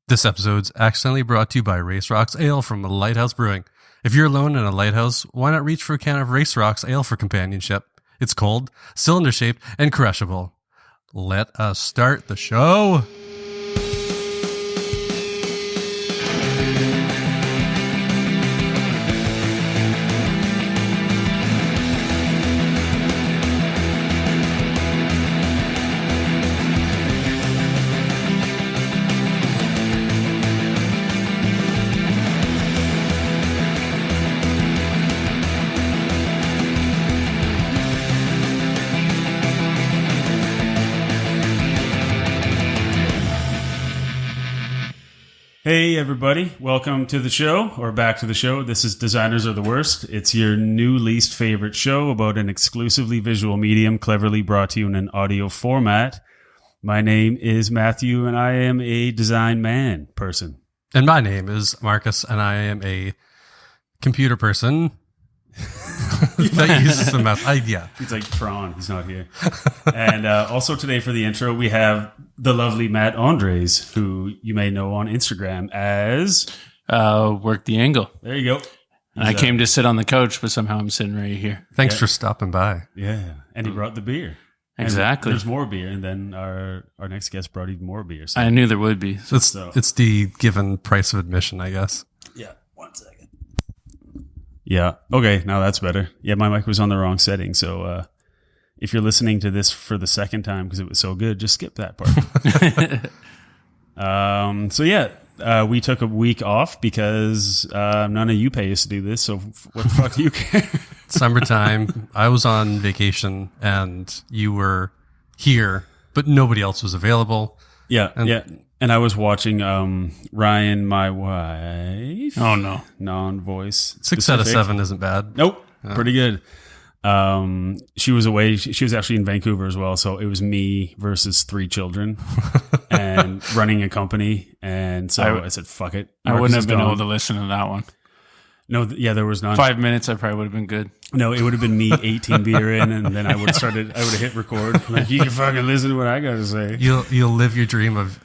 This episode's accidentally brought to you by Race Rocks Ale from Lighthouse Brewing. If you're alone in a lighthouse, why not reach for a can of Race Rocks Ale for companionship? It's cold, cylinder-shaped, and crushable. Let us start the show. Hey everybody, welcome to the show, or back to the show. This is Designers Are the Worst. It's your new least favorite show about an exclusively visual medium, cleverly brought to you in an audio format. My name is Matthew, and I am a design man person. And my name is Marcus, and I am a computer person that uses the mouse. Yeah. He's like Tron, he's not here. And also today for the intro, we have the lovely Matt Andres, who you may know on Instagram as... Work the Angle. There you go. And I came to sit on the couch, but somehow I'm sitting right here. Thanks for stopping by. Yeah, and he brought the beer. Exactly. And there's more beer, and then our next guest brought even more beer. So. I knew there would be. It's the given price of admission, I guess. Yeah, 1 second. Yeah, okay, now that's better. Yeah, my mic was on the wrong setting, so if you're listening to this for the second time because it was so good, just skip that part. We took a week off because none of you pay us to do this, so what the fuck do you care? Summertime, I was on vacation, and you were here, but nobody else was available. Yeah. And I was watching Ryan, my wife. Oh, no. Non-voice. 6 out of 7 isn't bad. Nope. Pretty good. She was away. She was actually in Vancouver as well. So it was me versus 3 children and running a company. And so I said, fuck it. I wouldn't have been able to listen to that one. No, there was none. 5 minutes, I probably would have been good. No, it would have been me 18 beer in, and then I would have hit record. Like, you can fucking listen to what I got to say. You'll live your dream of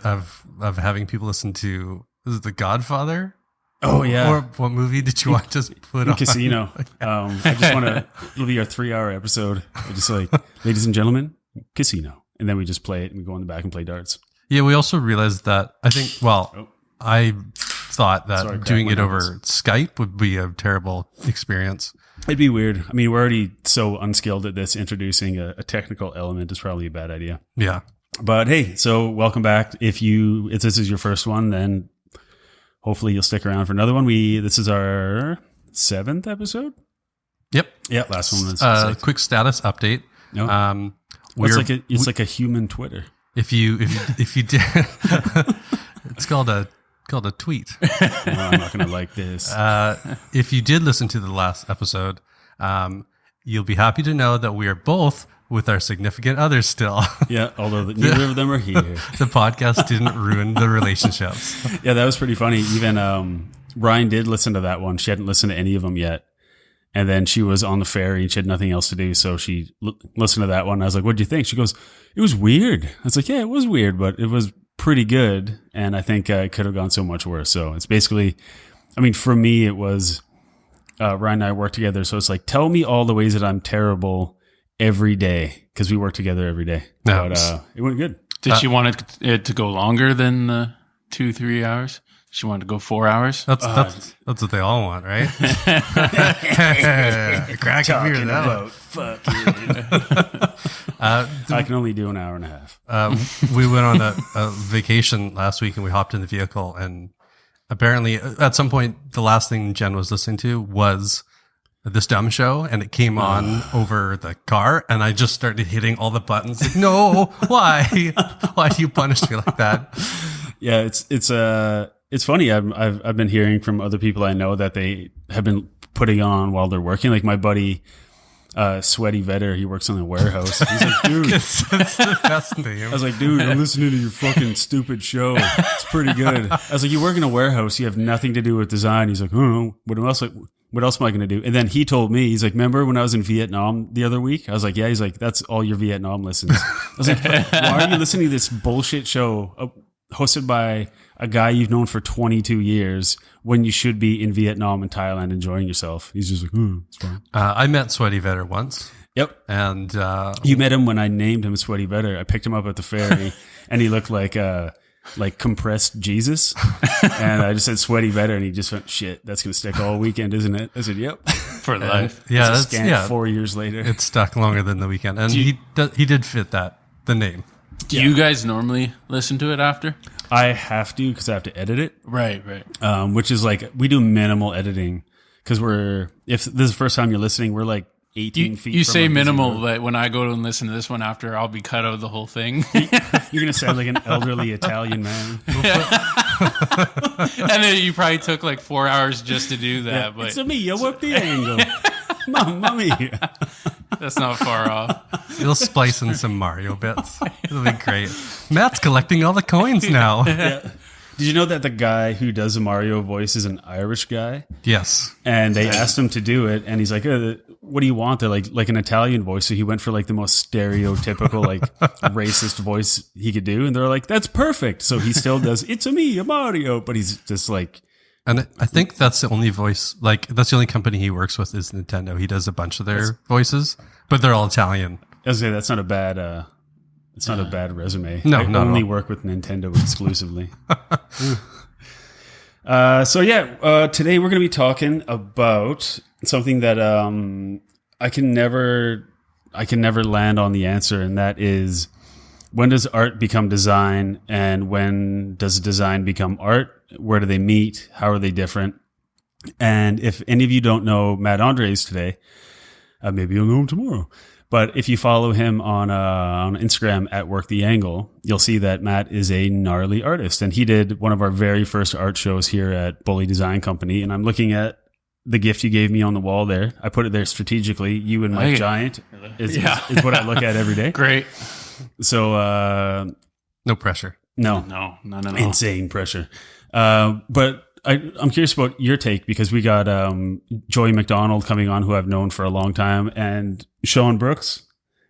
having people listen to, is it The Godfather? Oh, yeah. Or what movie did you want to just put on? Casino. I just want to, it'll be our 3-hour episode. I just like, ladies and gentlemen, Casino. And then we just play it and we go in the back and play darts. Yeah, we also realized that, I thought that doing it over Skype would be a terrible experience. It'd be weird. I mean, we're already so unskilled at this. Introducing a technical element is probably a bad idea. Yeah. But hey, so welcome back. If this is your first one, then hopefully you'll stick around for another one. This is our 7th episode. Yep. Yeah. Last one was quick status update. No. It's like a human Twitter. If you did, it's called a tweet. I'm not going to like this. If you did listen to the last episode, you'll be happy to know that we are both with our significant others still. Yeah, although neither of them are here. The podcast didn't ruin the relationships. Yeah, that was pretty funny. Even Ryan did listen to that one. She hadn't listened to any of them yet. And then she was on the ferry and she had nothing else to do. So she listened to that one. I was like, what do you think? She goes, it was weird. I was like, yeah, it was weird, but it was pretty good. And I think it could have gone so much worse. So it's basically, I mean, for me, it was Ryan and I work together. So it's like, tell me all the ways that I'm terrible every day, because we work together every day. No. But it went good. Did she want it to go longer than 2-3 hours? She wanted to go 4 hours. That's what they all want, right? Crack a beer that fucking. I can only do an hour and a half. We went on a vacation last week, and we hopped in the vehicle, and apparently at some point the last thing Jen was listening to was this dumb show, and it came on over the car, and I just started hitting all the buttons. Like, no, why do you punish me like that? Yeah, it's funny. I've been hearing from other people I know that they have been putting on while they're working. Like my buddy, Sweaty Vetter, he works on the warehouse. He's like, dude, that's the best name. I was like, dude, I'm listening to your fucking stupid show. It's pretty good. I was like, you work in a warehouse, you have nothing to do with design. He's like, oh, what else am I going to do? And then he told me, he's like, remember when I was in Vietnam the other week? I was like, yeah. He's like, that's all your Vietnam listens. I was like, why are you listening to this bullshit show hosted by a guy you've known for 22 years when you should be in Vietnam and Thailand enjoying yourself. He's just like, it's fine. I met Sweaty Vetter once. Yep. And you met him when I named him Sweaty Vetter. I picked him up at the ferry and he looked like compressed Jesus. And I just said Sweaty Vetter and he just went, shit, that's going to stick all weekend, isn't it? I said, yep. For life. Yeah, that's scant 4 years later. It stuck longer than the weekend. And he did fit the name. Do you guys normally listen to it after? I have to because I have to edit it. Right. Which is like, we do minimal editing because if this is the first time you're listening, we're like 18 feet. You from say a busy minimal, road. but when I go and listen to this one after, I'll be cut out of the whole thing. You're going to sound like an elderly Italian man. And then you probably took like 4 hours just to do that. But It's a me, I work the angle. Mamma mia. that's not far off. You'll splice in some Mario bits. It'll be great. Matt's collecting all the coins now. Yeah. Did you know that the guy who does the Mario voice is an Irish guy? Yes. And they asked him to do it, and he's like, "What do you want?" They're like an Italian voice, so he went for like the most stereotypical, like racist voice he could do, and they're like, "That's perfect." So he still does. It's a me, a Mario, but he's just like. And I think that's the only voice, like, that's the only company he works with is Nintendo. He does a bunch of their voices, but they're all Italian. I was gonna say that's not a bad. It's not a bad resume. No, I not at only all. work with Nintendo exclusively. Today we're going to be talking about something that I can never land on the answer, and that is, when does art become design, and when does design become art? Where do they meet? How are they different? And if any of you don't know Matt Andres today, maybe you'll know him tomorrow. But if you follow him on Instagram at Work the Angle, you'll see that Matt is a gnarly artist. And he did one of our very first art shows here at Bully Design Company. And I'm looking at the gift you gave me on the wall there. I put it there strategically. You and Mike Giant is what I look at every day. Great. So No pressure. no, None at all. insane pressure. But I'm curious about your take, because we got Joey MacDonald coming on, who I've known for a long time, and Sean Brookes.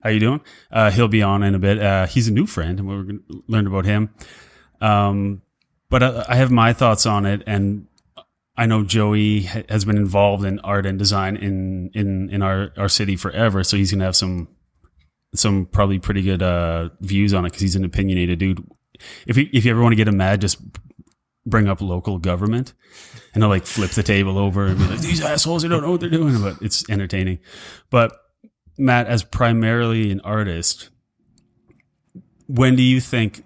How you doing? He'll be on in a bit. He's a new friend, and we're going to learn about him. But I have my thoughts on it, and I know Joey has been involved in art and design in our city forever, so he's going to have some probably pretty good views on it, because he's an opinionated dude. If you ever want to get him mad, just bring up local government, and they'll like flip the table over and be like, these assholes, they don't know what they're doing, but it's entertaining. But Matt, as primarily an artist, when do you think,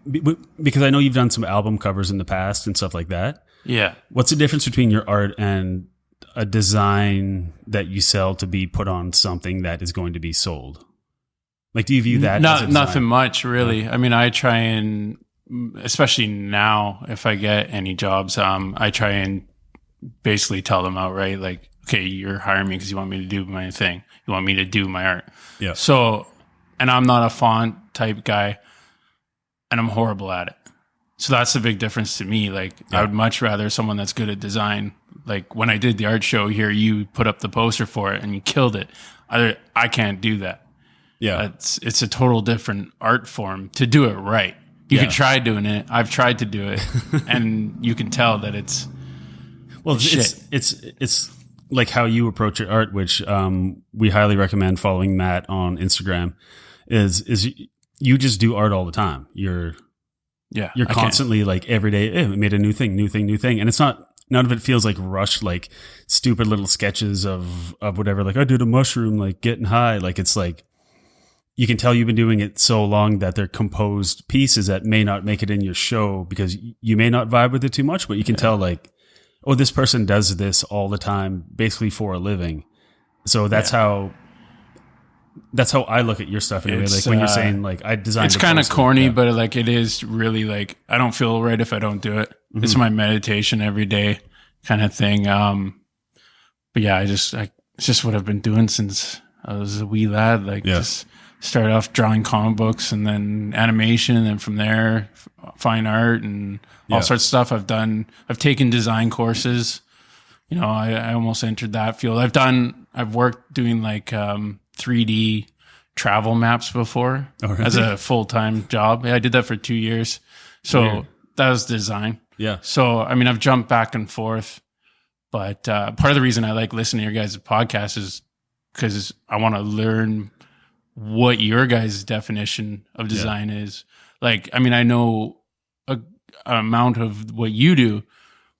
because I know you've done some album covers in the past and stuff like that. Yeah. What's the difference between your art and a design that you sell to be put on something that is going to be sold? Like, do you view that as a design? Nothing much, really. I mean, I try and, especially now, if I get any jobs, I try and basically tell them outright, like, okay, you're hiring me because you want me to do my thing. You want me to do my art. Yeah. So, and I'm not a font type guy, and I'm horrible at it. So that's the big difference to me. Like, I would much rather someone that's good at design. Like, when I did the art show here, you put up the poster for it and you killed it. I can't do that. Yeah. It's a total different art form to do it right. You can try doing it. I've tried to do it, and you can tell that it's it's like how you approach your art, which we highly recommend following Matt on Instagram. Is you just do art all the time. You're constantly like every day. I made a new thing, and it's not. None of it feels like rushed, like stupid little sketches of whatever. Like, I did a mushroom, like getting high. Like, it's like, you can tell you've been doing it so long that they're composed pieces that may not make it in your show because you may not vibe with it too much, but you can tell, like, oh, this person does this all the time, basically for a living. So that's how I look at your stuff anyway. Like, when you're saying, like, I designed, it's kind of corny, but like, it is really like, I don't feel right if I don't do it. Mm-hmm. It's my meditation every day kind of thing. But yeah, it's just what I've been doing since I was a wee lad. Like, just started off drawing comic books, and then animation, and then from there, fine art and all sorts of stuff. I've taken design courses. You know, I almost entered that field. I've worked doing like 3D travel maps before as a full-time job. Yeah, I did that for 2 years. So that was design. Yeah. So, I mean, I've jumped back and forth, but part of the reason I like listening to your guys' podcast is because I want to learn what your guys' definition of design is. Like, I mean, I know an amount of what you do.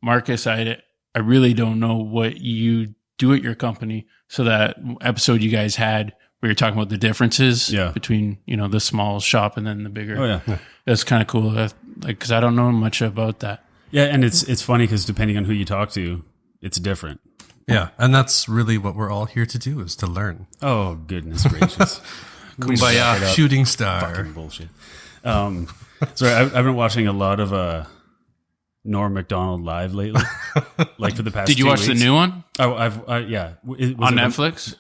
Marcus, I really don't know what you do at your company. So that episode you guys had where you're talking about the differences between, you know, the small shop and then the bigger. Oh, yeah. That's kind of cool. Like, because I don't know much about that. Yeah, and it's funny because depending on who you talk to, it's different. Yeah, and that's really what we're all here to do, is to learn. Oh, goodness gracious. Kumbaya, shooting star. Fucking bullshit. Sorry, I've been watching a lot of Norm MacDonald live lately. Like for the past 2 weeks. Did you watch the new one? Oh, yeah. On Netflix?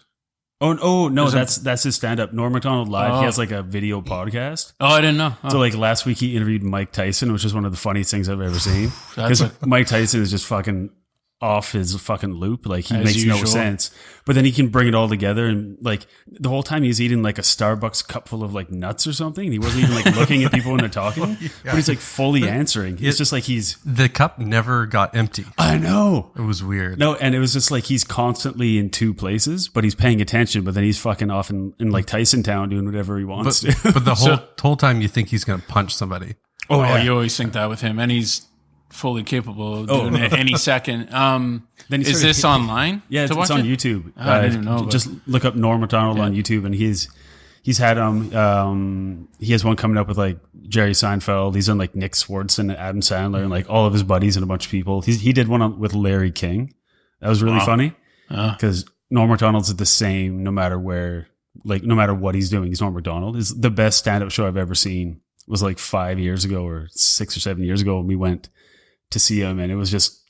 Oh no, that's his stand-up. Norm MacDonald live. He has like a video podcast. Oh, I didn't know. Oh. So like last week he interviewed Mike Tyson, which is one of the funniest things I've ever seen. Because Mike Tyson is just fucking off his fucking loop. Like he makes no sense. But then he can bring it all together, and like the whole time he's eating like a Starbucks cup full of like nuts or something. He wasn't even like looking at people when they're talking. But he's like fully answering. It's just like the cup never got empty. I know. It was weird. No, and it was just like he's constantly in two places, but he's paying attention, but then he's fucking off in like Tyson Town doing whatever he wants to. But the whole time you think he's going to punch somebody. Oh, yeah. You always think that with him, and he's fully capable of doing it any second. Then is this online? Yeah, it's on YouTube. I didn't know. Just look up Norm MacDonald on YouTube, and he's had he has one coming up with like Jerry Seinfeld. He's on like Nick Swartzen and Adam Sandler and like all of his buddies and a bunch of people. He did one with Larry King. That was really funny because Norm MacDonald's the same no matter where, like no matter what he's doing. He's Norm MacDonald. Is the best stand-up show I've ever seen. It was like 5 years ago or 6 or 7 years ago, and we went to see him, and it was just,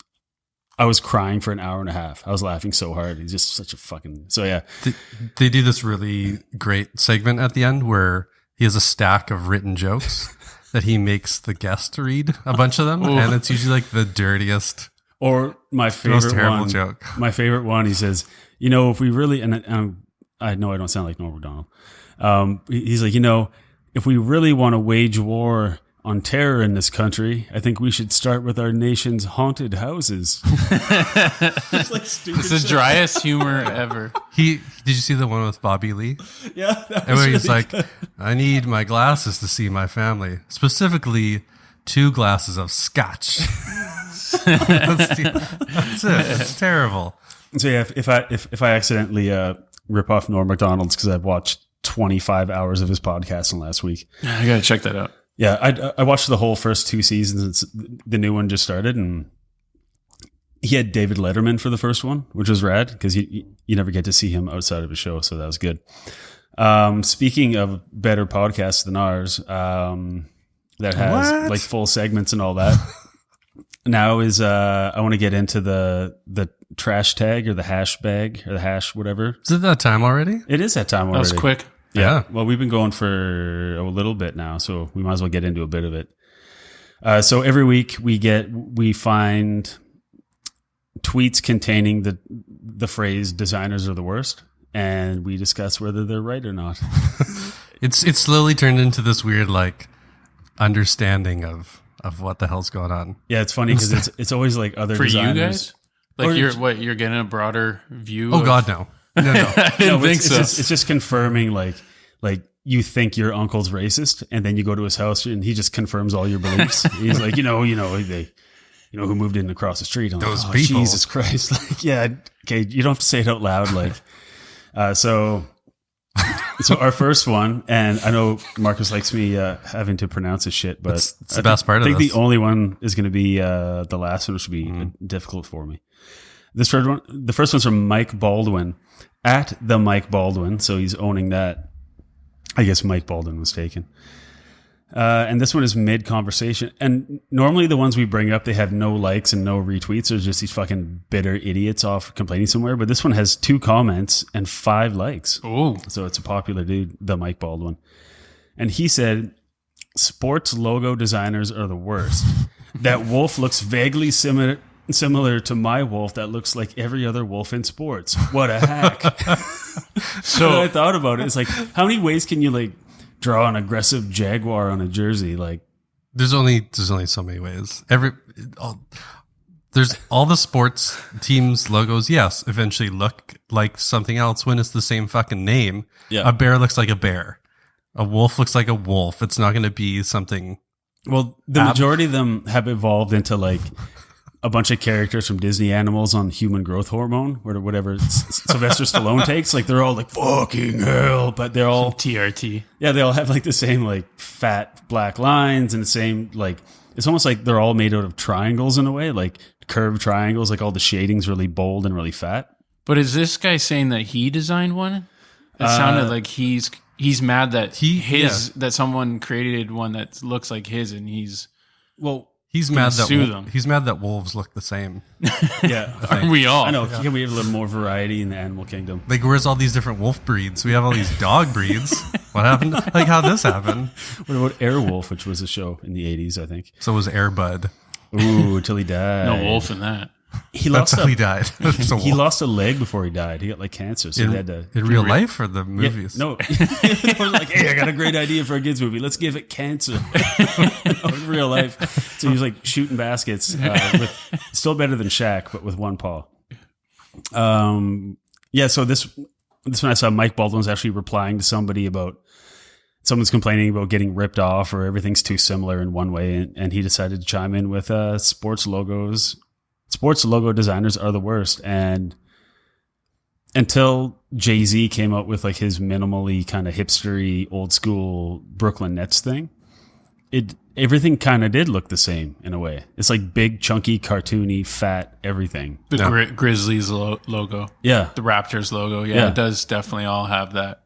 I was crying for an hour and a half. I was laughing so hard. He's just such a fucking, so yeah. They do this really great segment at the end where he has a stack of written jokes that he makes the guest read a bunch of them. And it's usually like the dirtiest or my favorite most terrible one, joke. My favorite one, he says, you know, if we really, and I know I don't sound like Norm MacDonald. He's like, you know, if we really want to wage war on terror in this country, I think we should start with our nation's haunted houses. It's like stupid. It's the driest humor ever. Did you see the one with Bobby Lee? Yeah. And where he's like, I need my glasses to see my family. Specifically, 2 glasses of scotch. That's it. It's terrible. So yeah, if I accidentally rip off Norm MacDonald's because I've watched 25 hours of his podcast in last week. I gotta check that out. Yeah, I watched the whole first 2 seasons. The new one just started, and he had David Letterman for the first one, which was rad because you never get to see him outside of his show, so that was good. Speaking of better podcasts than ours, that has like full segments and all that. Now is I want to get into the trash tag or the hash bag or the hash whatever. Is it that time already? It is that time already. That was quick. Yeah. Well, we've been going for a little bit now, so we might as well get into a bit of it. So every week we find tweets containing the phrase "designers are the worst," and we discuss whether they're right or not. It's slowly turned into this weird like understanding of what the hell's going on. Yeah, it's funny because it's always like other for designers. You guys. Like you're getting a broader view. Oh God, no. No. I didn't think so. It's just confirming like you think your uncle's racist, and then you go to his house and he just confirms all your beliefs. He's like, who moved in across the street? I'm Those like, people. Jesus Christ! Like, yeah, okay, you don't have to say it out loud. Like, so our first one, and I know Marcus likes me having to pronounce his shit, but it's the best part of this. I think the only one is going to be the last one, which will be difficult for me. The first one's from Mike Baldwin at the Mike Baldwin. So he's owning that. I guess Mike Baldwin was taken. And this one is mid conversation. And normally the ones we bring up, they have no likes and no retweets. There's just these fucking bitter idiots off complaining somewhere. But this one has 2 comments and 5 likes. Oh, so it's a popular dude, the Mike Baldwin. And he said, sports logo designers are the worst. That wolf looks vaguely similar to my wolf that looks like every other wolf in sports. What a hack. So I thought about it. It's like, how many ways can you like draw an aggressive jaguar on a jersey? Like, There's only so many ways. There's all the sports teams logos. Yes, eventually look like something else when it's the same fucking name. Yeah. A bear looks like a bear. A wolf looks like a wolf. It's not going to be something. Well, the majority of them have evolved into like a bunch of characters from Disney animals on human growth hormone, or whatever Sylvester Stallone takes. Like they're all like fucking hell, but they're all TRT. Yeah, they all have like the same like fat black lines and the same like it's almost like they're all made out of triangles in a way, like curved triangles. Like all the shading's really bold and really fat. But is this guy saying that he designed one? It sounded like he's mad that that someone created one that looks like his, and he's mad sue them. He's mad that wolves look the same. Yeah, Aren't we all? I know. Can we have a little more variety in the animal kingdom? Like, where's all these different wolf breeds? We have all these dog breeds. What happened? Like, how'd this happen? What about Airwolf, which was a show in the 80s, I think. So was Air Bud. Ooh, till he died. No wolf in that. He died. He lost a leg before he died. He got like cancer, so he had to. In real life or the movies? Yeah, no, it was like, hey, I got a great idea for a kids movie. Let's give it cancer. No, in real life, so he was like shooting baskets with still better than Shaq, but with one paw. Yeah. So this one I saw Mike Baldwin was actually replying to somebody about someone's complaining about getting ripped off or everything's too similar in one way, and he decided to chime in with sports logos. Sports logo designers are the worst. And until Jay-Z came out with like his minimally kind of hipstery old school Brooklyn Nets thing, everything kind of did look the same in a way. It's like big, chunky, cartoony, fat, everything. The Grizzlies logo. Yeah. The Raptors logo. Yeah, it does definitely all have that.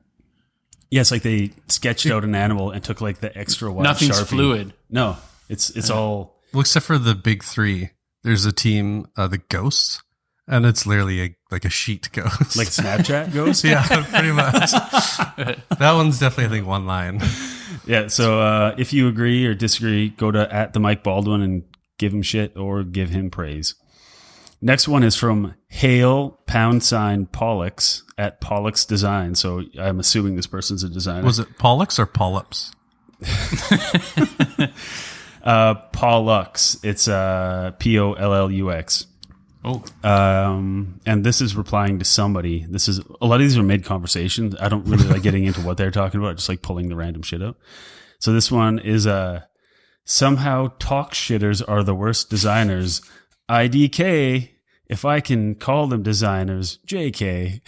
Yeah, it's like they sketched out an animal and took like the extra wide Nothing's Sharpie. fluid. No, it's all... Well, except for the big three. There's a team, the Ghosts, and it's literally like a sheet ghost. Like Snapchat ghost? Yeah, pretty much. That one's definitely, I think, one line. Yeah, so if you agree or disagree, go to @the_Mike Baldwin and give him shit or give him praise. Next one is from Hail_Pollux at Pollux Design. So I'm assuming this person's a designer. Was it Pollux or Polyps? Pollux. It's Pollux. Oh. And this is replying to somebody. This is a lot of these are mid conversations. I don't really like getting into what they're talking about, just like pulling the random shit out. So this one is somehow talk shitters are the worst designers. IDK, if I can call them designers, JK.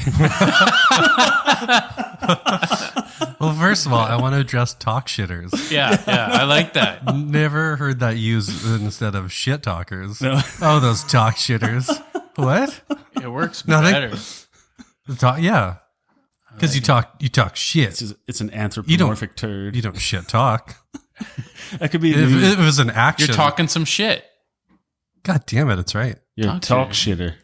Well, first of all, I want to address talk shitters. Yeah, I like that. Never heard that used instead of shit talkers. No. Oh, those talk shitters. What? It works Nothing? better. Yeah. Because you talk shit. It's an anthropomorphic turd. You don't shit talk. That could be If it was an action. You're talking some shit. God damn it, it's right. You're a talk shitter.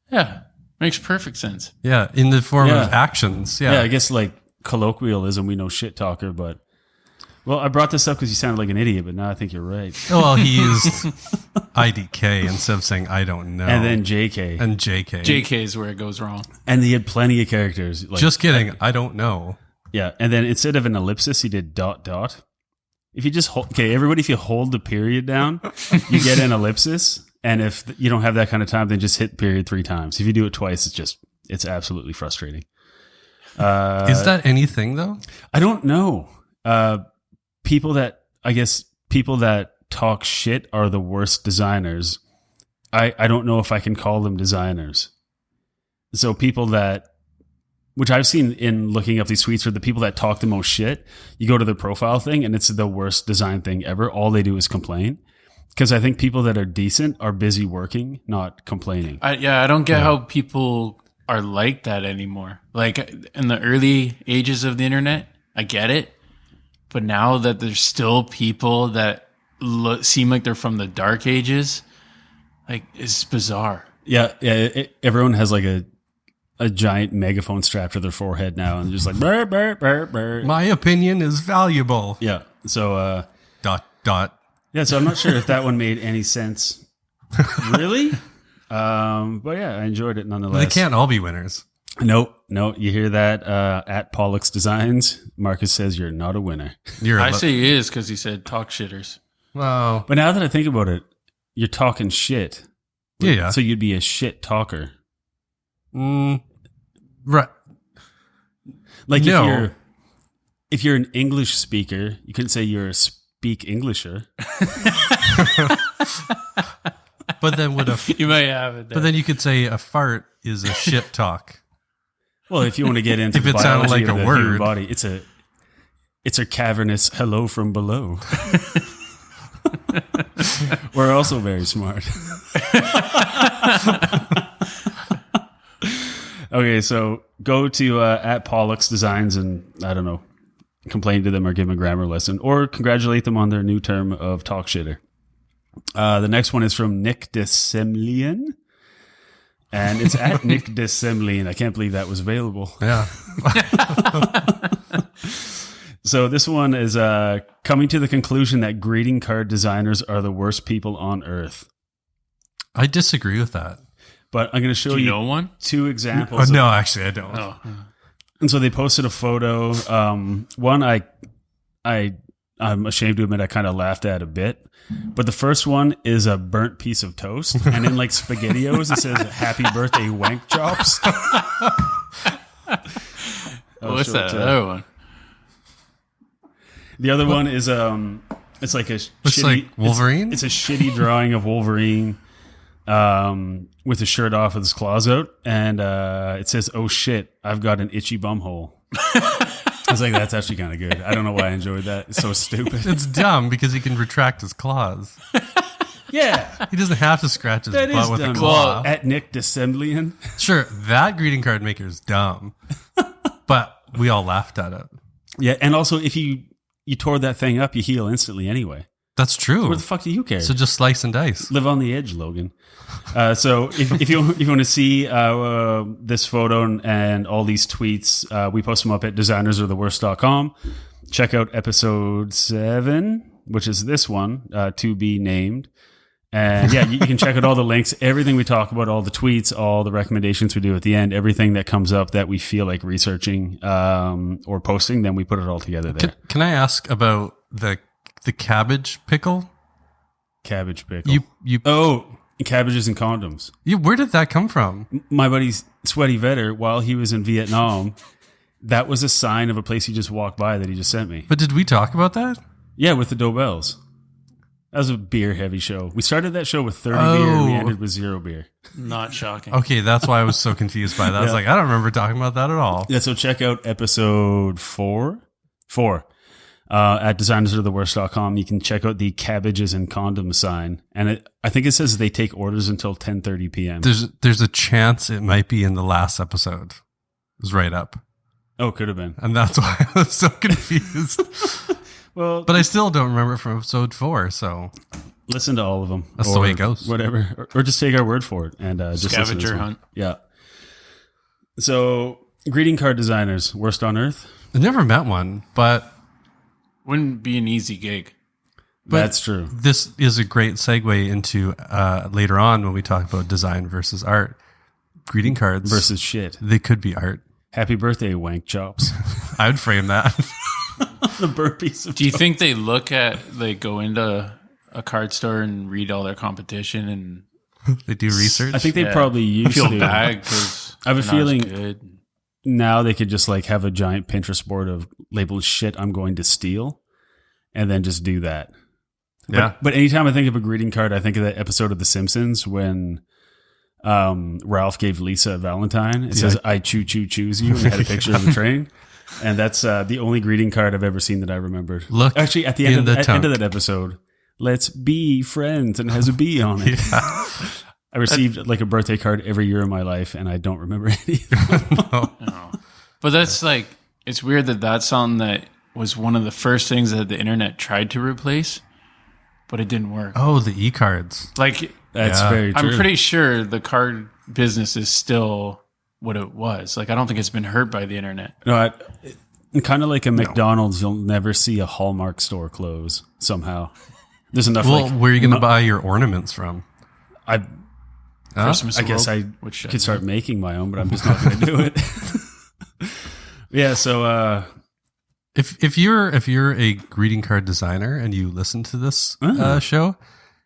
Yeah, makes perfect sense. Yeah, in the form of actions. Yeah. Yeah, I guess like colloquialism, we know shit talker, but well, I brought this up because you sounded like an idiot, but now I think you're right. Well, he used IDK instead of saying I don't know. And then JK. And JK. JK is where it goes wrong. And he had plenty of characters. Like, just kidding. I don't know. Yeah. And then instead of an ellipsis, he did ... If you just hold, everybody, if you hold the period down, you get an ellipsis. And if you don't have that kind of time, then just hit period 3 times. If you do it twice, it's absolutely frustrating. Is that anything though? I don't know. People that talk shit are the worst designers. I don't know if I can call them designers. So people that, which I've seen in looking up these tweets, are the people that talk the most shit. You go to their profile thing and it's the worst design thing ever. All they do is complain. Because I think people that are decent are busy working, not complaining. I don't get how people are like that anymore. Like in the early ages of the internet, I get it. But now that there's still people that seem like they're from the dark ages, like it's bizarre. Yeah. Everyone has like a giant megaphone strapped to their forehead now and just like, burr, burr, burr, burr. My opinion is valuable. Yeah. So, ... Yeah, so I'm not sure if that one made any sense. Really? But yeah, I enjoyed it nonetheless. They can't all be winners. No, you hear that? At Pollux Designs, Marcus says you're not a winner. I say he is because he said talk shitters. Well, But now that I think about it, you're talking shit. yeah. So you'd be a shit talker. Right. Like No. if you're an English speaker, you couldn't say you're a speak Englisher. But then You might have it. but then you could say a fart is a shit talk. Well, if you want to get into If the it sounded biology like of a the word. human body, it's a cavernous hello from below. We're also very smart. Okay, so go to at Pollux Designs and, I don't know, complain to them or give them a grammar lesson or congratulate them on their new term of talk shitter. The next one is from Nick DeSemlian. And it's at Nick DeSemlian. I can't believe that was available. Yeah. So this one is coming to the conclusion that greeting card designers are the worst people on earth. I disagree with that. But I'm going to show Do you you know one? two examples. No, actually, I don't. Oh, And so they posted a photo. One I'm ashamed to admit I kind of laughed at a bit. But the first one is a burnt piece of toast. And in like SpaghettiOs, it says, "Happy birthday, Wank chops." what's that other one? The other one is it's like a Looks shitty, like Wolverine? It's a shitty drawing of Wolverine with his shirt off with his claws out, and it says, "Oh shit, I've got an itchy bum hole." I was like, that's actually kind of good. I don't know why I enjoyed that. It's so stupid. It's dumb because he can retract his claws. Yeah, He doesn't have to scratch his that is butt with dumb. a claw. At Nick DeSemlian. Sure, that greeting card maker is dumb, but we all laughed at it. Yeah, and also if you tore that thing up, you heal instantly anyway. That's true. What the fuck do you care? So just slice and dice. Live on the edge, Logan. So if you want to see this photo and all these tweets, we post them up at designersartheworst.com. Check out episode 7, which is this one, to be named. And yeah, you can check out all the links, everything we talk about, all the tweets, all the recommendations we do at the end, everything that comes up that we feel like researching or posting, then we put it all together there. Can I ask about the cabbage pickle? Cabbage pickle. You Cabbages and condoms. where did that come from? My buddy's Sweaty Vetter, while he was in Vietnam, that was a sign of a place he just walked by that he just sent me. But did we talk about that? Yeah, with the Dobels. That was a beer-heavy show. We started that show with 30 beer and we ended with 0 beer. Not shocking. Okay, that's why I was so confused by that. I was like, I don't remember talking about that at all. Yeah, so check out episode 4 at designersartheworst.com. You can check out the cabbages and condoms sign. And I think it says they take orders until 10:30 p.m. There's a chance it might be in the last episode. It was right up. Oh, could have been. And that's why I was so confused. Well, But I still don't remember it from episode 4, so listen to all of them. That's the way it goes. Whatever. Or just take our word for it. And just listen to this Scavenger one. hunt. Yeah. So, greeting card designers, worst on earth? I never met one, but Wouldn't be an easy gig. That's true. this is a great segue into later on when we talk about design versus art. Greeting cards Versus shit. they could be art. Happy birthday, Wank chops. I would frame that. The burpees of Do you think they go into a card store and read all their competition and They do research. I think they Yeah. probably used feel to. bad because I have a feeling- good. Now they could just like have a giant Pinterest board of labeled shit I'm going to steal and then just do that. Yeah. But anytime I think of a greeting card, I think of that episode of The Simpsons when Ralph gave Lisa a Valentine. It says, "I choose you," and it had a picture of a train. And that's the only greeting card I've ever seen that I remembered. Look Actually, at the end, in of, the at end of tunk. that episode, "Let's be friends," and it has a bee on it. Yeah. I received like a birthday card every year of my life, and I don't remember any of them. No. But that's like, it's weird that that's something that was one of the first things that the internet tried to replace, but it didn't work. Oh, the e-cards. Like, That's Yeah. very true. I'm pretty sure the card business is still what it was. Like, I don't think it's been hurt by the internet. No, kind of like a McDonald's, you'll never see a Hallmark store close somehow. There's enough. Well, like, where are you going to buy your ornaments from? I Christmas I guess World, I which could start making my own, but I'm just not going to do it. Yeah, so If you're a greeting card designer and you listen to this show,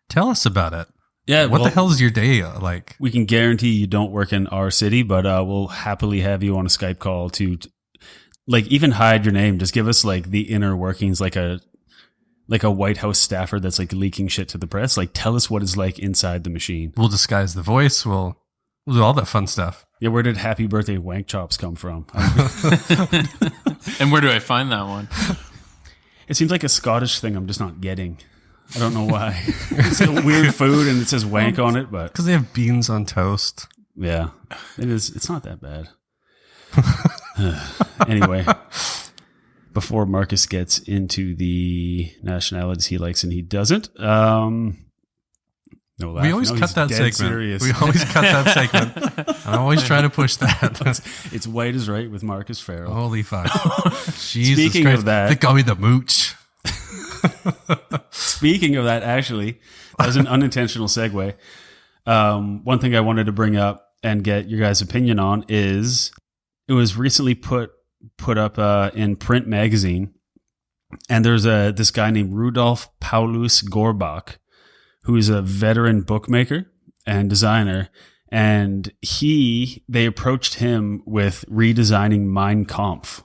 tell us about it. Yeah, what the hell is your day like? We can guarantee you don't work in our city, but we'll happily have you on a Skype call to like even hide your name. Just give us like the inner workings, like a White House staffer that's like leaking shit to the press. Like tell us what it's like inside the machine. We'll disguise the voice. We'll do all that fun stuff. Yeah, where did Happy Birthday Wank Chops come from? And where do I find that one? It seems like a Scottish thing I'm just not getting. I don't know why. It's a weird food and it says wank on it, but because they have beans on toast. Yeah, it is. It's not that bad. Anyway, before Marcus gets into the nationalities he likes and he doesn't, no laugh. We always cut that segment. Serious. We always cut that segment. I'm always trying to push that. It's white is right with Marcus Farrell. Holy fuck! Jesus Speaking Christ. of that, they call me the mooch. Speaking of that, actually, that was an unintentional segue. One thing I wanted to bring up and get your guys' opinion on is it was recently put up in Print Magazine, and there's this guy named Rudolf Paulus Gorbach, who is a veteran bookmaker and designer, and they approached him with redesigning Mein Kampf.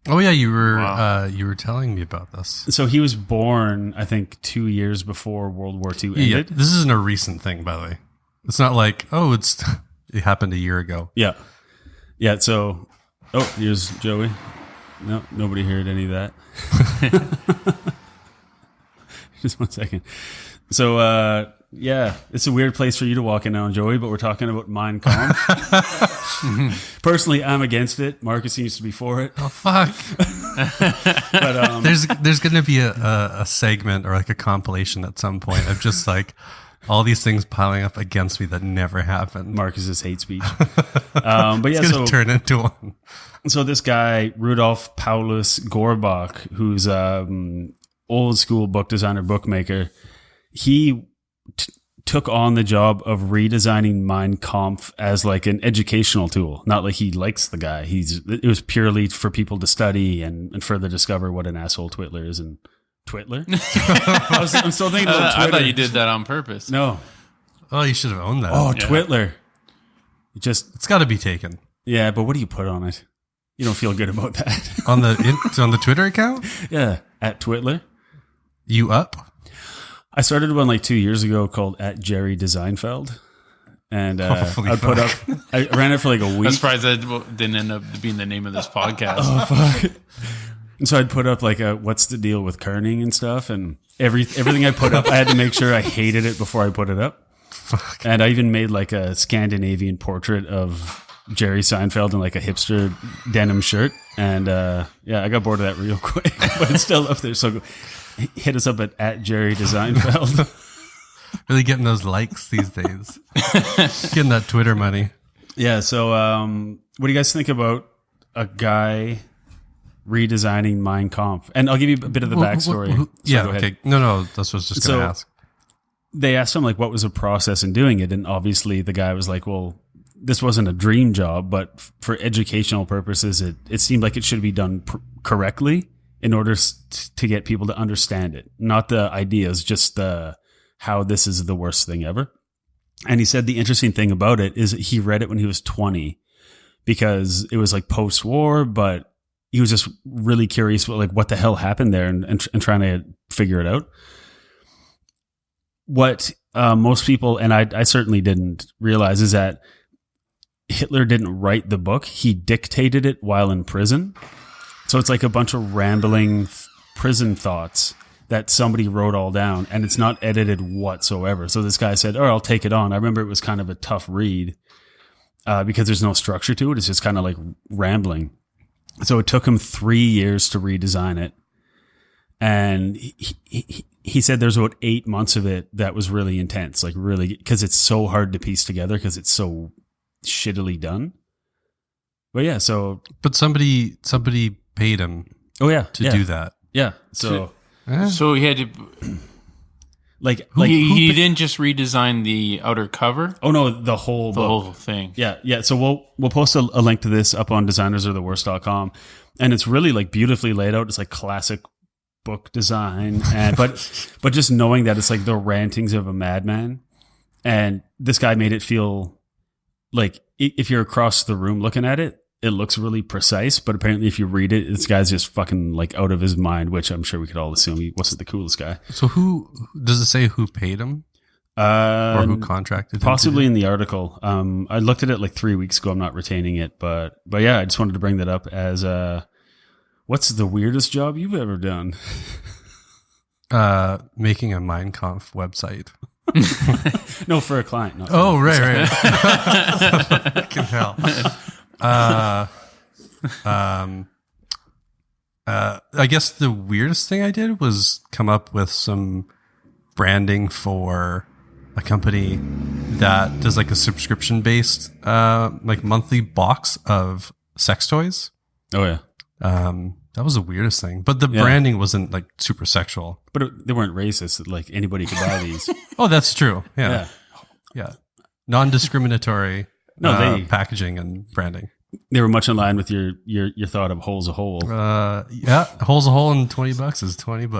Oh yeah, you were telling me about this. So he was born, I think, 2 years before World War II ended. Yeah, this isn't a recent thing, by the way. It's not like it happened a year ago. Yeah, yeah. So, here's Joey. No, nobody heard any of that. Just 1 second. So, yeah, it's a weird place for you to walk in now, Joey, but we're talking about Mein Kampf. Personally, I'm against it. Marcus seems to be for it. Oh, fuck. But there's going to be a segment or like a compilation at some point of just like all these things piling up against me that never happened. Marcus's hate speech. But yeah, it's going to turn into one. So this guy, Rudolf Paulus Gorbach, who's old school book designer, bookmaker, he took on the job of redesigning Mein Kampf as like an educational tool. Not like he likes the guy. It was purely for people to study and further discover what an asshole Twitler is. And Twitler? I'm still thinking about Twitter. I thought you did that on purpose. No. Oh, you should have owned that. Oh, yeah. Twitler. It's got to be taken. Yeah, but what do you put on it? You don't feel good about that. on the Twitter account? Yeah, at Twitler. You up? I started one like 2 years ago called at Jerry Designfeld. And I ran it for like a week. I'm surprised that didn't end up being the name of this podcast. Oh, fuck. And so I'd put up like what's the deal with kerning and stuff. And everything I put up, I had to make sure I hated it before I put it up. Fuck. And I even made like a Scandinavian portrait of Jerry Seinfeld in like a hipster denim shirt. And yeah, I got bored of that real quick. But it's still up there. So hit us up at Jerry Designfeld. Really getting those likes these days. Getting that Twitter money. Yeah. So what do you guys think about a guy redesigning Mein Kampf? And I'll give you a bit of the backstory. Yeah. Okay. No. That's what I was just going to ask. They asked him like, what was the process in doing it? And obviously the guy was like, well, this wasn't a dream job, but for educational purposes, it seemed like it should be done correctly in order to get people to understand it. Not the ideas, just how this is the worst thing ever. And he said the interesting thing about it is he read it when he was 20 because it was like post-war, but he was just really curious about like what the hell happened there and trying to figure it out. What most people, and I certainly didn't realize, is that Hitler didn't write the book. He dictated it while in prison. So it's like a bunch of rambling prison thoughts that somebody wrote all down, and it's not edited whatsoever. So this guy said, I'll take it on. I remember it was kind of a tough read because there's no structure to it. It's just kind of like rambling. So it took him 3 years to redesign it. And he said there's about 8 months of it that was really intense, like really, because it's so hard to piece together because it's so shittily done. But yeah, so. But somebody paid him. Oh yeah, to do that. Yeah. So he had to. He didn't just redesign the outer cover. Oh no, the whole thing. Yeah. So we'll post a link to this up on designersartheworst.com. and it's really like beautifully laid out. It's like classic book design, and but just knowing that it's like the rantings of a madman, and this guy made it feel like if you're across the room looking at it, it looks really precise, but apparently if you read it, this guy's just fucking like out of his mind, which I'm sure we could all assume he wasn't the coolest guy. So who does it say who paid him? Or who contracted him? Possibly in the article. I looked at it like 3 weeks ago. I'm not retaining it, but yeah, I just wanted to bring that up as what's the weirdest job you've ever done? Making a Minecraft website. No, for a client. Not Oh, right. Fucking hell. I guess the weirdest thing I did was come up with some branding for a company that does like a subscription based like monthly box of sex toys. Oh yeah. That was the weirdest thing, but the branding wasn't like super sexual. But they weren't racist. Like anybody could buy these. Oh, that's true. Yeah. Non-discriminatory packaging and branding. They were much in line with your thought of hole's a hole. Yeah, hole's a hole, and $20 is $20.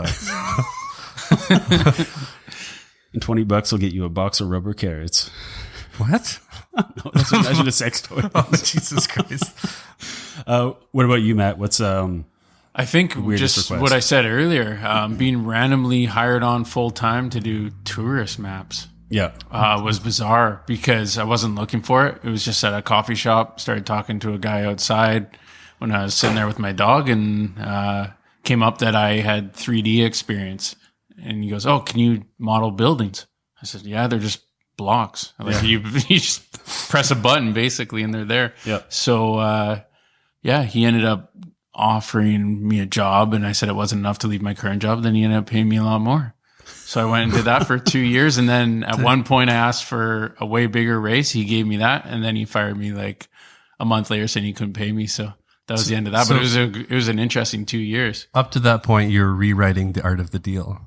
And $20 will get you a box of rubber carrots. What? No, that's a measure of sex toy. Oh, Jesus Christ. What about you, Matt? What's I think just request? what I said earlier, being randomly hired on full time to do tourist maps. Yeah. Was bizarre because I wasn't looking for it. It was just at a coffee shop. Started talking to a guy outside when I was sitting there with my dog, and came up that I had 3D experience. And he goes, "Oh, can you model buildings?" I said, "Yeah, they're just blocks. Like you just press a button basically, and they're there." Yeah. So he ended up offering me a job, and I said it wasn't enough to leave my current job. Then he ended up paying me a lot more. So I went and did that for 2 years. And then at one point I asked for a way bigger raise. He gave me that. And then he fired me like a month later saying he couldn't pay me. So that was the end of that. But it was an interesting 2 years. Up to that point, you're rewriting the art of the deal.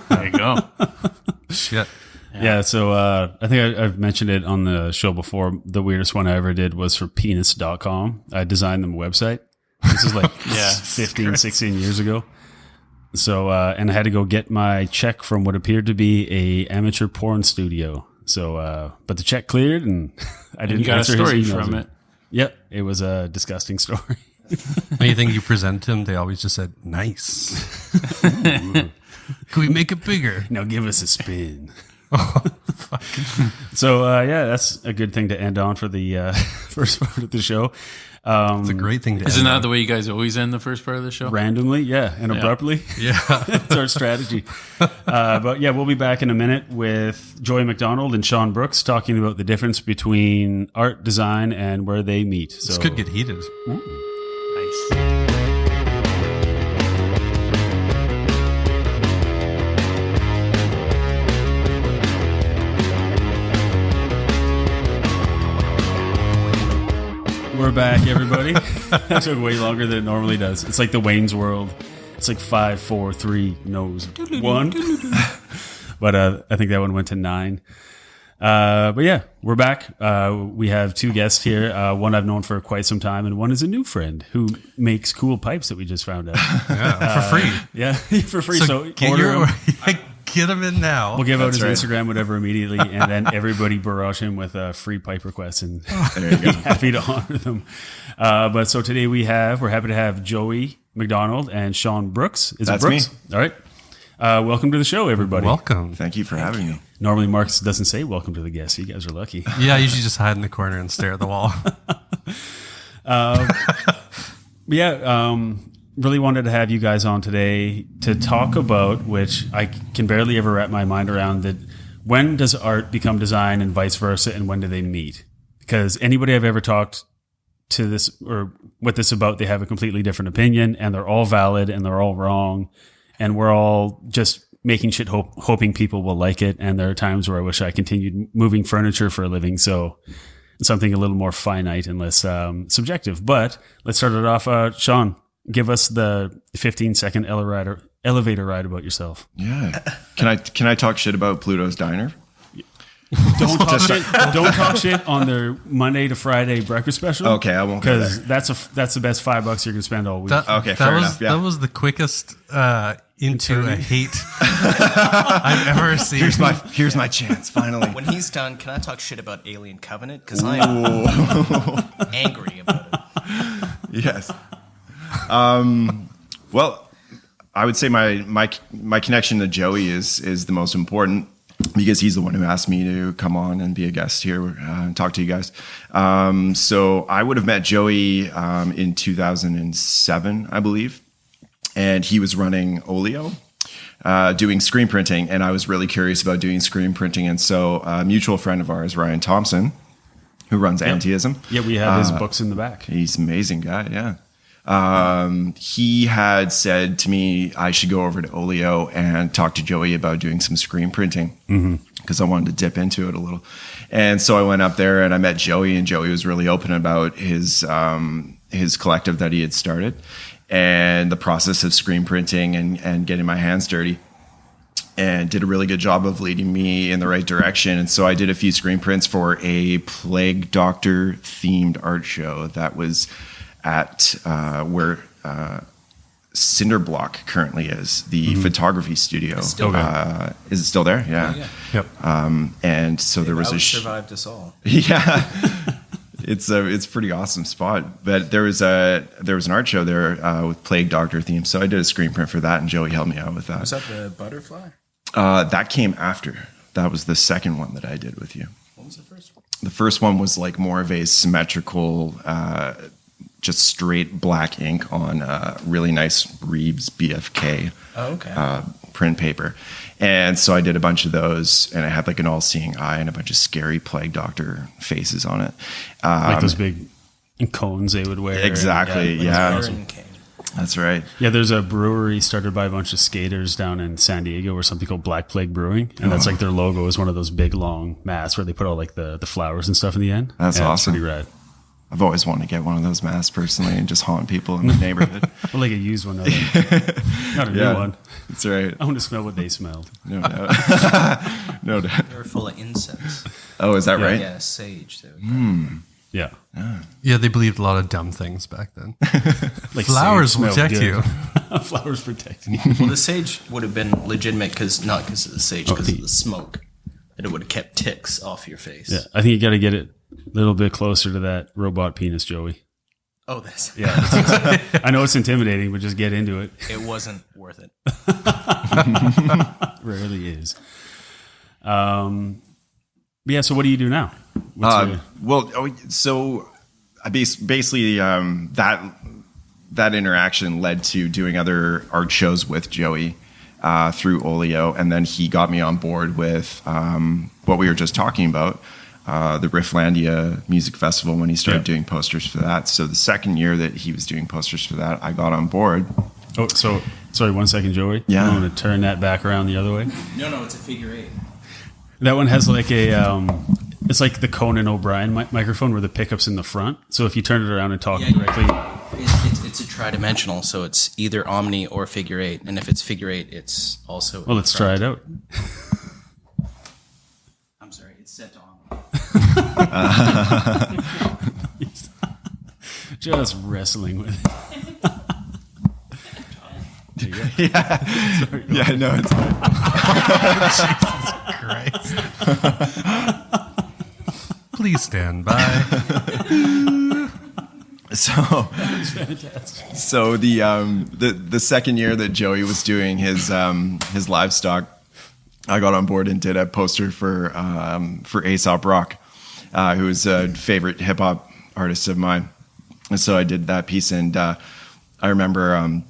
There you go. Shit. Yeah, so I think I've mentioned it on the show before. The weirdest one I ever did was for penis.com. I designed them a website. This is like 15, 16 years ago. So, and I had to go get my check from what appeared to be a amateur porn studio. So, but the check cleared, and I didn't. You got a answer his story emails. from it. Yep, it was a disgusting story. Anything you present to them, they always just said, "Nice." Can we make it bigger? Now give us a spin. So, that's a good thing to end on for the first part of the show. It's a great thing to Isn't end that on. the way you guys always end the first part of the show? Randomly, and abruptly. Yeah. That's our strategy. But we'll be back in a minute with Joey MacDonald and Sean Brookes talking about the difference between art, design, and where they meet. So This could get heated. Nice. We're back, everybody. That took way longer than it normally does. It's like the Wayne's World. It's like 5, 4, 3, nose, 1. But I think that one went to 9. But we're back. We have 2 guests here. One I've known for quite some time, and one is a new friend who makes cool pipes that we just found out. Yeah, for free. Yeah, for free. So Get him in now. we'll give out his Instagram, whatever, immediately, and then everybody barrage him with free pipe requests, and There you go. happy to honor them. But so today we're happy to have Joey MacDonald and Sean Brookes. Is That's it Brookes? me. All right. Welcome to the show, everybody. Welcome. Thank you for having me. Normally, Marcus doesn't say welcome to the guest. You guys are lucky. Yeah, I usually just hide in the corner and stare at the wall. Really wanted to have you guys on today to talk about, which I can barely ever wrap my mind around, that when does art become design and vice versa, and when do they meet? Because anybody I've ever talked to this or with this about, they have a completely different opinion, and they're all valid and they're all wrong, and we're all just making shit hoping people will like it. And there are times where I wish I continued moving furniture for a living, so something a little more finite and less subjective. But let's start it off. Sean, give us the 15-second elevator ride about yourself. Yeah. Can I talk shit about Pluto's Diner? Don't talk shit. Don't talk shit on their Monday to Friday breakfast special. Okay, I won't go there. Because that's the best $5 you're gonna spend all week. Okay, fair enough. Yeah. That was the quickest into a hate I've ever seen. Here's my chance. Finally. When he's done, can I talk shit about Alien Covenant? Because I am angry about it. Yes. Well, I would say my connection to Joey is the most important, because he's the one who asked me to come on and be a guest here and talk to you guys. So I would have met Joey in 2007, I believe. And he was running Olio, doing screen printing. And I was really curious about doing screen printing. And so a mutual friend of ours, Ryan Thompson, who runs Antiism. Yeah, we have his books in the back. He's an amazing guy, yeah. He had said to me I should go over to Olio and talk to Joey about doing some screen printing, because I wanted to dip into it a little. And so I went up there and I met Joey, and Joey was really open about his collective that he had started and the process of screen printing and getting my hands dirty, and did a really good job of leading me in the right direction. And so I did a few screen prints for a Plague Doctor themed art show that was at where Cinderblock currently is, the photography studio. Is it still there? Yeah. Yep. And so there was survived us all. Yeah. It's pretty awesome spot. But there was an art show there with Plague Doctor theme. So I did a screen print for that, and Joey helped me out with that. Was that the butterfly? That came after. That was the second one that I did with you. What was the first one? The first one was like more of a symmetrical, just straight black ink on really nice Reeves BFK print paper. And so I did a bunch of those, and I had like an all-seeing eye and a bunch of scary Plague Doctor faces on it. Like those big cones they would wear. Exactly, yeah. That's right. Yeah, there's a brewery started by a bunch of skaters down in San Diego, or something called Black Plague Brewing, and that's like their logo is one of those big long masks where they put all like the flowers and stuff in the end. That's awesome. It's pretty rad. I've always wanted to get one of those masks personally and just haunt people in the neighborhood. Well, like a used one, not a new one. That's right. I want to smell what they smelled. No doubt. No doubt. They were full of incense. Oh, is that right? Yeah, sage. Yeah. Yeah, they believed a lot of dumb things back then. Like flowers will protect you. Flowers protect you. Well, the sage would have been legitimate not because of the sage, because of the smoke. And it would have kept ticks off your face. Yeah, I think you got to get it a little bit closer to that robot penis, Joey. Oh, that's... Yeah. I know it's intimidating, but just get into it. It wasn't worth it. Rarely is. Yeah, so what do you do now? So I basically that interaction led to doing other art shows with Joey through Olio, and then he got me on board with what we were just talking about, the Rifflandia Music Festival, when he started doing posters for that. So the second year that he was doing posters for that, I got on board. Oh, so sorry, 1 second, Joey. Yeah. I'm going to turn that back around the other way. No, it's a figure eight. That one has like a, it's like the Conan O'Brien microphone where the pickup's in the front. So if you turn it around and talk directly. It's a tridimensional, so it's either omni or figure eight. And if it's figure eight, it's also... Well, let's try it out. I'm sorry, it's set to omni. Just wrestling with it. Yeah, no, it's Jesus Christ. Please stand by. So the second year that Joey was doing his livestock, I got on board and did a poster for Aesop Rock, who is a favorite hip hop artist of mine. And so I did that piece, and I remember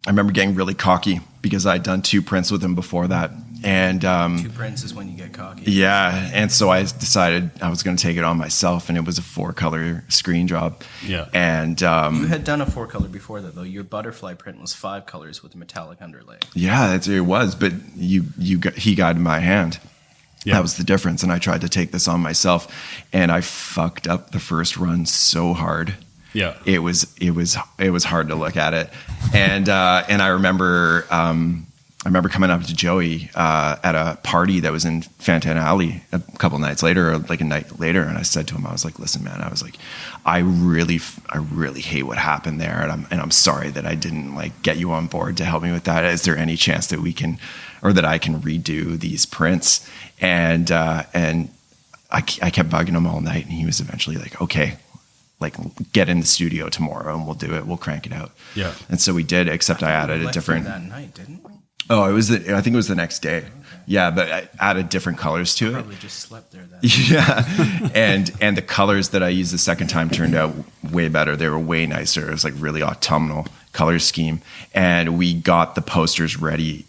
getting really cocky because I'd done 2 prints with him before that. And 2 prints is when you get cocky. Yeah, and so I decided I was going to take it on myself, and it was a 4-color screen job. Yeah, and you had done a 4-color before that, though. Your butterfly print was 5 colors with a metallic underlay. Yeah, it was, but he guided my hand. Yeah. That was the difference, and I tried to take this on myself, and I fucked up the first run so hard. Yeah, it was hard to look at it, and I remember remember coming up to Joey at a party that was in Fantana Alley a couple nights later, or like a night later, and I said to him, I was like, "Listen, man, I was like, I really hate what happened there, and I'm sorry that I didn't like get you on board to help me with that. Is there any chance that we can, or that I can redo these prints?" And I kept bugging him all night, and he was eventually like, "Okay, like get in the studio tomorrow and we'll do it. We'll crank it out." Yeah. And so we did, except I added a different. that night, didn't we? Oh, I think it was the next day. Yeah, but I added different colors to it. Probably just slept there then. Yeah, and the colors that I used the second time turned out way better. They were way nicer. It was like really autumnal color scheme, and we got the posters ready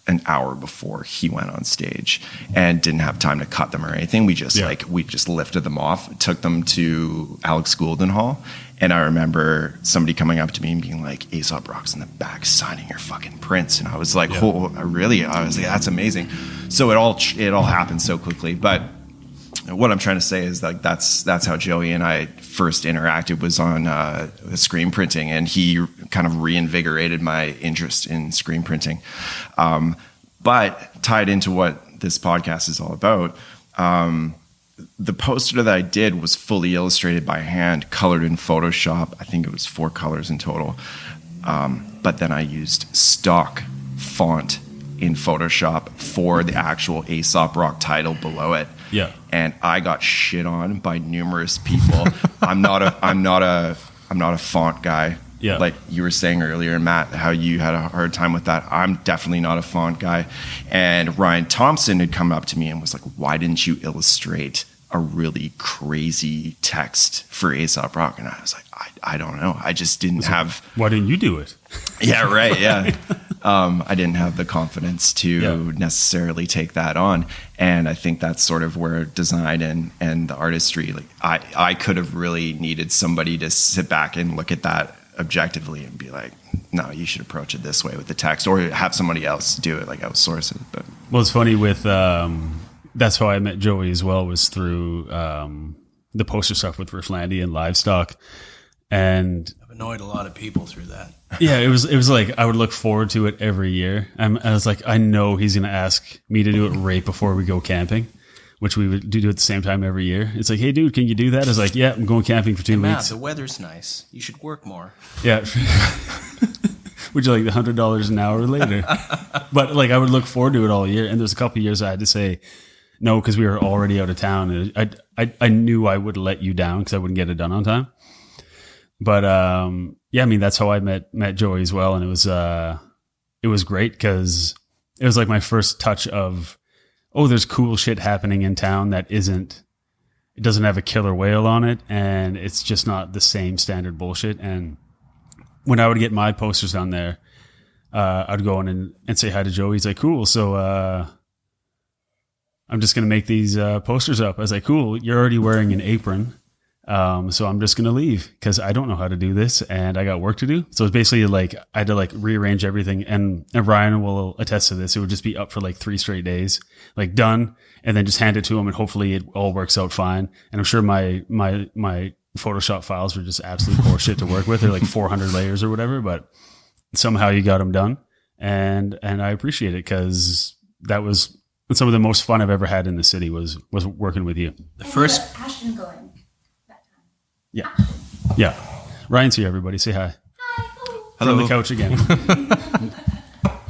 an hour before he went on stage, and didn't have time to cut them or anything. We just lifted them off, took them to Alex Goulden Hall. And I remember somebody coming up to me and being like, "Aesop Rock's in the back signing your fucking prints." And I was like, "Oh, really?" I was like, "That's amazing." So it all happened so quickly. But what I'm trying to say is like that's how Joey and I first interacted, was on screen printing, and he kind of reinvigorated my interest in screen printing. But tied into what this podcast is all about, the poster that I did was fully illustrated by hand, colored in Photoshop. I think it was 4 colors in total. But then I used stock font in Photoshop for the actual Aesop Rock title below it. Yeah. And I got shit on by numerous people. I'm not a font guy. Yeah. Like you were saying earlier, Matt, how you had a hard time with that. I'm definitely not a font guy. And Ryan Thompson had come up to me and was like, "Why didn't you illustrate a really crazy text for Aesop Rock?" And I was like, I don't know. I just didn't have. Why didn't you do it? Yeah, right. Yeah. I didn't have the confidence to necessarily take that on. And I think that's sort of where design and the artistry, like I could have really needed somebody to sit back and look at that objectively and be like, "No, you should approach it this way with the text," or have somebody else do it, like outsource it. But Well, it's funny with, that's how I met Joey as well, was through the poster stuff with Rifflandia and Livestock. And I've annoyed a lot of people through that. yeah, it was like I would look forward to it every year. I was like, I know he's going to ask me to do it right before we go camping, which we would do at the same time every year. It's like, "Hey, dude, can you do that?" I was like, "Yeah, I'm going camping for 2 Matt, weeks." the weather's nice. You should work more. Yeah. Would you like the $100 an hour later? But like I would look forward to it all year. And there's a couple of years I had to say no because we were already out of town. And I knew I would let you down because I wouldn't get it done on time. But yeah, I mean, that's how I met Joey as well. And it was great because it was like my first touch of, oh, there's cool shit happening in town that it doesn't have a killer whale on it. And it's just not the same standard bullshit. And when I would get my posters down there, I'd go in and say hi to Joey. He's like, "Cool. So I'm just going to make these posters up." I was like, "Cool. You're already wearing an apron. So I'm just going to leave because I don't know how to do this and I got work to do." So it's basically like I had to like rearrange everything. And Ryan will attest to this. It would just be up for like 3 straight days, like done, and then just hand it to him. And hopefully it all works out fine. And I'm sure my Photoshop files were just absolute horseshit to work with. They're like 400 layers or whatever, but somehow you got them done. And I appreciate it because that was some of the most fun I've ever had in the city was working with you. The first Ashton going that time. Yeah. Yeah. Ryan's here, everybody. Say hi. Hi. From the couch again.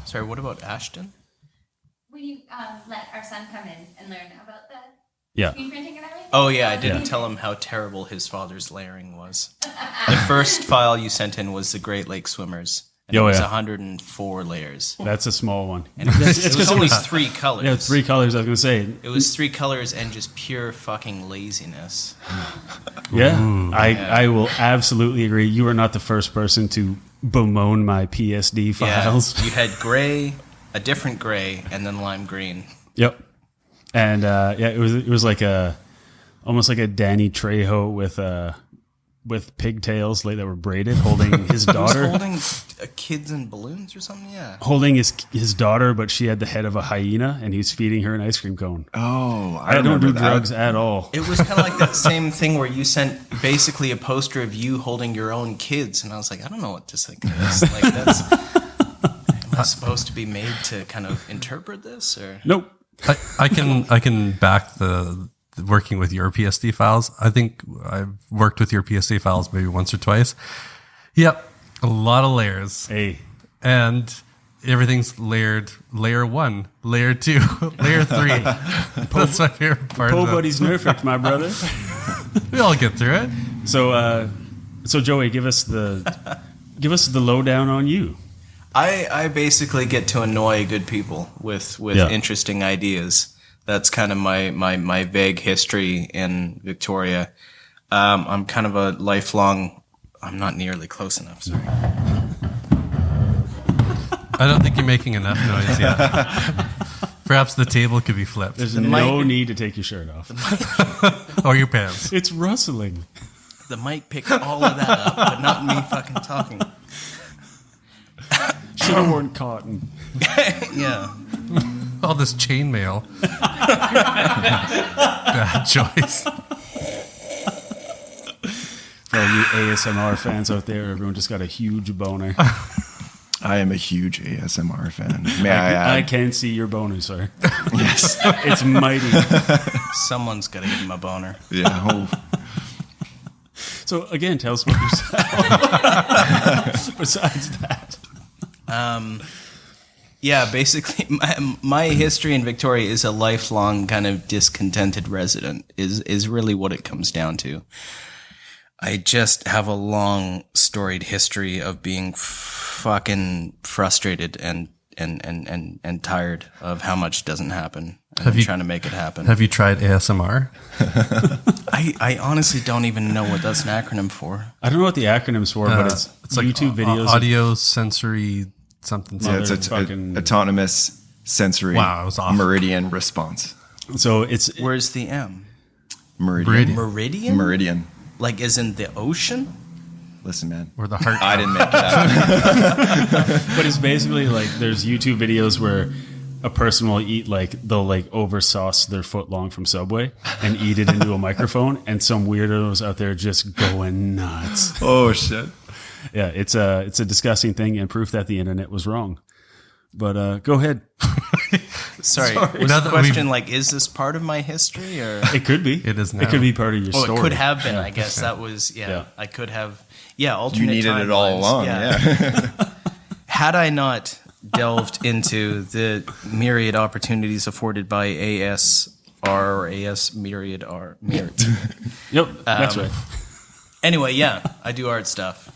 Sorry, what about Ashton? Will you let our son come in and learn about the Yeah. screen printing and everything? Oh yeah, I didn't tell him how terrible his father's layering was. The first file you sent in was the Great Lake Swimmers. And it was 104 layers. That's a small one. And it was only 3 colors. Yeah, 3 colors, I was going to say. It was 3 colors and just pure fucking laziness. Yeah, I will absolutely agree. You are not the first person to bemoan my PSD files. Yeah, you had gray, a different gray, and then lime green. Yep. And yeah, it was like almost like a Danny Trejo with pigtails that were braided, holding his daughter. Holding kids in balloons or something. Yeah. Holding his daughter, but she had the head of a hyena, and he's feeding her an ice cream cone. Oh, I don't do drugs at all. It was kind of like that same thing where you sent basically a poster of you holding your own kids, and I was like, I don't know what to think of this. Like that's. supposed to be made to kind of interpret this, or Nope. I can back the working with your PSD files. I think I've worked with your PSD files maybe once or twice. Yep, a lot of layers. Hey. And everything's layered. Layer 1, layer 2, layer 3. That's my favorite part. Po buddy's perfect, my brother. We all get through it. So Joey, give us the lowdown on you. I basically get to annoy good people with interesting ideas. That's kind of my vague history in Victoria. I'm kind of a lifelong. I'm not nearly close enough. Sorry. I don't think you're making enough noise yet. Perhaps the table could be flipped. There's no need to take your shirt off. Or your pants. It's rustling. The mic picked all of that up, but not me fucking talking. Should have worn cotton. Yeah. All this chainmail. Bad choice. For all you ASMR fans out there, everyone just got a huge boner. I am a huge ASMR fan. May I add? I can see your boner, sir. Yes. It's mighty. Someone's got to give him a boner. Yeah. Oh. So again, tell us about yourself. Besides that. Yeah, basically, my history in Victoria is a lifelong kind of discontented resident, is really what it comes down to. I just have a long storied history of being fucking frustrated and tired of how much doesn't happen. And trying to make it happen. Have you tried ASMR? I honestly don't even know what that's an acronym for. I don't know what the acronym's for, but it's like YouTube videos. Audio sensory something. Yeah, it's autonomous sensory Wow, it was off. meridian response. So it's Where's the M? Meridian. Meridian? Meridian. Like as in the ocean? Listen, man. Or the heart. I didn't make it up. but it's basically like there's YouTube videos where a person will eat they'll oversauce their foot long from Subway and eat it into a microphone, and some weirdos out there just going nuts. Oh shit. Yeah, it's a disgusting thing and proof that the internet was wrong. But go ahead. Sorry. Was the question is this part of my history, or It could be. It is now. It could be part of your oh, story. it could have been. I guess that was Yeah. I could have. Yeah, alternate. You needed it all timelines. along. Yeah. Had I not delved into the myriad opportunities afforded by AS myriad R. Yep, that's right. Anyway, yeah, I do art stuff.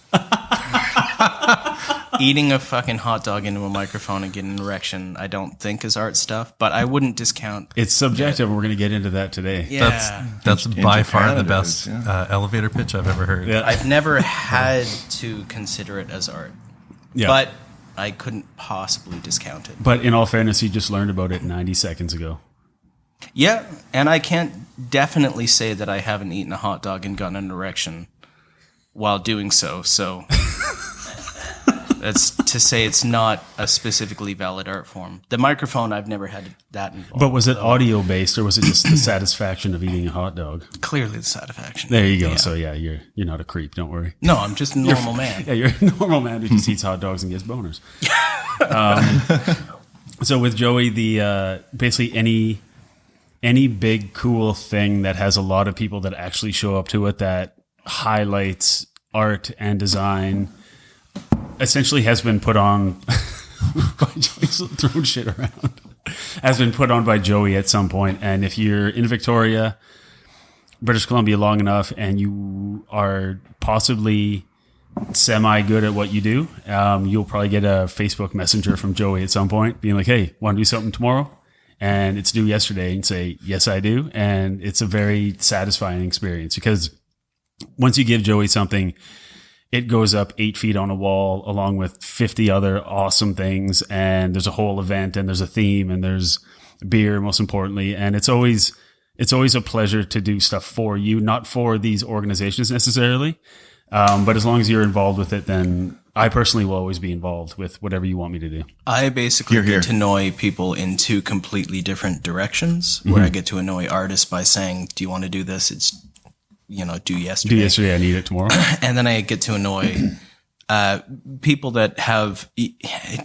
Eating a fucking hot dog into a microphone and getting an erection, I don't think is art stuff, but I wouldn't discount. It's subjective. We're going to get into that today. Yeah, That's by far Japan the it best is, yeah. elevator pitch I've ever heard. Yeah. I've never had to consider it as art, Yeah. but I couldn't possibly discount it. But in all fairness, you just learned about it 90 seconds ago. Yeah, and I can't definitely say that I haven't eaten a hot dog and gotten an erection while doing so. So that's to say it's not a specifically valid art form. The microphone, I've never had that involved. But was it audio based, or was it just the satisfaction of eating a hot dog? Clearly the satisfaction. There you go. Yeah. So yeah, you're not a creep. Don't worry. No, I'm just a normal man. Yeah, you're a normal man who just eats hot dogs and gets boners. So with Joey, the basically any big cool thing that has a lot of people that actually show up to it that highlights art and design essentially has been put on by Joey's throwing shit around. Has been put on by Joey at some point. And if you're in Victoria, British Columbia long enough, and you are possibly semi good at what you do, you'll probably get a Facebook Messenger from Joey at some point being like, hey, want to do something tomorrow? And it's due yesterday, and say, yes, I do. And it's a very satisfying experience because once you give Joey something, it goes up 8 feet on a wall along with 50 other awesome things. And there's a whole event, and there's a theme, and there's beer, most importantly. And it's always a pleasure to do stuff for you, not for these organizations necessarily. But as long as you're involved with it, then I personally will always be involved with whatever you want me to do. I basically Hear, hear. get to annoy people in two completely different directions, where I get to annoy artists by saying, do you want to do this? It's, due yesterday. Do yesterday, I need it tomorrow. And then I get to annoy people that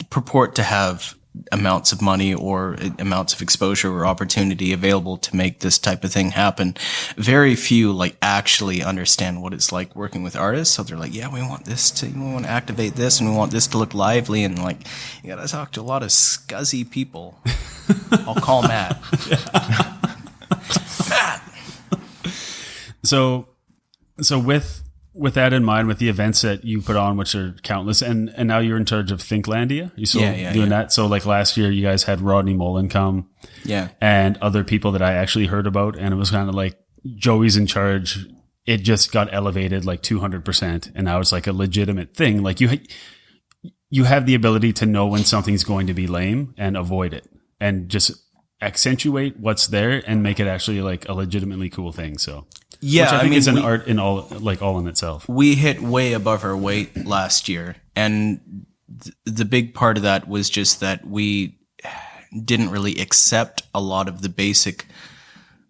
purport to have amounts of money or amounts of exposure or opportunity available to make this type of thing happen. Very few like actually understand what it's like working with artists. So they're like, yeah, we want to activate this and we want this to look lively. And like, you gotta talk to a lot of scuzzy people. I'll call Matt. Matt. So with that in mind, with the events that you put on, which are countless, and now you're in charge of Thinklandia. You still doing that? So like last year, you guys had Rodney Mullen come, and other people that I actually heard about, and it was kind of like Joey's in charge. It just got elevated like 200%, and now it's like a legitimate thing. Like you have the ability to know when something's going to be lame and avoid it, and just accentuate what's there and make it actually like a legitimately cool thing. So. Yeah, which I think is an art in all in itself. We hit way above our weight last year, and the big part of that was just that we didn't really accept a lot of the basic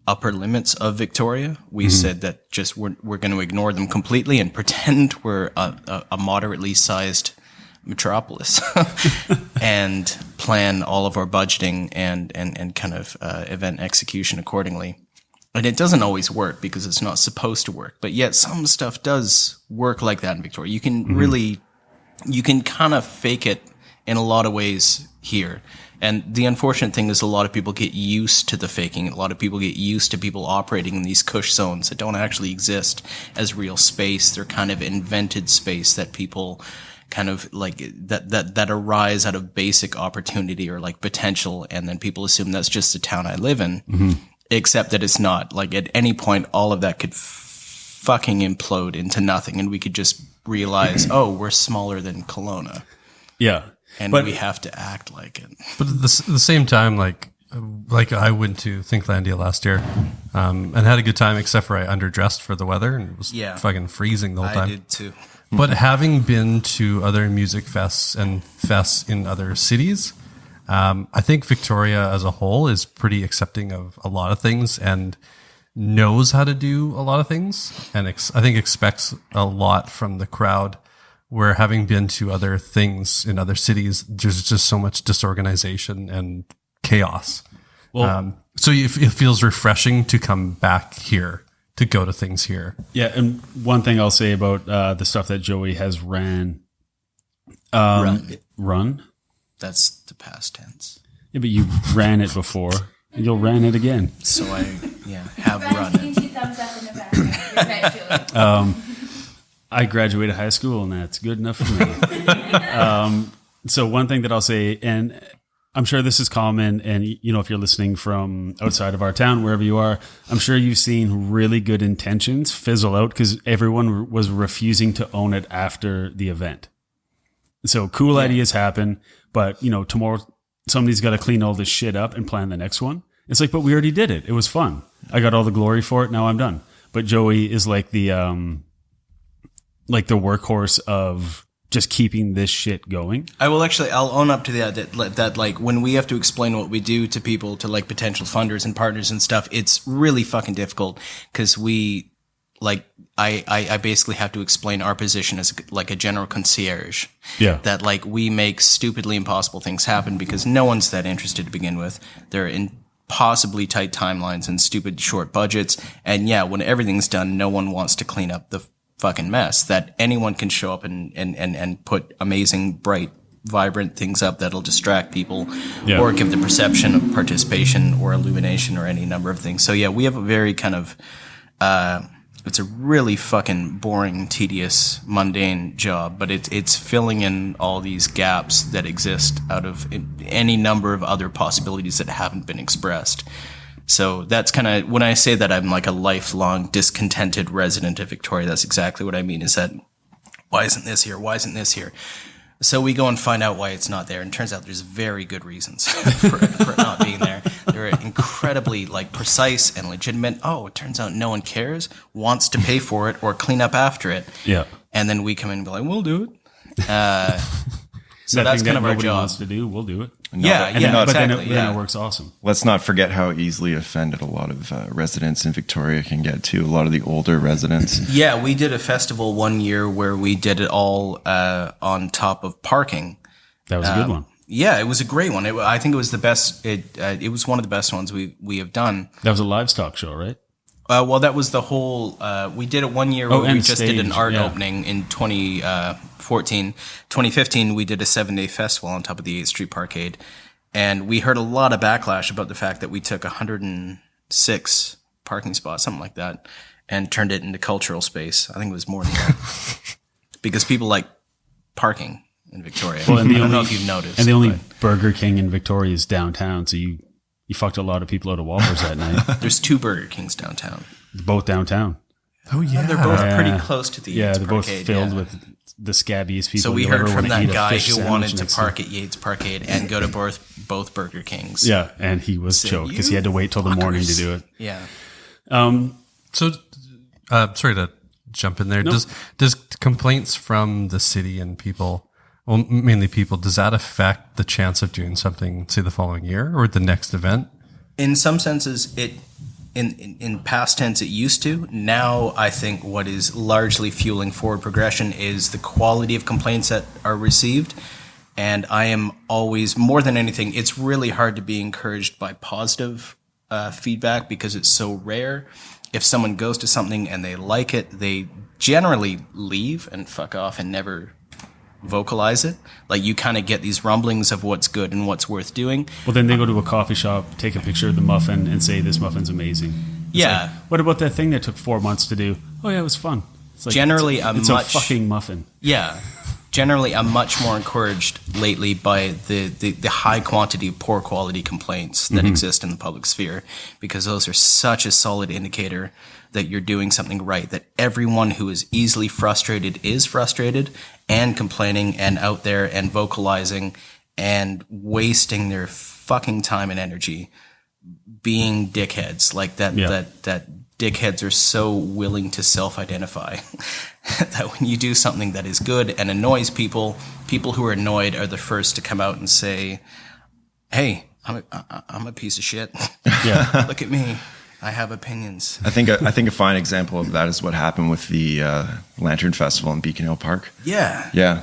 upper limits of Victoria. We said that just we're going to ignore them completely and pretend we're a moderately sized metropolis and plan all of our budgeting and kind of event execution accordingly. And it doesn't always work because it's not supposed to work. But yet some stuff does work like that in Victoria. You can you can kind of fake it in a lot of ways here. And the unfortunate thing is a lot of people get used to the faking. A lot of people get used to people operating in these cush zones that don't actually exist as real space. They're kind of invented space that people kind of like that arise out of basic opportunity or like potential. And then people assume that's just the town I live in. Except that it's not. Like at any point, all of that could fucking implode into nothing, and we could just realize, oh, we're smaller than Kelowna. Yeah, and we have to act like it. But at the same time, like I went to Thinklandia last year, and had a good time, except for I underdressed for the weather and it was fucking freezing the whole time. I did too. But having been to other music fests and fests in other cities, I think Victoria as a whole is pretty accepting of a lot of things and knows how to do a lot of things, and I think expects a lot from the crowd, where having been to other things in other cities, there's just so much disorganization and chaos. Well, so it feels refreshing to come back here, to go to things here. Yeah, and one thing I'll say about the stuff that Joey has ran. Run? That's the past tense. Yeah, but you ran it before. And you'll ran it again. So I have run it. Thumbs up in the background. I graduated high school, and that's good enough for me. So one thing that I'll say, and I'm sure this is common, and you know, if you're listening from outside of our town, wherever you are, I'm sure you've seen really good intentions fizzle out because everyone was refusing to own it after the event. So cool ideas happen, but you know, tomorrow somebody's got to clean all this shit up and plan the next one. It's like, but we already did it. It was fun. I got all the glory for it. Now I'm done. But Joey is like the workhorse of just keeping this shit going. I'll own up to that like when we have to explain what we do to people, to like potential funders and partners and stuff, it's really fucking difficult because we like, I basically have to explain our position as like a general concierge. Yeah. That like we make stupidly impossible things happen because no one's that interested to begin with. They're impossibly tight timelines and stupid short budgets. And yeah, when everything's done, no one wants to clean up the fucking mess that anyone can show up and put amazing, bright, vibrant things up that'll distract people or give the perception of participation or illumination or any number of things. So yeah, we have a very kind of, it's a really fucking boring, tedious, mundane job, but it's filling in all these gaps that exist out of any number of other possibilities that haven't been expressed. So that's kind of, when I say that I'm like a lifelong discontented resident of Victoria, that's exactly what I mean, is that why isn't this here? Why isn't this here? So we go and find out why it's not there, and it turns out there's very good reasons for it not being there. They're incredibly like precise and legitimate. Oh, it turns out no one cares, wants to pay for it or clean up after it. Yeah. And then we come in and be like, we'll do it. So that's kind of our job. Wants to do, we'll do it. Yeah, But exactly. then it works awesome. Let's not forget how easily offended a lot of residents in Victoria can get too. A lot of the older residents. Yeah, we did a festival one year where we did it all on top of parking. That was a good one. Yeah, it was a great one. I think it was the best. It was one of the best ones we have done. That was a livestock show, right? Well, that was the whole. We did it one year where we just did an art yeah. opening in 2014. 2015, we did a 7-day festival on top of the 8th Street Parkade, and we heard a lot of backlash about the fact that we took 106 parking spots, something like that, and turned it into cultural space. I think it was more than that because people like parking in Victoria. Well, and I don't know if you've noticed. And the only but Burger King in Victoria is downtown, so you fucked a lot of people out of Whoppers that night. there's 2 Burger Kings downtown. Both downtown. Oh yeah, They're both pretty close to the Yeah, Yates they're both Parkade, filled yeah. with the scabbiest people. So we you'll heard ever from wanna that eat a guy fish who sandwich wanted to next park at Yates Parkade and go to both Burger Kings. Yeah, and he was Said, choked because he "You had to wait till the morning to fuckers." do it. Yeah. So, sorry to jump in there. No. Does complaints from the city and people, well, mainly people, does that affect the chance of doing something, say, the following year or the next event? In some senses, in past tense, it used to. Now, I think what is largely fueling forward progression is the quality of complaints that are received. And I am always, more than anything, it's really hard to be encouraged by positive feedback because it's so rare. If someone goes to something and they like it, they generally leave and fuck off and never vocalize it. Like, you kind of get these rumblings of what's good and what's worth doing. Well, then they go to a coffee shop, take a picture of the muffin, and say, "This muffin's amazing." It's Yeah. like, what about that thing that took 4 months to do? Oh, yeah, it was fun. It's like, Generally, it's a fucking muffin. Yeah. Generally, I'm much more encouraged lately by the high quantity of poor quality complaints that exist in the public sphere, because those are such a solid indicator that you're doing something right, that everyone who is easily frustrated is frustrated and complaining and out there and vocalizing and wasting their fucking time and energy being dickheads. Like that, Yeah. that dickheads are so willing to self-identify that when you do something that is good and annoys people, people who are annoyed are the first to come out and say, "Hey, I'm a piece of shit. Yeah. Look at me. I have opinions." I think a fine example of that is what happened with the Lantern Festival in Beacon Hill Park. Yeah. Yeah,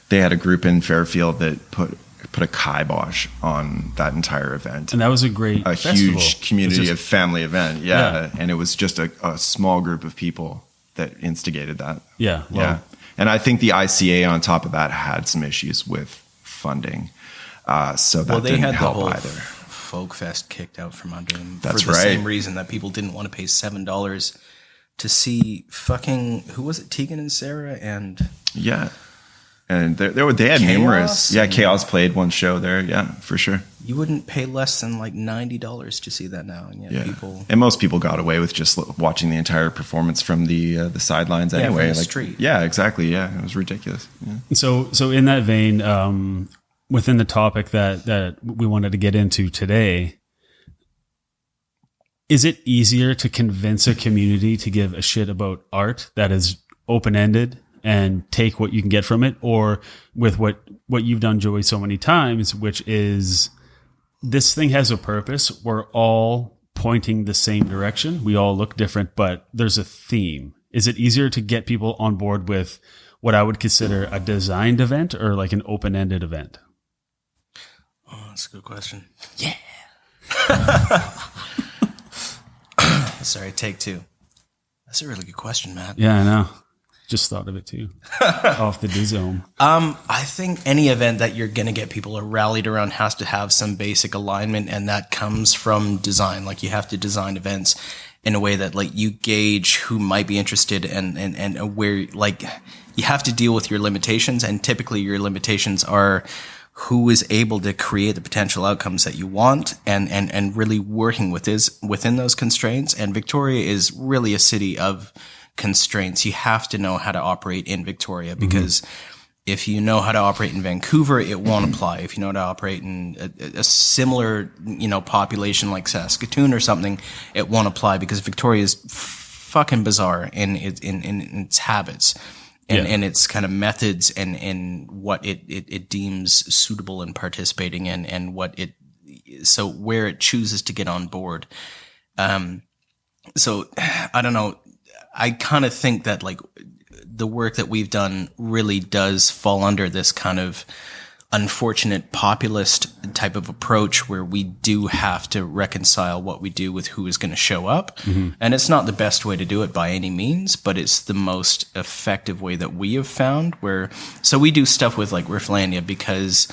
they had a group in Fairfield that put a kibosh on that entire event. And that was a great A festival. huge community It's of just- family event. Yeah. Yeah. And it was just a small group of people that instigated that. Yeah. Well, Yeah. And I think the ICA on top of that had some issues with funding. So that They didn't had the help whole either. Folk Fest kicked out from under them That's for the right. same reason that people didn't want to pay $7 to see fucking, who was it, Tegan and Sarah and Yeah. And they had Chaos numerous. Yeah, and- Chaos played one show there. Yeah, for sure. you wouldn't pay less than like $90 to see that now, and yet Yeah. people. And most people got away with just watching the entire performance from the sidelines from anyway. the street. Yeah, exactly. Yeah, it was ridiculous. Yeah. So in that vein, within the topic that we wanted to get into today, is it easier to convince a community to give a shit about art that is open-ended and take what you can get from it, or with what you've done, Joey, so many times, which is this thing has a purpose. We're all pointing the same direction. We all look different, but there's a theme. Is it easier to get people on board with what I would consider a designed event or like an open-ended event? Oh, that's a good question. Yeah. Sorry, take 2. That's a really good question, Matt. Yeah, I know. Just thought of it too. Off the dizome. I think any event that you're going to get people rallied around has to have some basic alignment, and that comes from design. Like, you have to design events in a way that, like, you gauge who might be interested and where, like, you have to deal with your limitations, and typically your limitations are who is able to create the potential outcomes that you want and really working within those constraints. And Victoria is really a city of constraints. You have to know how to operate in Victoria, because if you know how to operate in Vancouver, it won't apply. If you know how to operate in a similar, population like Saskatoon or something, it won't apply, because Victoria is fucking bizarre in its habits. and its kind of methods and what it deems suitable in participating in, and so where it chooses to get on board. So I don't know. I kind of think that like the work that we've done really does fall under this kind of unfortunate populist type of approach where we do have to reconcile what we do with who is going to show up. And it's not the best way to do it by any means, but it's the most effective way that we have found so we do stuff with like Rifflandia because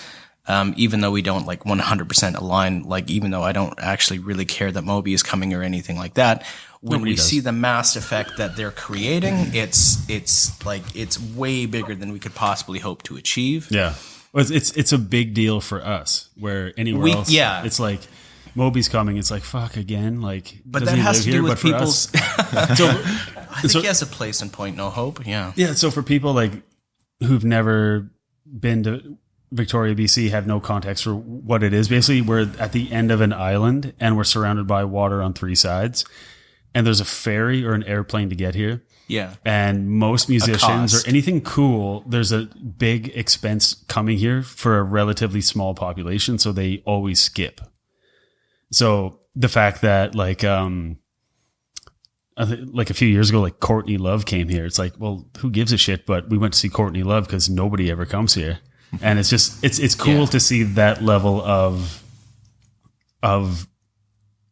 even though we don't like 100% align, like even though I don't actually really care that Moby is coming or anything like that, when we see the mass effect that they're creating, it's like it's way bigger than we could possibly hope to achieve. Yeah. Well, it's a big deal for us where anywhere else, it's like Moby's coming. It's like, fuck again. Like, but that has to do with people's, I think he has a place in Point No Hope. Yeah. Yeah. So for people like who've never been to Victoria, BC, have no context for what it is. Basically, we're at the end of an island and we're surrounded by water on 3 sides. And there's a ferry or an airplane to get here. Yeah. And most musicians or anything cool, there's a big expense coming here for a relatively small population. So they always skip. So the fact that like a few years ago, like Courtney Love came here. It's like, well, who gives a shit? But we went to see Courtney Love because nobody ever comes here. And it's just, it's cool to see that level of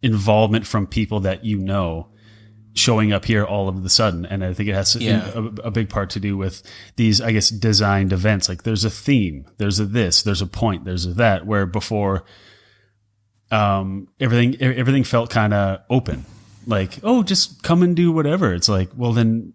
involvement from people that you know showing up here all of a sudden. And I think it has a big part to do with these, I guess, designed events. Like there's a theme, there's a this, there's a point, there's a that, where before everything felt kind of open. Like, oh, just come and do whatever. It's like, well, then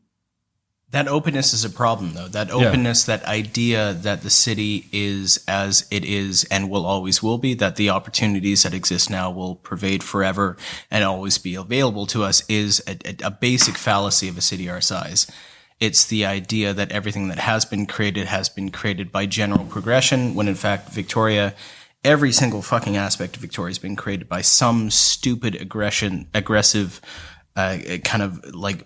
that openness is a problem, though. That openness, that idea that the city is as it is and will be, that the opportunities that exist now will pervade forever and always be available to us, is a basic fallacy of a city our size. It's the idea that everything that has been created by general progression, when in fact Victoria, every single fucking aspect of Victoria has been created by some stupid aggressive kind of like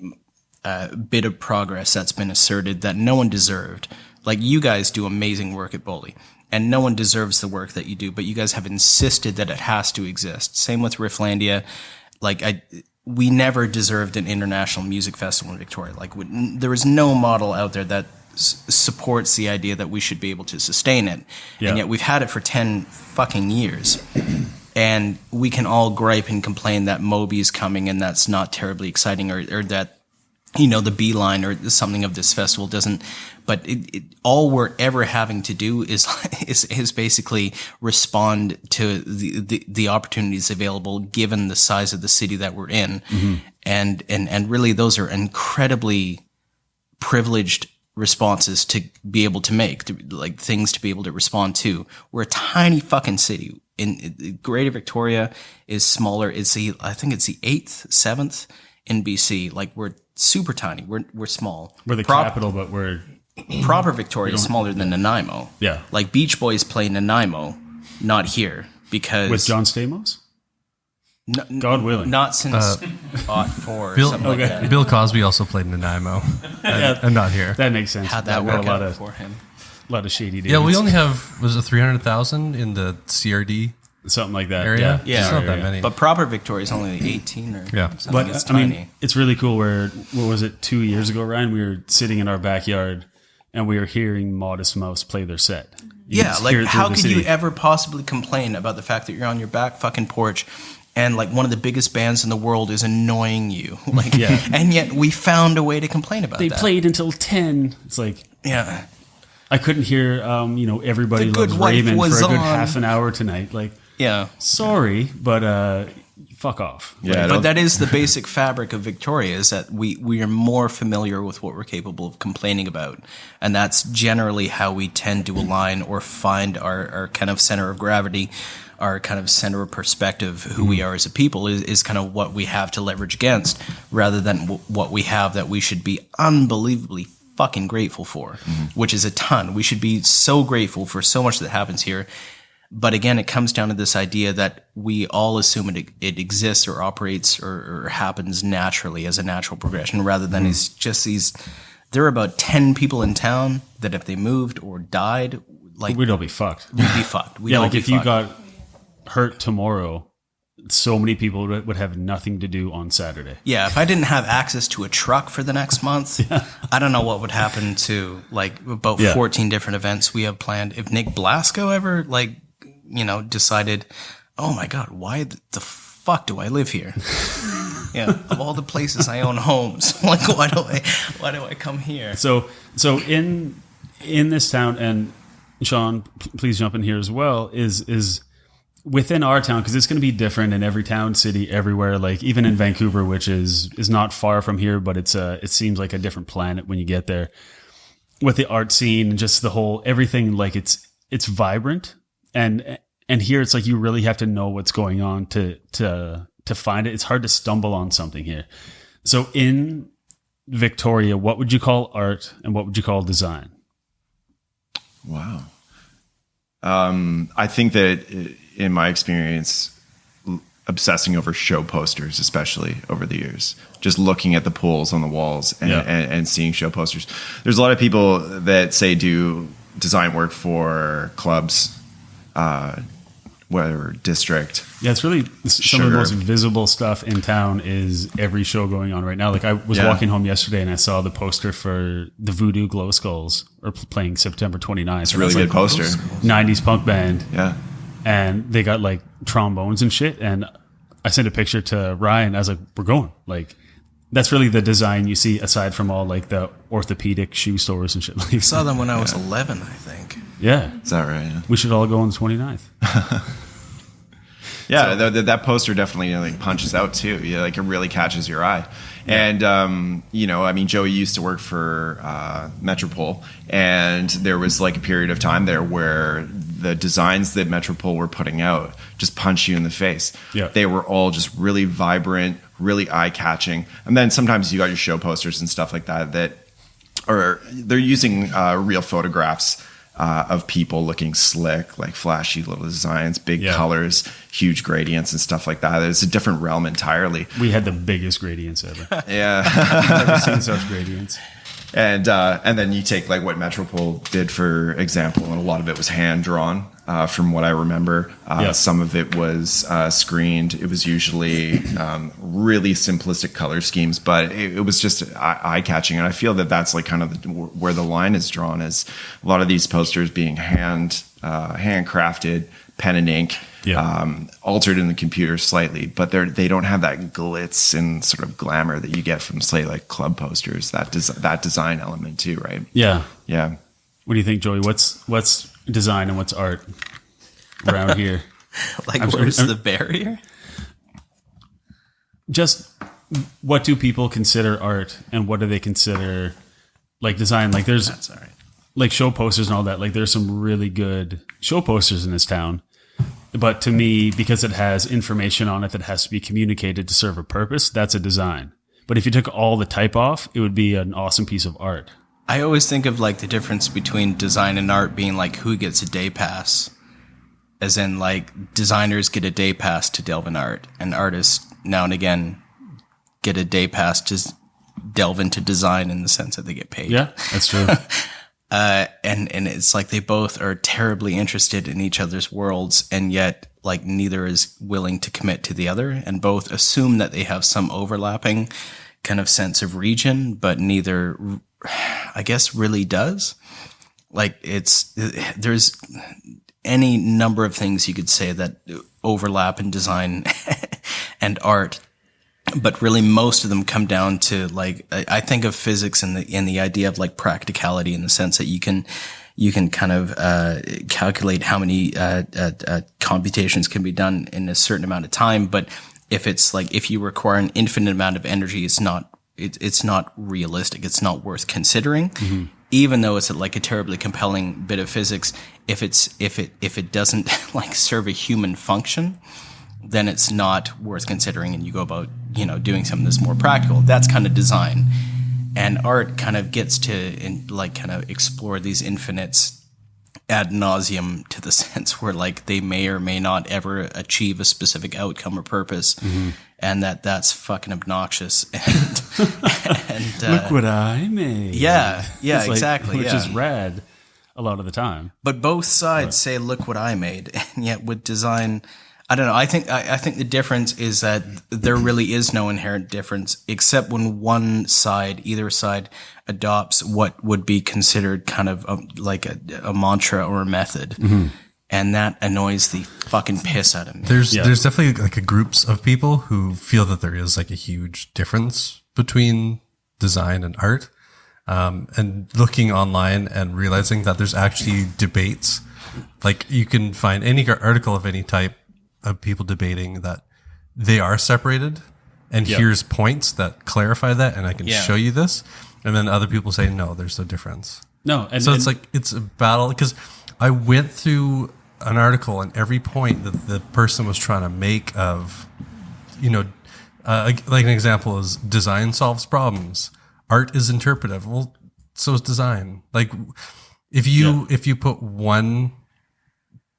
bit of progress that's been asserted that no one deserved. Like, you guys do amazing work at Bully, and no one deserves the work that you do, but you guys have insisted that it has to exist. Same with Rifflandia. Like, we never deserved an international music festival in Victoria. Like, there is no model out there that supports the idea that we should be able to sustain it. Yeah. And yet we've had it for 10 fucking years. And we can all gripe and complain that Moby's coming and that's not terribly exciting, or that, you know, the beeline or something of this festival doesn't, but all we're ever having to do is basically respond to the opportunities available given the size of the city that we're in. Mm-hmm. And really those are incredibly privileged responses to be able to make, like things to be able to respond to. We're a tiny fucking city. In Greater Victoria is smaller. I think it's the 8th, 7th in BC. Like, we're super tiny. We're small. We're the capital, but we're proper Victoria is smaller than Nanaimo. Yeah, like Beach Boys play Nanaimo, not here, because with John Stamos. God willing, not since '04. Like Bill Cosby also played Nanaimo, and not here. That makes sense. How'd that work out for him? A lot of shady dudes. Yeah, we only have, was it 300,000 in the CRD? Something like that. Area? Yeah. It's not that many. But proper Victoria is only 18 or something. But it's I tiny. mean, it's really cool where, what was it, 2 years ago, Ryan? We were sitting in our backyard and we were hearing Modest Mouse play their set. Like, how could you ever possibly complain about the fact that you're on your back fucking porch and like one of the biggest bands in the world is annoying you? Like, and yet we found a way to complain about that. They played until 10. It's like, I couldn't hear, Everybody Loves Raymond for a good half an hour tonight. Like, sorry, but fuck off. Yeah, but that is the basic fabric of Victoria, is that we are more familiar with what we're capable of complaining about. And that's generally how we tend to align or find our kind of center of gravity, our kind of center of perspective, who we are as a people, is kind of what we have to leverage against, rather than what we have that we should be unbelievably fucking grateful for, which is a ton. We should be so grateful for so much that happens here. But again, it comes down to this idea that we all assume it exists or operates or happens naturally as a natural progression, rather than it's just these there are about 10 people in town that if they moved or died, like We'd all be fucked. we'd be fucked. We'd Yeah, all like be if you fucked. got hurt tomorrow, so many people would have nothing to do on Saturday. Yeah, if I didn't have access to a truck for the next month, I don't know what would happen to like about Yeah. 14 different events we have planned. If Nick Blasco ever like, decided, oh my God, why the fuck do I live here? Yeah, of all the places I own homes, like why do I come here? So in this town, and Sean, please jump in here as well, is within our town, because it's going to be different in every town, city, everywhere. Like even in Vancouver, which is not far from here, but it seems like a different planet when you get there. With the art scene and just the whole everything, like it's vibrant, and here it's like you really have to know what's going on to find it. It's hard to stumble on something here. So in Victoria, what would you call art and what would you call design? Wow. I think that in my experience, obsessing over show posters, especially over the years, just looking at the pulls on the walls and seeing show posters. There's a lot of people that say do design work for clubs, whatever district. Yeah, it's really some of the most visible stuff in town is every show going on right now. Like I was walking home yesterday and I saw the poster for the Voodoo Glow Skulls are playing September 29th. It's a really good poster. 90s punk band. Yeah. And they got like trombones and shit. And I sent a picture to Ryan. I was like, we're going. Like, that's really the design you see aside from all like the orthopedic shoe stores and shit. Like, I saw them when I was 11, I think. Yeah. Is that right? Yeah. We should all go on the 29th. Yeah, that poster definitely like punches out too. Yeah, like it really catches your eye. And I mean, Joey used to work for Metropole, and there was like a period of time there where the designs that Metropole were putting out just punch you in the face. Yeah. They were all just really vibrant, really eye-catching. And then sometimes you got your show posters and stuff like that or they're using real photographs of people looking slick, like flashy little designs, big colors, huge gradients and stuff like that. It's a different realm entirely. We had the biggest gradients ever. Yeah. I've never seen such gradients. And then you take like what Metropole did, for example, and a lot of it was hand drawn. From what I remember, some of it was screened. It was usually really simplistic color schemes, but it was just eye catching. And I feel that that's like kind of where the line is drawn, is a lot of these posters being handcrafted, pen and ink. Altered in the computer slightly, but they don't have that glitz and sort of glamour that you get from, say, like club posters. That design element too, right? Yeah. Yeah. What do you think, Joey? What's design and what's art around here? Where's the barrier? Just what do people consider art and what do they consider like design? Like That's all right. like show posters and all that. Like there's some really good show posters in this town. But to me, because it has information on it that has to be communicated to serve a purpose, that's a design. But if you took all the type off, it would be an awesome piece of art. I always think of like the difference between design and art being like who gets a day pass. As in like designers get a day pass to delve in art, and artists now and again get a day pass to delve into design in the sense that they get paid. Yeah, that's true. And it's like they both are terribly interested in each other's worlds, and yet like neither is willing to commit to the other, and both assume that they have some overlapping kind of sense of region, but neither, I guess, really does. Like there's any number of things you could say that overlap in design and art. But really, most of them come down to like I think of physics and the idea of like practicality, in the sense that you can kind of calculate how many computations can be done in a certain amount of time. But if you require an infinite amount of energy, it's not realistic. It's not worth considering. Mm-hmm. Even though it's like a terribly compelling bit of physics, if it doesn't like serve a human function, then it's not worth considering, and you go about, doing something that's more practical. That's kind of design. And art kind of gets to kind of explore these infinites ad nauseum to the sense where like they may or may not ever achieve a specific outcome or purpose, and that's fucking obnoxious. And Look what I made. yeah, It's like- exactly, which yeah. is rad a lot of the time. But both sides say, "Look what I made," and yet with design, I don't know. I think the difference is that there really is no inherent difference, except when either side adopts what would be considered kind of like a mantra or a method, and that annoys the fucking piss out of me. There's definitely like a groups of people who feel that there is like a huge difference between design and art. And looking online and realizing that there's actually debates, like you can find any article of any type of people debating that they are separated, and here's points that clarify that, and I can show you this. And then other people say, no, there's no difference. No, and So it's like, it's a battle, because I went through an article and every point that the person was trying to make of, like an example is design solves problems. Art is interpretive. Well, so is design. Like if you put one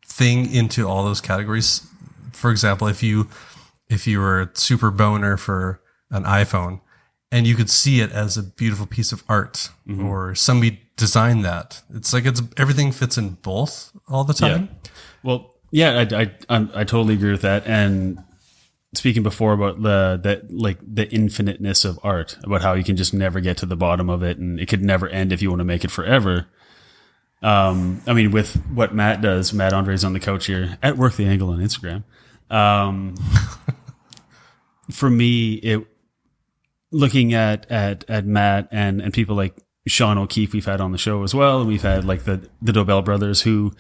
thing into all those categories, for example, if you were a super boner for an iPhone and you could see it as a beautiful piece of art, or somebody designed that, it's like everything fits in both all the time. Yeah. Well, yeah, I totally agree with that. And speaking before about the infiniteness of art, about how you can just never get to the bottom of it, and it could never end if you want to make it forever. I mean, with what Matt does, Matt Andre's on the couch here at Work the Angle on Instagram. For me, looking at Matt and people like Sean O'Keefe we've had on the show as well, and we've had like the Dobell brothers who,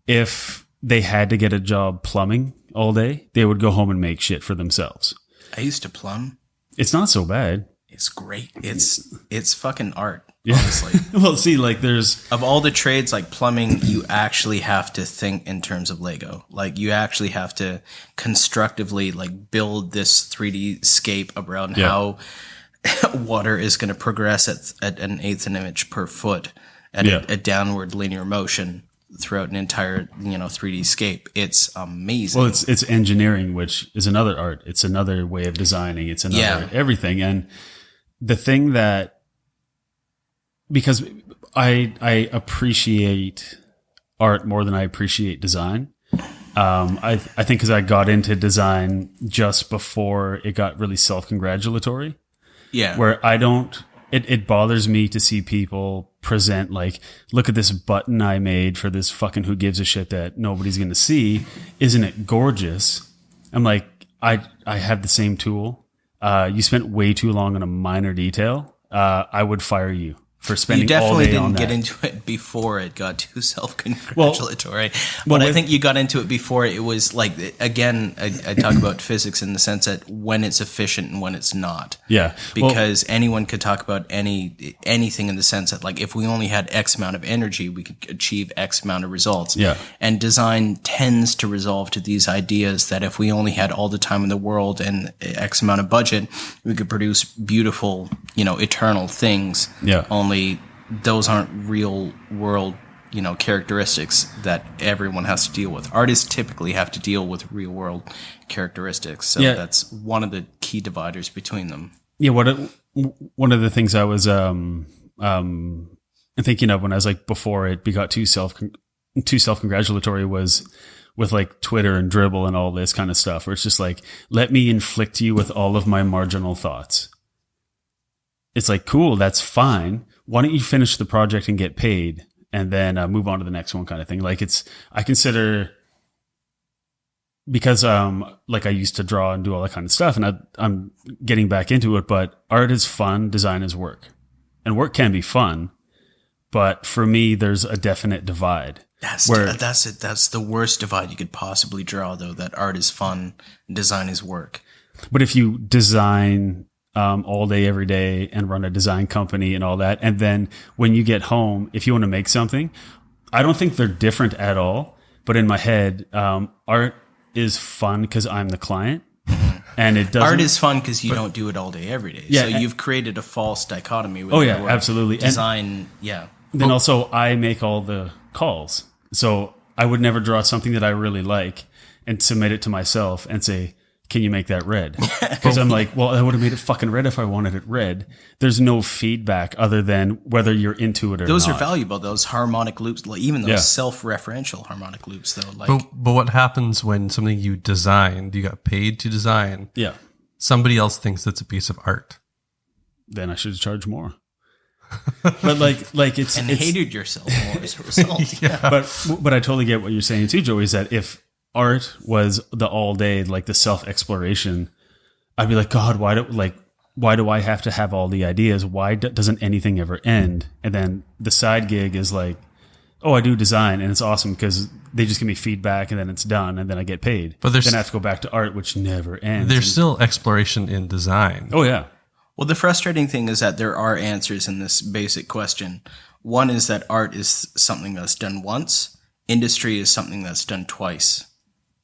if they had to get a job plumbing all day, they would go home and make shit for themselves. I used to plumb. It's not so bad. It's great. It's fucking art, honestly. Well, see, like there's Of all the trades, like plumbing, you actually have to think in terms of Lego. Like you actually have to constructively like build this 3D scape around how water is going to progress at an eighth an inch per foot at a downward linear motion throughout an entire 3D scape. It's amazing. well, it's engineering, which is another art. It's another way of designing. It's another everything. And the thing that, because I appreciate art more than I appreciate design. I think because I got into design just before it got really self-congratulatory. Yeah. Where I don't, it bothers me to see people present like, look at this button I made for this fucking who gives a shit that nobody's going to see. Isn't it gorgeous? I'm like, I have the same tool. You spent way too long on a minor detail. I would fire you for spending all day on that. You definitely didn't get into it before it got too self-congratulatory. But I think you got into it before it was like, again, I talk about physics in the sense that when it's efficient and when it's not. Yeah. Because anyone could talk about anything in the sense that like if we only had X amount of energy, we could achieve X amount of results. Yeah. And design tends to resolve to these ideas that if we only had all the time in the world and X amount of budget, we could produce beautiful, eternal things. Yeah. Only those aren't real world, characteristics that everyone has to deal with. Artists typically have to deal with real world characteristics. So that's one of the key dividers between them. Yeah. One of the things I was thinking of when I was like, before it got too self-congratulatory was with like Twitter and Dribble and all this kind of stuff, where it's just like, let me inflict you with all of my marginal thoughts. It's like, cool, that's fine. Why don't you finish the project and get paid and then move on to the next one kind of thing. Like I consider, because like I used to draw and do all that kind of stuff, and I'm getting back into it, but art is fun, design is work. And work can be fun, but for me, there's a definite divide. That's it. That's the worst divide you could possibly draw, though, that art is fun, design is work. But if you design all day, every day, and run a design company and all that, and then when you get home, if you want to make something, I don't think they're different at all. But in my head, art is fun because I'm the client, and it doesn't. Art is fun because you don't do it all day, every day. Yeah, so you've created a false dichotomy. With Oh yeah, absolutely. Design, yeah. Then also, I make all the calls. So I would never draw something that I really like and submit it to myself and say, can you make that red? Because I'm like, well, I would have made it fucking red if I wanted it red. There's no feedback other than whether you're into it or Those not. are valuable, those harmonic loops, like even those self-referential harmonic loops, though. Like, But what happens when something you designed, you got paid to design, Yeah. somebody else thinks it's a piece of art? Then I should charge more. But like it's hated yourself more as a result. but I totally get what you're saying too, Joey, is that if art was the all day, like the self exploration, I'd be like, God, why do I have to have all the ideas? Why doesn't anything ever end? And then the side gig is like, oh, I do design and it's awesome because they just give me feedback and then it's done and then I get paid. But then I have to go back to art, which never ends. There's still exploration in design. Oh yeah. Well, the frustrating thing is that there are answers in this basic question. One is that art is something that's done once. Industry is something that's done twice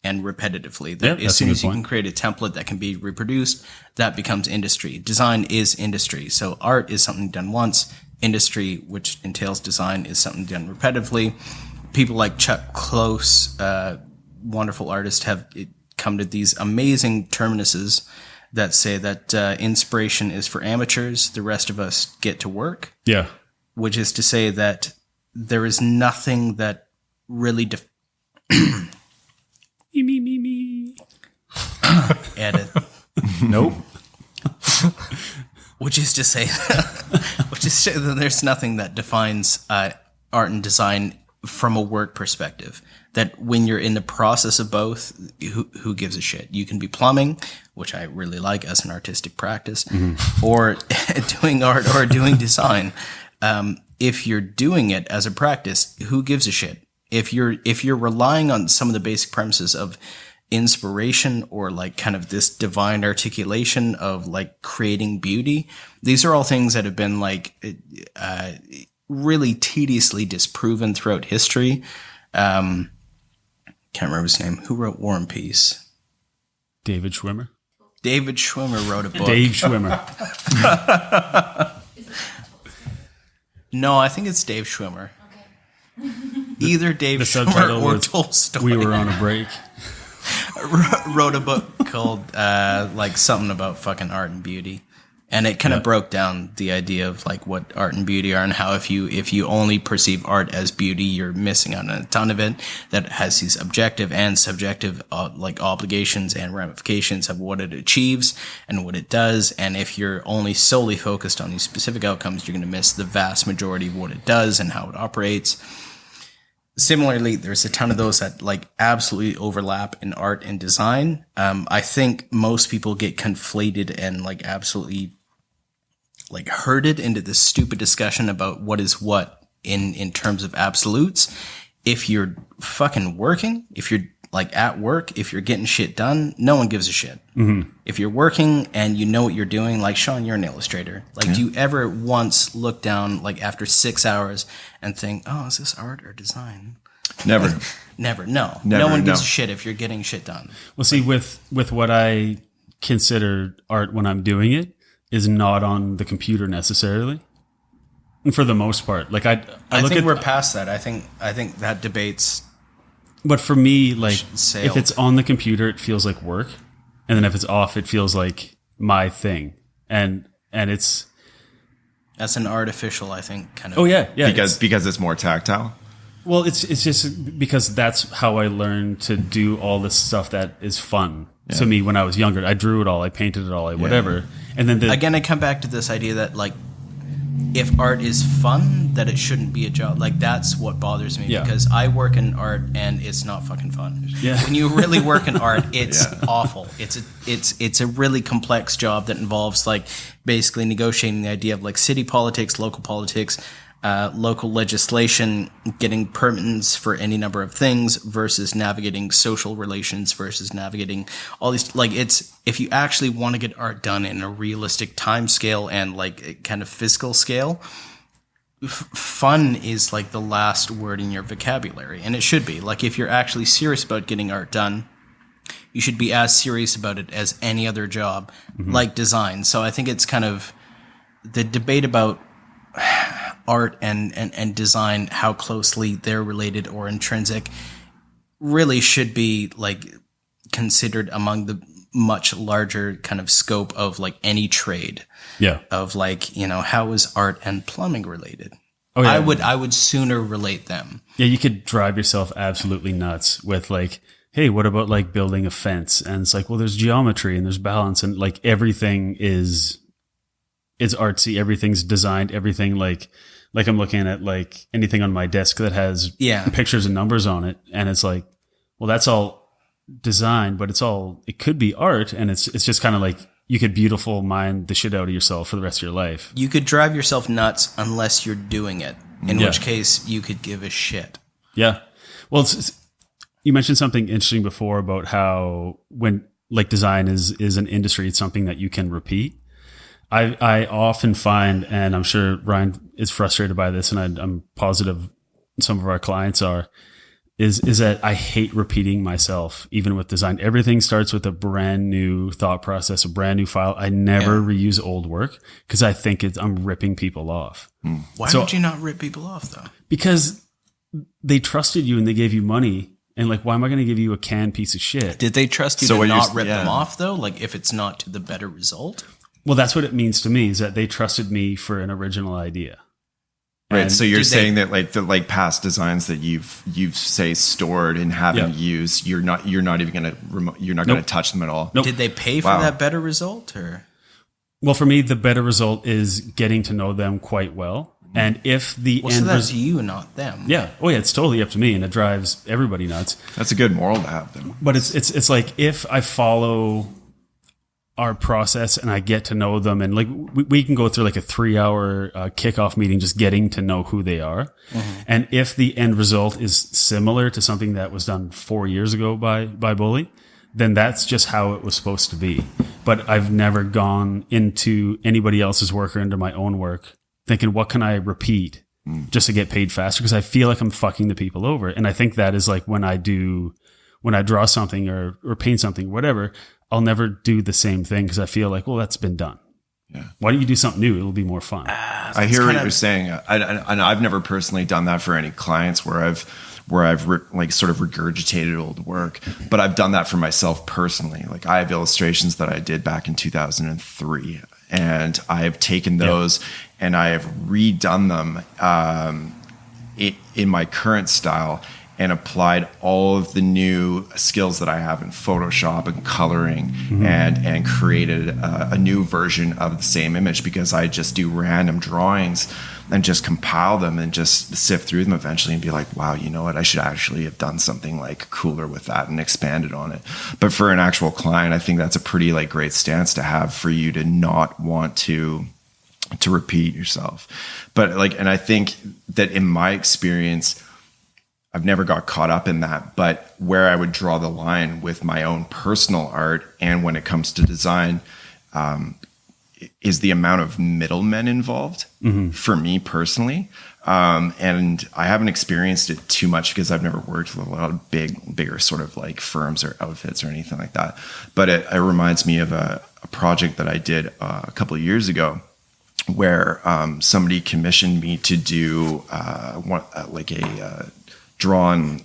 and repetitively. As soon as you can create a template that can be reproduced, that becomes industry. Design is industry. So art is something done once. Industry, which entails design, is something done repetitively. People like Chuck Close, wonderful artists, have come to these amazing terminuses that say that inspiration is for amateurs. The rest of us get to work. Yeah. Which is to say that there is nothing that really me. Edit. Nope. Which is to say that there's nothing that defines art and design from a work perspective. That when you're in the process of both, who gives a shit? You can be plumbing, which I really like as an artistic practice, or doing art or doing design. If you're doing it as a practice, who gives a shit? If you're relying on some of the basic premises of inspiration or like kind of this divine articulation of like creating beauty, these are all things that have been like really tediously disproven throughout history. Can't remember his name. Who wrote War and Peace? David Schwimmer. David Schwimmer wrote a book. Dave Schwimmer. No, I think it's Dave Schwimmer. Okay. Either Dave The Schwimmer subtitle or was Tolstoy. We Were on a Break. Wrote a book called like something about fucking art and beauty. And it kind of broke down the idea of like what art and beauty are and how if you only perceive art as beauty, you're missing out on a ton of it that has these objective and subjective like obligations and ramifications of what it achieves and what it does. And if you're only solely focused on these specific outcomes, you're going to miss the vast majority of what it does and how it operates. Similarly, there's a ton of those that like absolutely overlap in art and design. I think most people get conflated and like absolutely like herded into this stupid discussion about what is what in terms of absolutes. If you're fucking working, if you're like at work, if you're getting shit done, no one gives a shit. Mm-hmm. If you're working and you know what you're doing, like Sean, you're an illustrator. Like, do you ever once look down like after 6 hours and think, oh, is this art or design? Never. Never. No. No one gives a shit if you're getting shit done. Well, see, with what I consider art when I'm doing it is not on the computer necessarily. And for the most part, like I think we're past that. I think that debate's. But for me, like sailed. if it's on the computer, it feels like work, and then if it's off, it feels like my thing, and it's. That's an artificial, I think, kind of. Oh yeah. Because it's more tactile. Well, it's just because that's how I learned to do all this stuff that is fun. Yeah. To me, when I was younger, I drew it all, I painted it all, whatever. And then again, I come back to this idea that like, if art is fun, that it shouldn't be a job. Like that's what bothers me because I work in art and it's not fucking fun. Yeah. When you really work in art, it's awful. It's a really complex job that involves like basically negotiating the idea of like city politics, local politics, local legislation, getting permits for any number of things versus navigating social relations versus navigating all these, like it's, if you actually want to get art done in a realistic time scale and like kind of fiscal scale, fun is like the last word in your vocabulary. And it should be like, if you're actually serious about getting art done, you should be as serious about it as any other job like design. So I think it's kind of the debate about art and design, how closely they're related or intrinsic, really should be like considered among the much larger kind of scope of like any trade. Yeah. Of like, you know, how is art and plumbing related? Oh, yeah. I would sooner relate them. Yeah, you could drive yourself absolutely nuts with like, hey, what about like building a fence? And it's like, well, there's geometry and there's balance, and like everything is artsy, everything's designed, everything like I'm looking at like anything on my desk that has pictures and numbers on it, and it's like, well, that's all designed, but it could be art, and it's just kind of like you could beautiful mind the shit out of yourself for the rest of your life. You could drive yourself nuts unless you're doing it, in which case you could give a shit. Yeah. Well, you mentioned something interesting before about how when like design is an industry, it's something that you can repeat. I often find, and I'm sure Ryan is frustrated by this, and I'm positive some of our clients are, is that I hate repeating myself, even with design. Everything starts with a brand new thought process, a brand new file. I never reuse old work because I think I'm ripping people off. Why would you not rip people off though? Because they trusted you and they gave you money. And like, why am I going to give you a canned piece of shit? Did they trust you to not rip them off though? Like if it's not to the better result? Well, that's what it means to me, is that they trusted me for an original idea. Right. And so you're saying that like the past designs that you've say stored and haven't used, you're not even going to touch them at all. Nope. Did they pay for that better result or? Well, for me, the better result is getting to know them quite well. And if the end so that's you, not them. Yeah. Oh yeah, it's totally up to me, and it drives everybody nuts. That's a good moral to have, though. But it's like if I follow our process and I get to know them, and like we can go through like a 3-hour kickoff meeting just getting to know who they are. Mm-hmm. And if the end result is similar to something that was done 4 years ago by Bully, then that's just how it was supposed to be. But I've never gone into anybody else's work or into my own work thinking, what can I repeat just to get paid faster? Because I feel like I'm fucking the people over. And I think that is like when I draw something or paint something, whatever, I'll never do the same thing because I feel like, well, that's been done. Yeah. Why don't you do something new? It'll be more fun. I hear what you're saying. And I've never personally done that for any clients where I've sort of regurgitated old work, but I've done that for myself personally. Like I have illustrations that I did back in 2003, and I have taken those and I have redone them in my current style and applied all of the new skills that I have in Photoshop and coloring, and created a new version of the same image, because I just do random drawings and just compile them and just sift through them eventually and be like, wow, you know what? I should actually have done something like cooler with that and expanded on it. But for an actual client, I think that's a pretty like great stance to have, for you to not want to repeat yourself. But like, and I think that in my experience, I've never got caught up in that, but where I would draw the line with my own personal art and when it comes to design, is the amount of middlemen involved for me personally. And I haven't experienced it too much because I've never worked with a lot of bigger sort of like firms or outfits or anything like that. But it reminds me of a project that I did a couple of years ago, where somebody commissioned me to do drawn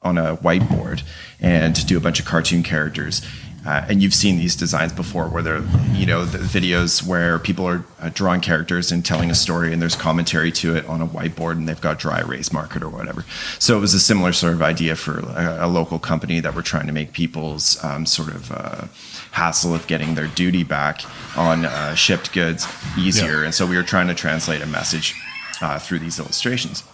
on a whiteboard and to do a bunch of cartoon characters. And you've seen these designs before, where they're, the videos where people are drawing characters and telling a story, and there's commentary to it on a whiteboard, and they've got dry erase marker or whatever. So it was a similar sort of idea for a local company that were trying to make people's hassle of getting their duty back on shipped goods easier. And so we were trying to translate a message through these illustrations.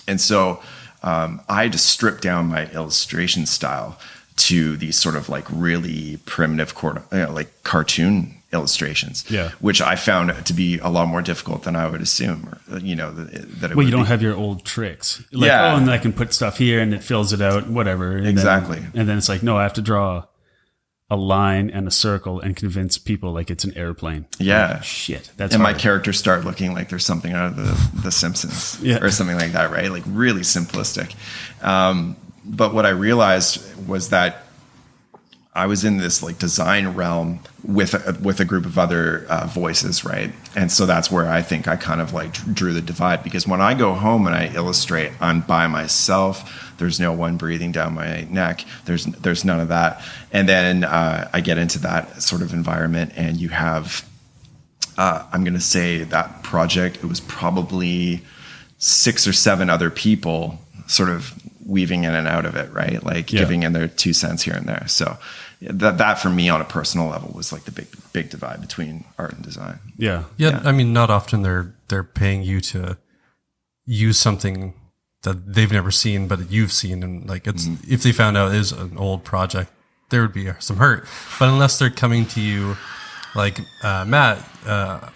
And so I had to strip down my illustration style to these sort of like really primitive like cartoon illustrations, which I found to be a lot more difficult than I would assume, that it would you don't have your old tricks. Like, and I can put stuff here and it fills it out, whatever. And exactly. And then it's like, no, I have to draw a line and a circle and convince people like it's an airplane. Yeah. Like, shit. That's and hard. my characters start looking like there's something out of the Simpsons or something like that, right? Like really simplistic. But what I realized was that I was in this like design realm with a group of other voices, right? And so that's where I think I kind of like drew the divide, because when I go home and I illustrate, I'm by myself. There's no one breathing down my neck. There's none of that. And then I get into that sort of environment, and you have, I'm going to say that project, it was probably 6 or 7 other people sort of weaving in and out of it, right? Like giving in their 2 cents here and there. So that for me on a personal level was like the big divide between art and design. Yeah. I mean, not often they're paying you to use something that they've never seen, but you've seen. And like, it's, if they found out it is an old project, there would be some hurt. But unless they're coming to you, like, Matt,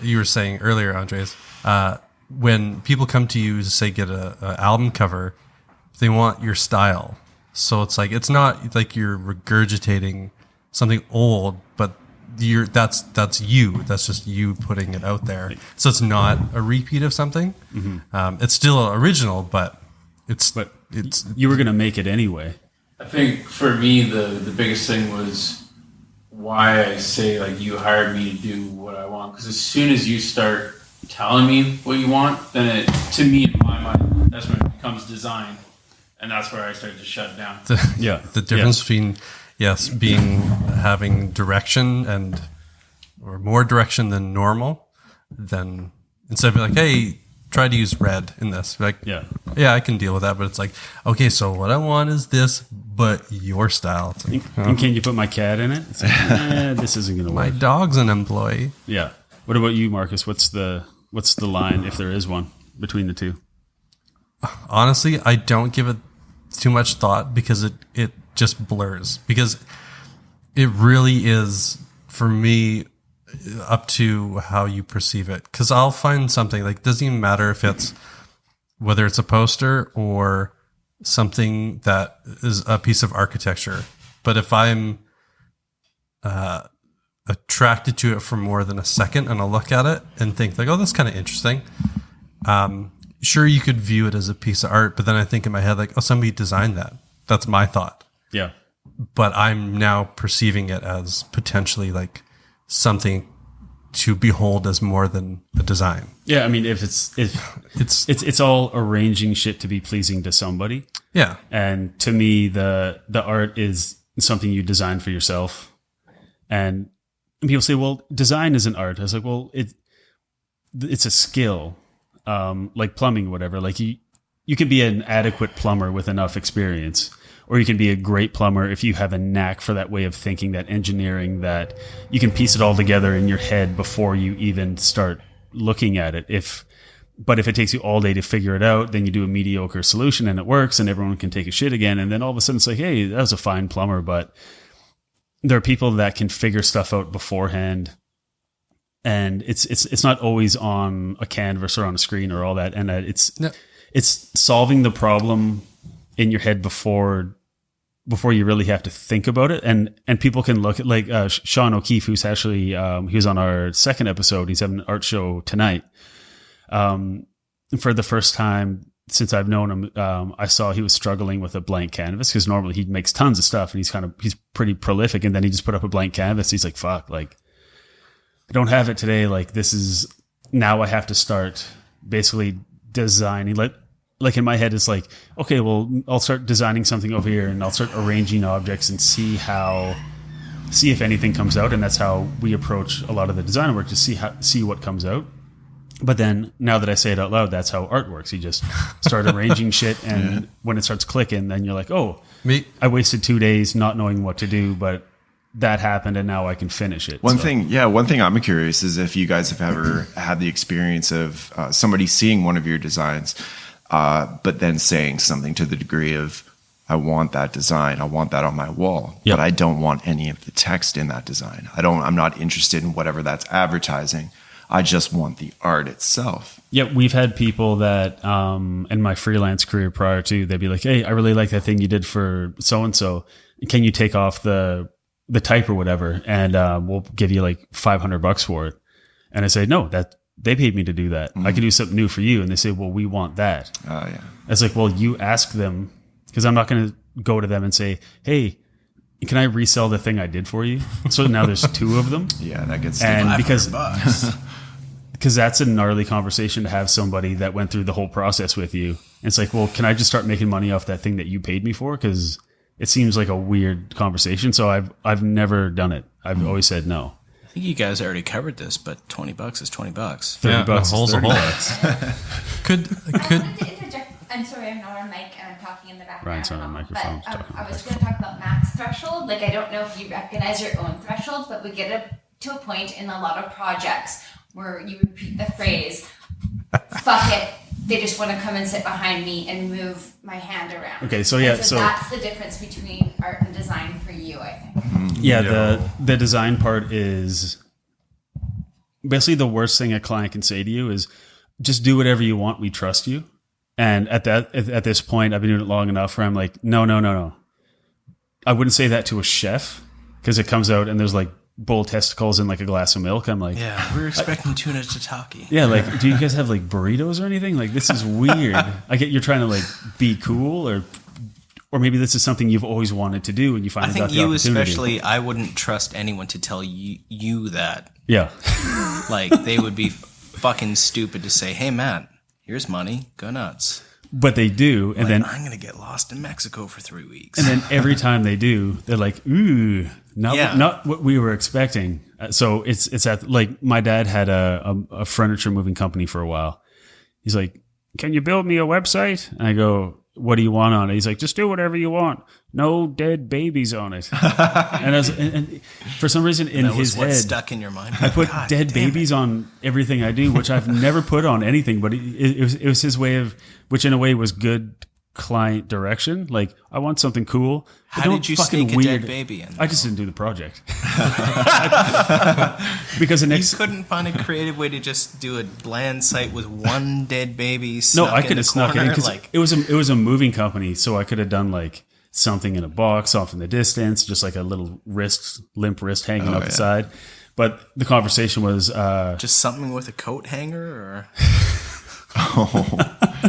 you were saying earlier, Andres, when people come to you to say, get a album cover, they want your style. So it's like, it's not like you're regurgitating something old, but that's you. That's just you putting it out there. So it's not a repeat of something. It's still original, but you were going to make it anyway. I think for me, the biggest thing was why I say like you hired me to do what I want. Because as soon as you start telling me what you want, then to me, in my mind, that's when it becomes design. And that's where I started to shut down. The difference between, having direction or more direction than normal, then instead of being like, hey, try to use red in this. Like, I can deal with that. But it's like, okay, so what I want is this, but your style. It's like, and can you put my cat in it? It's like, this isn't going to work. My dog's an employee. Yeah. What about you, Marcus? What's the line, if there is one, between the two? Honestly, I don't give it too much thought, because it just blurs, because it really is, for me, up to how you perceive it. Because I'll find something, like, it doesn't even matter if it's whether it's a poster or something that is a piece of architecture, but if I'm attracted to it for more than a second and I'll look at it and think like, oh, that's kind of interesting, sure, you could view it as a piece of art, but then I think in my head, like, oh, somebody designed that. That's my thought. Yeah. But I'm now perceiving it as potentially like something to behold as more than a design. Yeah, I mean, if it's all arranging shit to be pleasing to somebody. Yeah. And to me, the art is something you design for yourself. And people say, well, design isn't art. I was like, well, it's a skill. Like plumbing or whatever. Like you can be an adequate plumber with enough experience, or you can be a great plumber if you have a knack for that way of thinking, that engineering, that you can piece it all together in your head before you even start looking at it. But if it takes you all day to figure it out, then you do a mediocre solution and it works and everyone can take a shit again. And then all of a sudden it's like, hey, that was a fine plumber. But there are people that can figure stuff out beforehand. And it's not always on a canvas or on a screen or all that. And it's solving the problem in your head before you really have to think about it. And people can look at, like, Sean O'Keefe, who's actually, he was on our second episode. He's having an art show tonight. For the first time since I've known him, I saw he was struggling with a blank canvas, because normally he makes tons of stuff and he's pretty prolific. And then he just put up a blank canvas. He's like, fuck, like, I don't have it today. Like, now I have to start basically designing. Like in my head, it's like, okay, well, I'll start designing something over here and I'll start arranging objects and see if anything comes out. And that's how we approach a lot of the design work, to see what comes out. But then now that I say it out loud, that's how art works. You just start arranging shit. And when it starts clicking, then you're like, oh, I wasted 2 days not knowing what to do, but that happened and now I can finish it. One thing I'm curious is if you guys have ever had the experience of somebody seeing one of your designs, but then saying something to the degree of, I want that design, I want that on my wall, but I don't want any of the text in that design. I'm not interested in whatever that's advertising. I just want the art itself. Yeah, we've had people that in my freelance career prior to, they'd be like, hey, I really like that thing you did for so-and-so. Can you take off the type or whatever, and we'll give you like $500 for it. And I say, no, that they paid me to do that. I can do something new for you. And they say, well, we want that. Oh yeah. It's like, well, you ask them, because I'm not going to go to them and say, hey, can I resell the thing I did for you? So now there's 2 of them. Yeah, that gets And $500. because that's a gnarly conversation to have somebody that went through the whole process with you. And it's like, well, can I just start making money off that thing that you paid me for? Because it seems like a weird conversation. So I've never done it. I've always said no. I think you guys already covered this, but $20 is $20. $30 a hole's is a hole. $30. Could I wanted to interject. I'm sorry, I'm not on mic and I'm talking in the background. Ryan's not on microphone, But talking on I was going to talk about max threshold. Like, I don't know if you recognize your own thresholds, but we get to a point in a lot of projects where you repeat the phrase, fuck it, they just want to come and sit behind me and move my hand around. Okay, so yeah, And so that's the difference between art and design for you, I think. Yeah, the design part is basically the worst thing a client can say to you is just do whatever you want. We trust you. And at this point, I've been doing it long enough where I'm like, no. I wouldn't say that to a chef because it comes out and there's like bull testicles and like a glass of milk. I'm like, Yeah, we're expecting tuna tataki. yeah, like, do you guys have like burritos or anything? Like, this is weird. I get you're trying to like be cool or maybe this is something you've always wanted to do and you I finally think got the you opportunity. especially, I wouldn't trust anyone to tell you that. Yeah. Like, they would be fucking stupid to say, hey, Matt, here's money. Go nuts. But they do. And Like, then I'm going to get lost in Mexico for 3 weeks. And then every time they do, they're like, ooh, not what we were expecting. So it's at like my dad had a furniture moving company for a while. He's like, can you build me a website? And I go, what do you want on it? He's like, just do whatever you want. No dead babies on it. and for some reason in that his was what head, stuck in your mind. I put God dead damn it. babies on everything I do, which I've never put on anything, but it was his way of, which in a way was good client direction. Like, I want something cool. but How don't did you fucking sneak a dead baby in? I just didn't do the project. Because the You next, couldn't find a creative way to just do a bland site with one dead baby no, snuck I in could the have snuck it in corner, because like, it was a moving company, so I could have done like something in a box off in the distance, just like a little limp wrist hanging out the side. But the conversation was just something with a coat hanger, or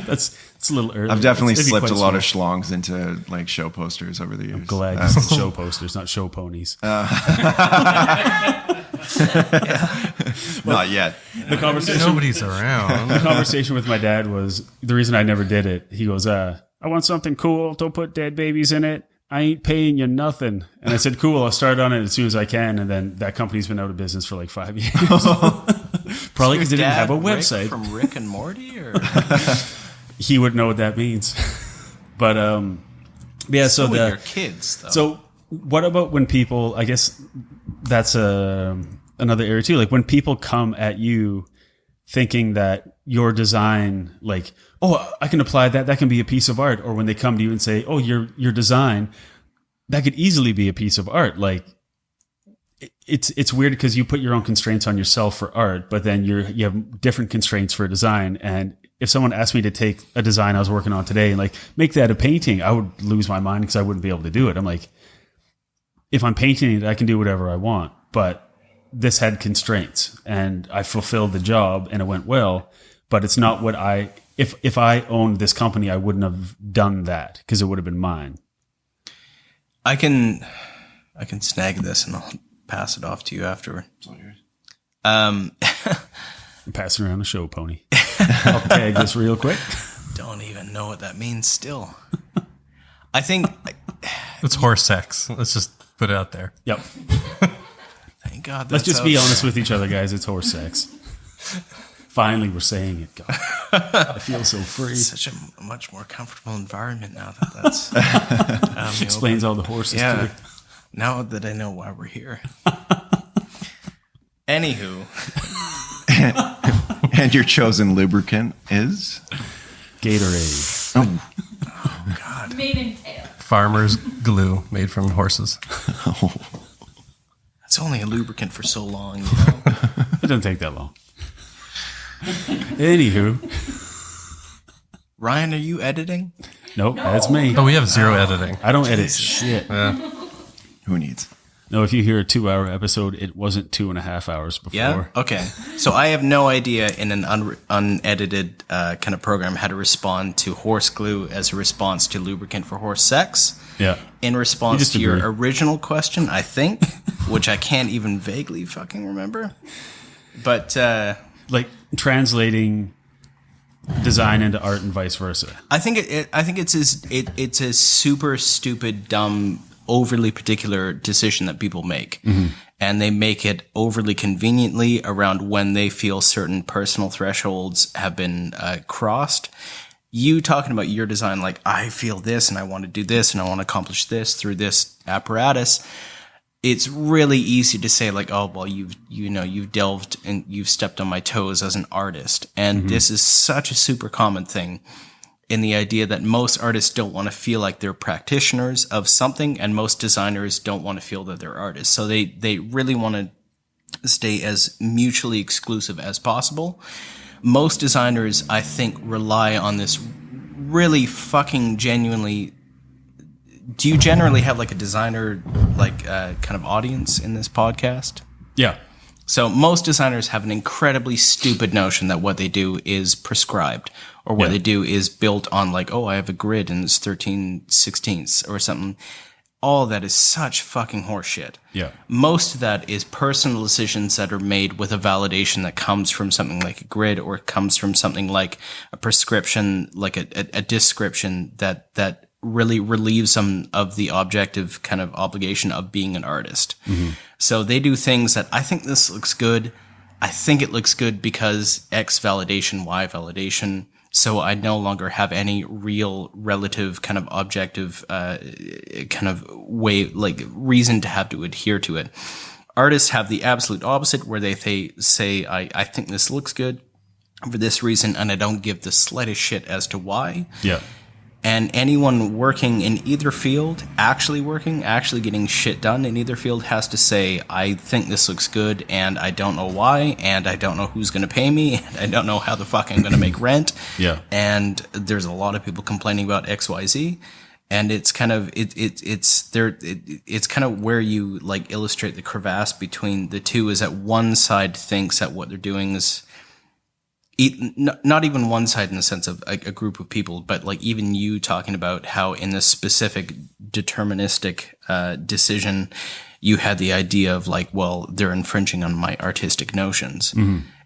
it's a little early. I've definitely It'd be slipped a quite lot of small. schlongs into like show posters over the years. Glad you said show posters, not show ponies. Not yet. The conversation nobody's around. the conversation with my dad was the reason I never did it. He goes, I want something cool. Don't put dead babies in it. I ain't paying you nothing. And I said, cool, I'll start on it as soon as I can. And then that company's been out of business for like 5 years. Probably because they didn't have a Dad, Rick website. from Rick and Morty, or He would know what that means. But yeah, so with the your kids, though. so what about when people, I guess that's another area too. Like when people come at you thinking that your design, like, oh, I can apply that. That can be a piece of art. Or when they come to you and say, oh, your design, that could easily be a piece of art. Like it's weird because you put your own constraints on yourself for art, but then you have different constraints for design. And if someone asked me to take a design I was working on today and like make that a painting, I would lose my mind because I wouldn't be able to do it. I'm like, if I'm painting it, I can do whatever I want, but this had constraints and I fulfilled the job and it went well, but it's not what if I owned this company, I wouldn't have done that because it would have been mine. I can snag this and I'll pass it off to you afterward. I'm passing around a show pony. I'll tag this real quick. Don't even know what that means still. I think, It's horse sex. Let's just put it out there. Yep. thank God. Let's that's just be out. honest with each other, guys. It's horse sex. Finally, we're saying it. God, I feel so free. Such a much more comfortable environment now that that's out in the Explains all the horses Yeah. too. Now that I know why we're here. Anywho, And your chosen lubricant is? Gatorade. Oh, Made in tail. Farmer's glue made from horses. it's only a lubricant for so long, you know. It doesn't take that long. Anywho, Ryan, are you editing? nope, that's me. Oh, we have zero editing. I don't edit shit. who needs? No, if you hear a 2-hour episode, it wasn't 2.5 hours before. Yeah. Okay. So I have no idea in an unedited kind of program how to respond to horse glue as a response to lubricant for horse sex. Yeah. In response to agree. your original question, I think, which I can't even vaguely fucking remember. But Like translating design into art and vice versa. I think it's a super stupid, dumb, overly particular decision that people make. And they make it overly conveniently around when they feel certain personal thresholds have been crossed. You talking about your design, like, I feel this and I want to do this and I want to accomplish this through this apparatus. It's really easy to say, like, oh, well, you've delved and you've stepped on my toes as an artist. And this is such a super common thing in the idea that most artists don't want to feel like they're practitioners of something, and most designers don't want to feel that they're artists. So they really want to stay as mutually exclusive as possible. Most designers, I think, rely on this really fucking genuinely. Do you generally have like a designer, like kind of audience in this podcast? Yeah. So most designers have an incredibly stupid notion that what they do is prescribed, or what they do is built on, like, oh, I have a grid and it's 13/16 or something. All that is such fucking horseshit. Yeah. Most of that is personal decisions that are made with a validation that comes from something like a grid, or it comes from something like a prescription, like a description that really relieves them of the objective kind of obligation of being an artist. So they do things that, I think this looks good. I think it looks good because X validation, Y validation. So I no longer have any real relative kind of objective kind of way, like reason to have to adhere to it. Artists have the absolute opposite, where they say, I think this looks good for this reason, and I don't give the slightest shit as to why. Yeah. And anyone working in either field, actually getting shit done in either field, has to say, I think this looks good, and I don't know why, and I don't know who's going to pay me, and I don't know how the fuck I'm going to make rent. Yeah. And there's a lot of people complaining about XYZ. And it's kind of, it's kind of where you like illustrate the crevasse between the two, is that one side thinks that what they're doing is, not even one side in the sense of a group of people, but like even you talking about how in this specific deterministic decision, you had the idea of like, well, they're infringing on my artistic notions.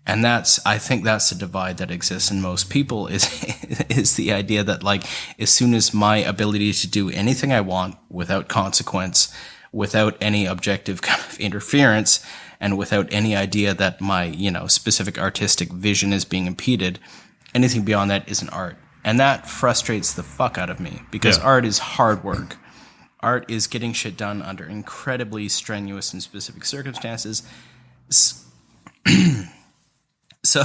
And I think that's the divide that exists in most people, is the idea that like, as soon as my ability to do anything I want without consequence, without any objective kind of interference, and without any idea that my, specific artistic vision is being impeded, anything beyond that isn't art. And that frustrates the fuck out of me, because art is hard work. Art is getting shit done under incredibly strenuous and specific circumstances. So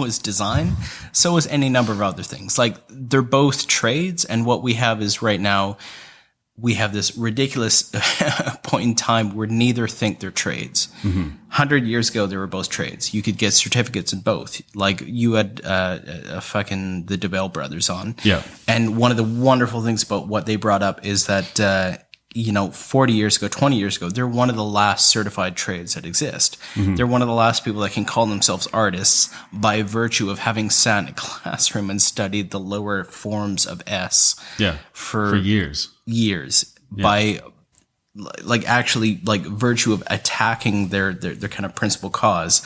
is design. So is any number of other things. Like, they're both trades, and what we have is right now, we have this ridiculous point in time where neither think they're trades. 100 years ago, they were both trades. You could get certificates in both. Like, you had fucking the DeBell brothers on. Yeah. And one of the wonderful things about what they brought up is that, 40 years ago, 20 years ago, they're one of the last certified trades that exist. They're one of the last people that can call themselves artists by virtue of having sat in a classroom and studied the lower forms of S. Yeah. For years. By like actually like virtue of attacking their kind of principal cause.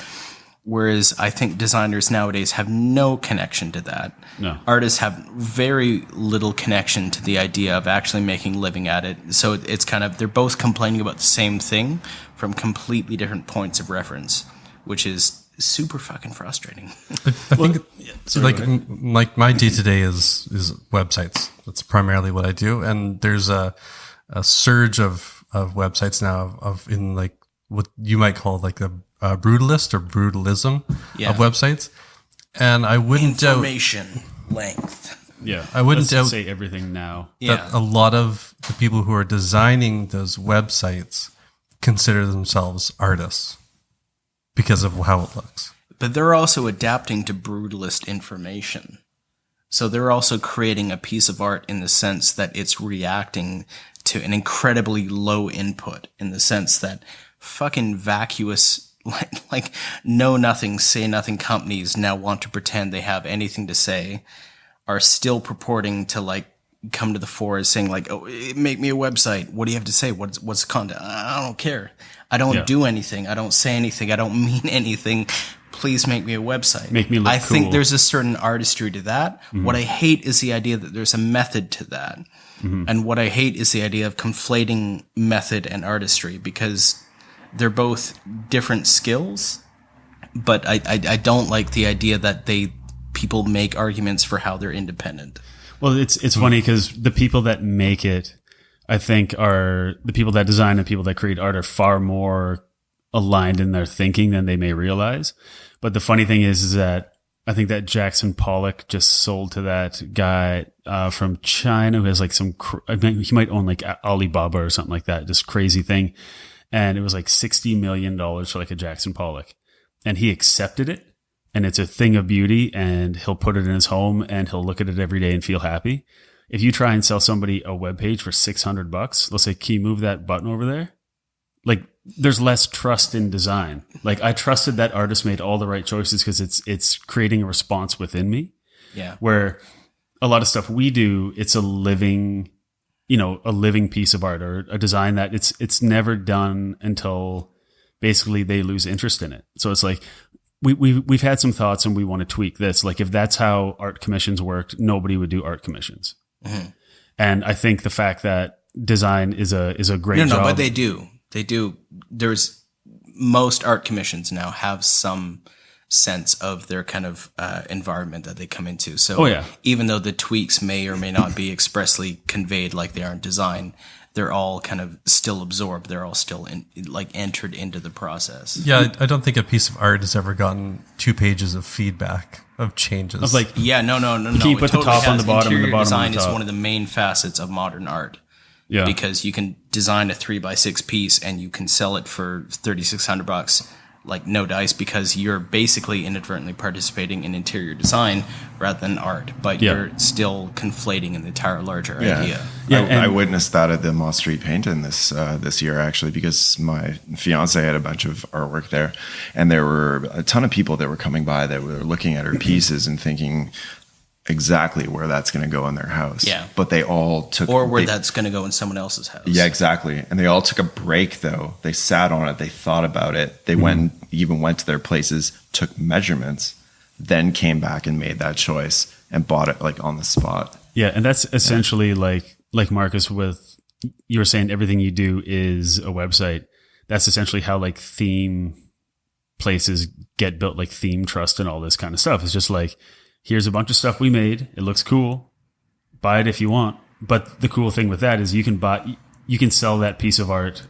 Whereas I think designers nowadays have no connection to that. No. Artists have very little connection to the idea of actually making a living at it. So it's kind of, they're both complaining about the same thing from completely different points of reference, which is super fucking frustrating. I think like my day to day is websites. That's primarily what I do, and there's a surge of websites now of in like what you might call like the brutalist or brutalism of websites, and I wouldn't information length. Yeah, I wouldn't doubt say everything now. that a lot of the people who are designing those websites consider themselves artists because of how it looks. But they're also adapting to brutalist information. So they're also creating a piece of art in the sense that it's reacting to an incredibly low input, in the sense that fucking vacuous, like know nothing, say nothing companies now want to pretend they have anything to say, are still purporting to like come to the fore as saying like, oh, make me a website. What do you have to say? What's the content? I don't care. I don't do anything. I don't say anything. I don't mean anything. Please make me a website. Make me look I cool. think there's a certain artistry to that. What I hate is the idea that there's a method to that. And what I hate is the idea of conflating method and artistry, because they're both different skills. But I don't like the idea that people make arguments for how they're independent. Well, it's funny because the people that make it, I think, are the people that design and people that create art are far more aligned in their thinking than they may realize. But the funny thing is that I think that Jackson Pollock just sold to that guy from China who has like he might own like Alibaba or something like that, just crazy thing. And it was like $60 million for like a Jackson Pollock. And he accepted it. And it's a thing of beauty, and he'll put it in his home and he'll look at it every day and feel happy. If you try and sell somebody a web page for $600, they'll say, can you move that button over there? Like, there's less trust in design. Like, I trusted that artist made all the right choices because it's creating a response within me. Yeah. Where a lot of stuff we do, it's a living piece of art, or a design that it's never done until basically they lose interest in it. So it's like, We've had some thoughts and we want to tweak this. Like, if that's how art commissions worked, nobody would do art commissions. And I think the fact that design is a great job. No, but they do. There's most art commissions now have some sense of their kind of environment that they come into. So even though the tweaks may or may not be expressly conveyed like they are in design, they're all kind of still absorbed. They're all still entered into the process. Yeah, I don't think a piece of art has ever gotten 2 pages of feedback of changes. I was like, no. Can you put the top on the bottom and the bottom on the top? Design is one of the main facets of modern art. Yeah. Because you can design a 3x6 piece and you can sell it for $3,600, like no dice, because you're basically inadvertently participating in interior design rather than art, but you're still conflating an entire larger idea. I witnessed that at the Moss Street Painting this year, actually, because my fiance had a bunch of artwork there, and there were a ton of people that were coming by that were looking at her pieces and thinking exactly where that's going to go in their house. Yeah. But they all took... Or where that's going to go in someone else's house. Yeah, exactly. And they all took a break, though. They sat on it. They thought about it. They went to their places, took measurements, then came back and made that choice and bought it like on the spot. Yeah, and that's essentially like Marcus, with you were saying everything you do is a website. That's essentially how like theme places get built, like Theme Trust and all this kind of stuff. It's just like, here's a bunch of stuff we made. It looks cool. Buy it if you want. But the cool thing with that is you can sell that piece of art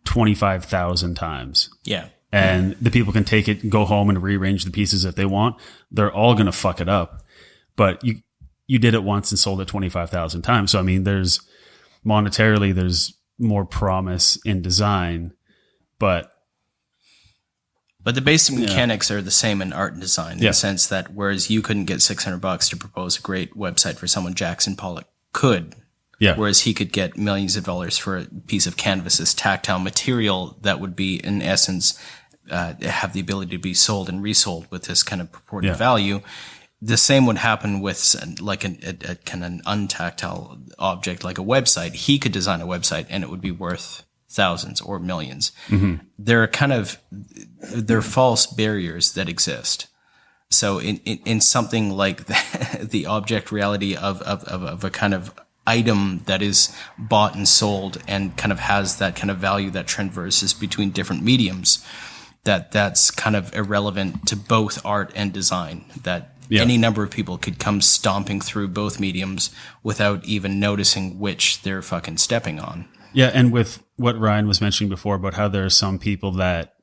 25,000 times. Yeah. And the people can take it and go home and rearrange the pieces if they want. They're all going to fuck it up. But you did it once and sold it 25,000 times. So, I mean, there's more promise in design, but the basic mechanics are the same in art and design, in the sense that whereas you couldn't get $600 to propose a great website for someone, Jackson Pollock could. Yeah. Whereas he could get millions of dollars for a piece of canvas as tactile material that would be, in essence, have the ability to be sold and resold with this kind of purported value. The same would happen with like a kind of an untactile object like a website. He could design a website and it would be worth thousands or millions. There are false barriers that exist. So in something like the object reality of a kind of item that is bought and sold and kind of has that kind of value that traverses between different mediums, that's kind of irrelevant to both art and design, that any number of people could come stomping through both mediums without even noticing which they're fucking stepping on. Yeah, and with what Ryan was mentioning before about how there are some people that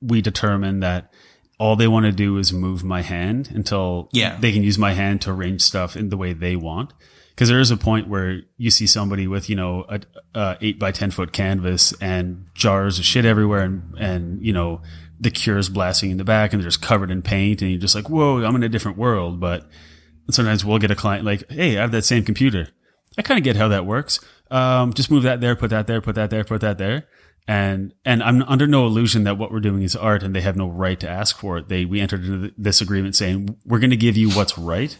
we determine that all they want to do is move my hand until they can use my hand to arrange stuff in the way they want. Because there is a point where you see somebody with, a 8 by 10 foot canvas and jars of shit everywhere and the Cure's blasting in the back and they're just covered in paint and you're just like, whoa, I'm in a different world. But sometimes we'll get a client like, hey, I have that same computer. I kind of get how that works. just move that there, put that there, put that there, put that there. And I'm under no illusion that what we're doing is art and they have no right to ask for it. We entered into this agreement saying, we're going to give you what's right.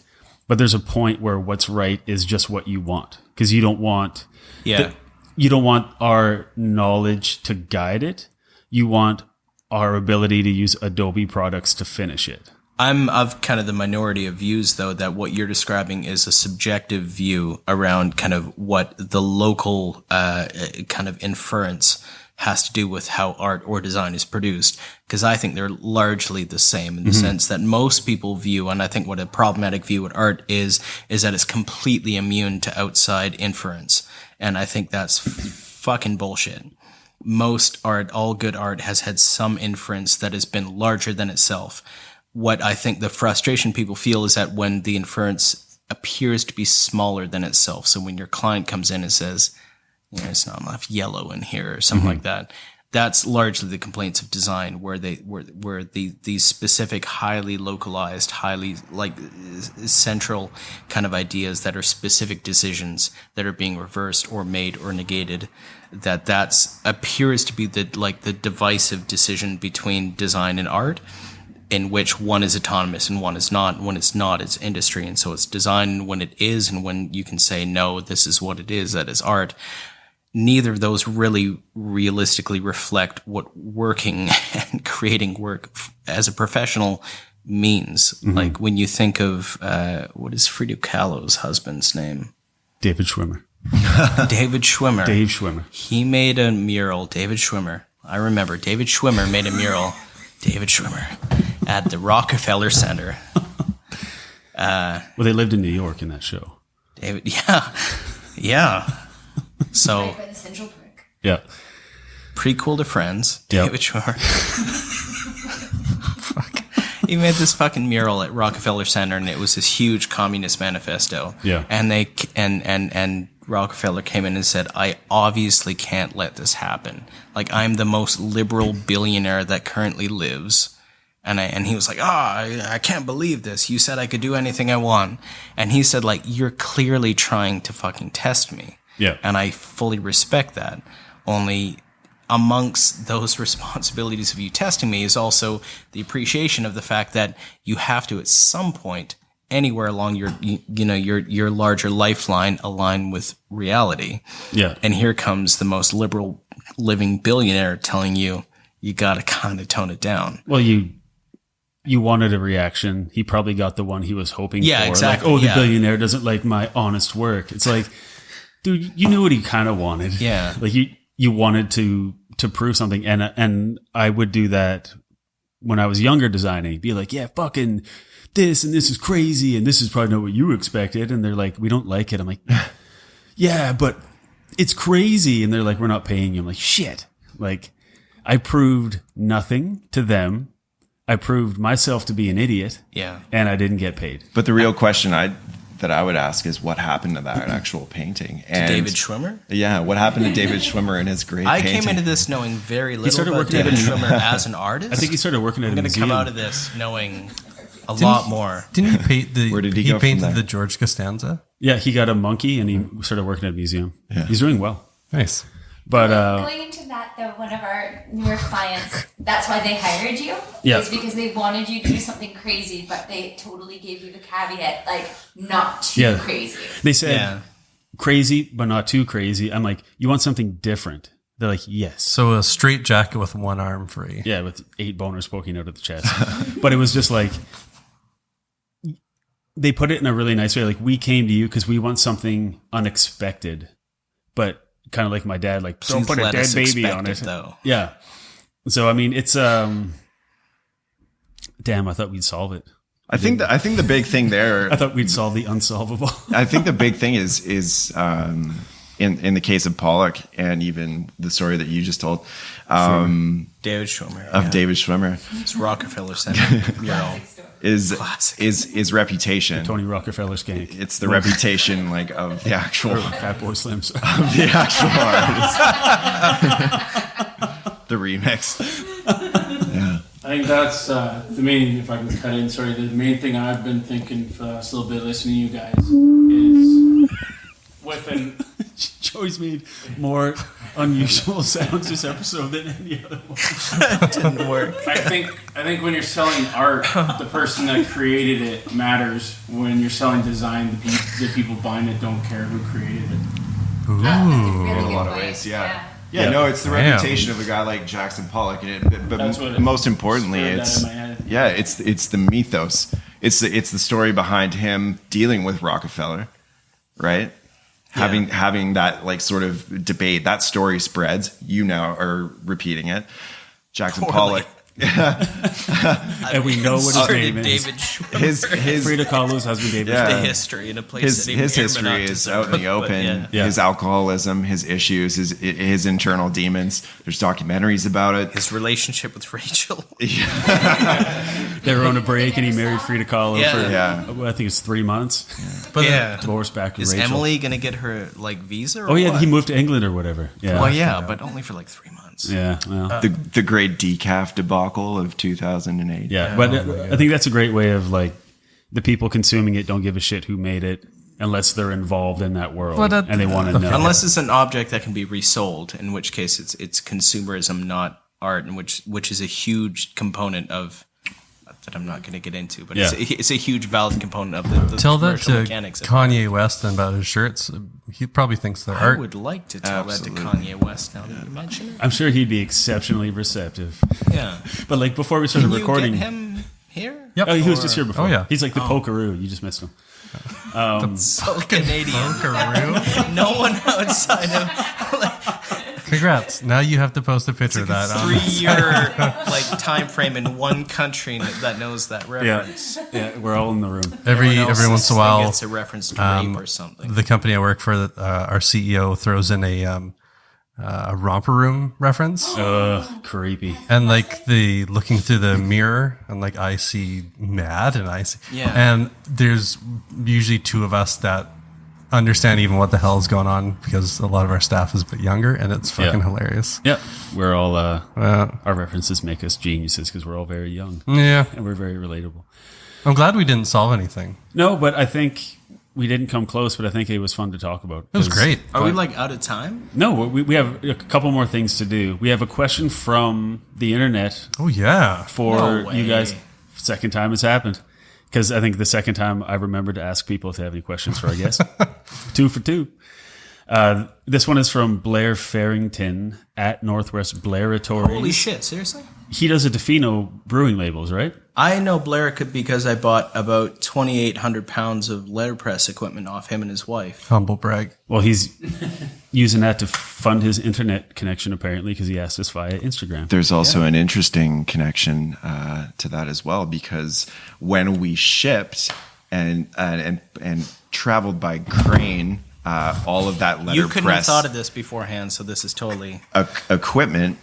But there's a point where what's right is just what you want. Because you don't want, you don't want our knowledge to guide it. You want our ability to use Adobe products to finish it. I'm of kind of the minority of views, though, that what you're describing is a subjective view around kind of what the local kind of inference has to do with how art or design is produced. Because I think they're largely the same in the sense that most people view, and I think what a problematic view with art is that it's completely immune to outside inference. And I think that's fucking bullshit. Most art, all good art, has had some inference that has been larger than itself. What I think the frustration people feel is that when the inference appears to be smaller than itself. So when your client comes in and says, it's not enough yellow in here or something like that. That's largely the complaints of design, where these specific, highly localized, highly like central kind of ideas that are specific decisions that are being reversed or made or negated. That's appears to be the divisive decision between design and art, in which one is autonomous and one is not. When it's not, it's industry, and so it's design when it is, and when you can say no, this is what it is, that is art. Neither of those really realistically reflect what working and creating work as a professional means. Like when you think of, what is Frida Kahlo's husband's name? David Schwimmer. David Schwimmer. Dave Schwimmer. He made a mural, David Schwimmer. I remember David Schwimmer made a mural, David Schwimmer, at the Rockefeller Center. Well, they lived in New York in that show. David, yeah. So, Right by the Central Park. Yeah. prequel to Friends, Yep. David Schwimmer. He made this fucking mural at Rockefeller Center, and it was this huge communist manifesto. Yeah. And they and Rockefeller came in and said, "I obviously can't let this happen. Like, I'm the most liberal billionaire that currently lives." And he was like, I can't believe this. You said I could do anything I want. And he said, like, you're clearly trying to fucking test me. Yeah. And I fully respect that. Only amongst those responsibilities of you testing me is also the appreciation of the fact that you have to, at some point, anywhere along your larger lifeline, align with reality. Yeah. And here comes the most liberal living billionaire telling you, you got to kind of tone it down. Well, you wanted a reaction. He probably got the one he was hoping for. Exactly. Like, the billionaire doesn't like my honest work. It's like, dude, you knew what he kind of wanted. Yeah. Like you wanted to prove something. And I would do that when I was younger designing. Be like, yeah, fucking this and this is crazy. And this is probably not what you expected. And they're like, we don't like it. I'm like, yeah, but it's crazy. And they're like, we're not paying you. I'm like, shit. Like, I proved nothing to them. I proved myself to be an idiot. Yeah. And I didn't get paid. But the real question that I would ask is, what happened to that actual painting? To David Schwimmer? Yeah, what happened to David Schwimmer and his great painting? I came into this knowing very little started about working at David a- Schwimmer as an artist. I think he started working at I'm a going to museum. come out of this knowing a lot more. Didn't he paint the? Where did he go from painted there? the George Costanza. Yeah, he got a monkey and he started working at a museum. Yeah. He's doing well. Nice. But Going into that, though, one of our newer clients, that's why they hired you. Yeah. Is because they wanted you to do something crazy, but they totally gave you the caveat, like, not too Yeah. crazy. they said Yeah. crazy, but not too crazy. I'm like, you want something different? They're like, yes. So a straight jacket with one arm free. Yeah, with 8 boners poking out of the chest. But it was just like, they put it in a really nice way. Like, we came to you because we want something unexpected, but kind of like my dad, like, don't Please put a let dead us baby expect on it. though. Yeah. So, I mean, it's, damn, I thought we'd solve it. I think the big thing there. I thought we'd solve the unsolvable. I think the big thing is in the case of Pollock and even the story that you just told David Schwimmer. of David Schwimmer It's Rockefeller Center mural. is reputation. Tony Rockefeller skank. It's the reputation like of the actual Fat Boy Slims. of the actual artist. The remix. Yeah. I think that's the main, if I can cut in, sorry, the main thing I've been thinking for the last little bit listening to you guys is with an Joey's made more unusual sounds this episode than any other one. It didn't work. I think when you're selling art, the person that created it matters. When you're selling design, the people buying it don't care who created it. Ooh. In a lot of ways, yeah. Yeah, no, it's the reputation of a guy like Jackson Pollock, but most importantly, it's it's the mythos. It's the story behind him dealing with Rockefeller, right? Yeah. Having that like sort of debate, that story spreads. You now are repeating it. Jackson Pollock. And we know what his name is. David His Frida Kahlo's husband, David. The history in a place his history is out in the open. His alcoholism, his issues, his internal demons. There's documentaries about it. His relationship with Rachel. They were on a break, and he married Frida Kahlo for I think it's 3 months. But Divorced back with Is Rachel. Emily gonna get her like visa? Or Oh yeah, what? he moved to England or whatever. Yeah. Well, yeah, but only for like 3 months. Yeah. Well. The great decaf debacle of 2008. Yeah, but I think that's a great way of like the people consuming it don't give a shit who made it unless they're involved in that world and they want to know. Unless it's an object that can be resold, in which case it's consumerism, not art, and which is a huge component of that I'm not going to get into, but it's a huge valid component of the tell that commercial to mechanics of Kanye West then about his shirts. He probably thinks they're I art. would like to tell that to Kanye West now that you mention it. I'm sure he'd be exceptionally receptive. Yeah. But like before we started Can you recording, get him here? Yep. oh, he was just here before. Oh, yeah. He's like the pokeroo. You just missed him. So Canadian. No one outside of Congrats. Now you have to post a picture of that. 3-year like time frame in one country that knows that reference. Yeah, we're all in the room. Every Everyone once in a else while, gets a reference to rape or something. the company I work for, our CEO throws in a romper room reference. Creepy. And like the looking through the mirror, and like I see Mad, and I see, and there's usually two of us that understand even what the hell is going on because a lot of our staff is a bit younger, and it's fucking hilarious. Yep, we're all our references make us geniuses because we're all very young. Yeah, and we're very relatable. I'm glad we didn't solve anything. No, but I think we didn't come close. But I think it was fun to talk about. It was great. Are we like out of time? No, we have a couple more things to do. We have a question from the internet. Oh yeah, for you guys. Second time it's happened. Because I think the second time I remembered to ask people if they have any questions for our guest. 2 for 2. This one is from Blair Farrington at Northwest Blairatories. Holy shit, seriously? He does a Defino brewing labels, right? I know Blair because I bought about 2,800 pounds of letterpress equipment off him and his wife. humble brag. Well, he's using that to fund his internet connection, apparently, because he asked us via Instagram. There's also an interesting connection to that as well, because when we shipped and traveled by crane, all of that letterpress. You couldn't have thought of this beforehand, so this is totally equipment